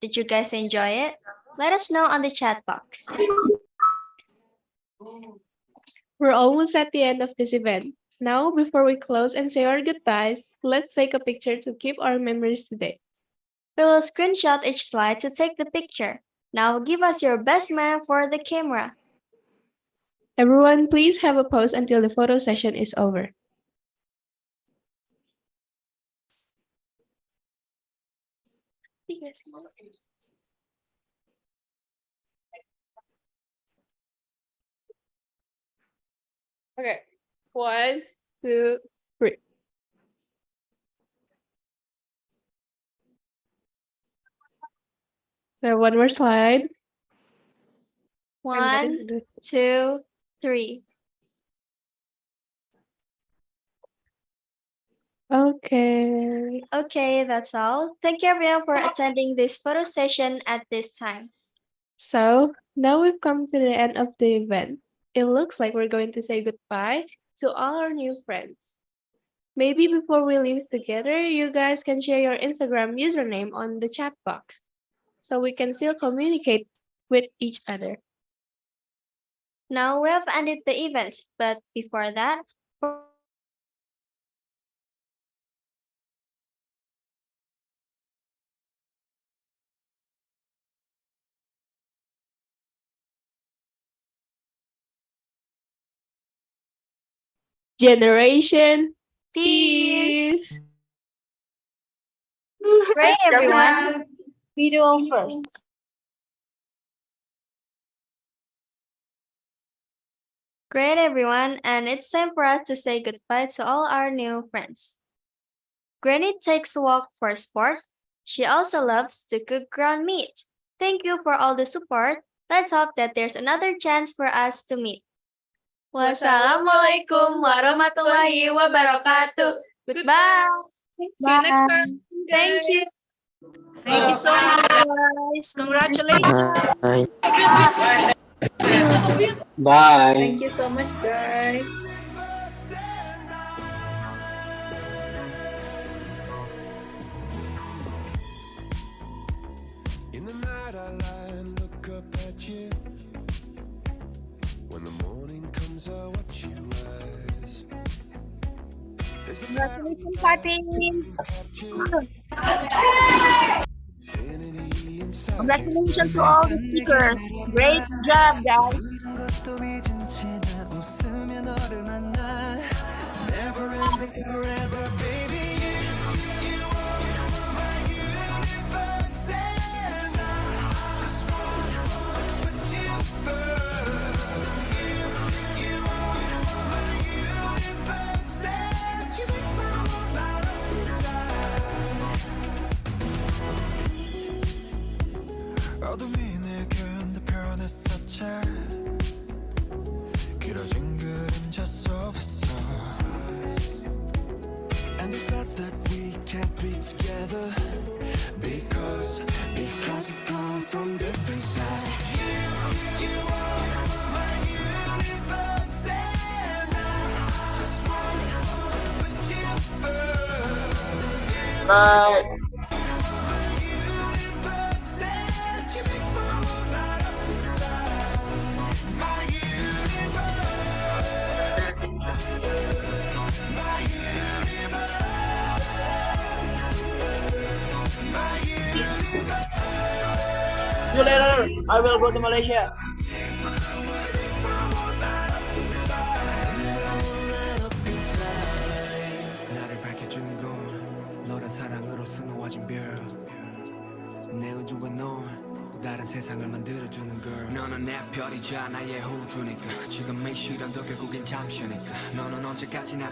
Did you guys enjoy it? Let us know on the chat box. We're almost at the end of this event. Now, before we close and say our goodbyes, let's take a picture to keep our memories today. We will screenshot each slide to take the picture. Now give us your best smile for the camera. Everyone, please have a pose until the photo session is over. Okay, 1, 2, 3. So one more slide. 1, 2, 3. Okay. Okay, that's all. Thank you everyone for attending this photo session at this time. So now we've come to the end of the event. It looks like we're going to say goodbye to all our new friends. Maybe before we leave together, you guys can share your Instagram username on the chat box so we can still communicate with each other. Now we have ended the event, but before that, Generation peace. Peace. Great everyone. Video first. Great everyone, and it's time for us to say goodbye to all our new friends. Granny takes a walk for sport. She also loves to cook ground meat. Thank you for all the support. Let's hope that there's another chance for us to meet. Wassalamualaikum warahmatullahi wabarakatuh. Goodbye. See you next time. Thank you. Thank you so much, guys. Congratulations. Bye. Thank you so much, guys. In the night I lie and look up at you. When the morning comes I watch you rise. There's a Congratulations, Fatih. infinity inside Congratulations to all the speakers. Great job, guys. Never ending forever, baby. You are my universe, and I just want to put you first. You are my universe, and you make my world light up inside. 어둠이 내게 편했었지. 길어진 그림자 속에서. And you said that we can't be together because we come from different sides. You are my universe, and I just want to put you first. Bye. See you later. I will go to Malaysia. 나를 밝혀주는 건 너란 사랑으로 수놓아진 별. 내 우주에 넌 다른 세상을 만들어주는 걸. 너는 내 별이자 나의 호주니까 지금 이 시련도 결국엔 잠시니까. 너는 언제까지나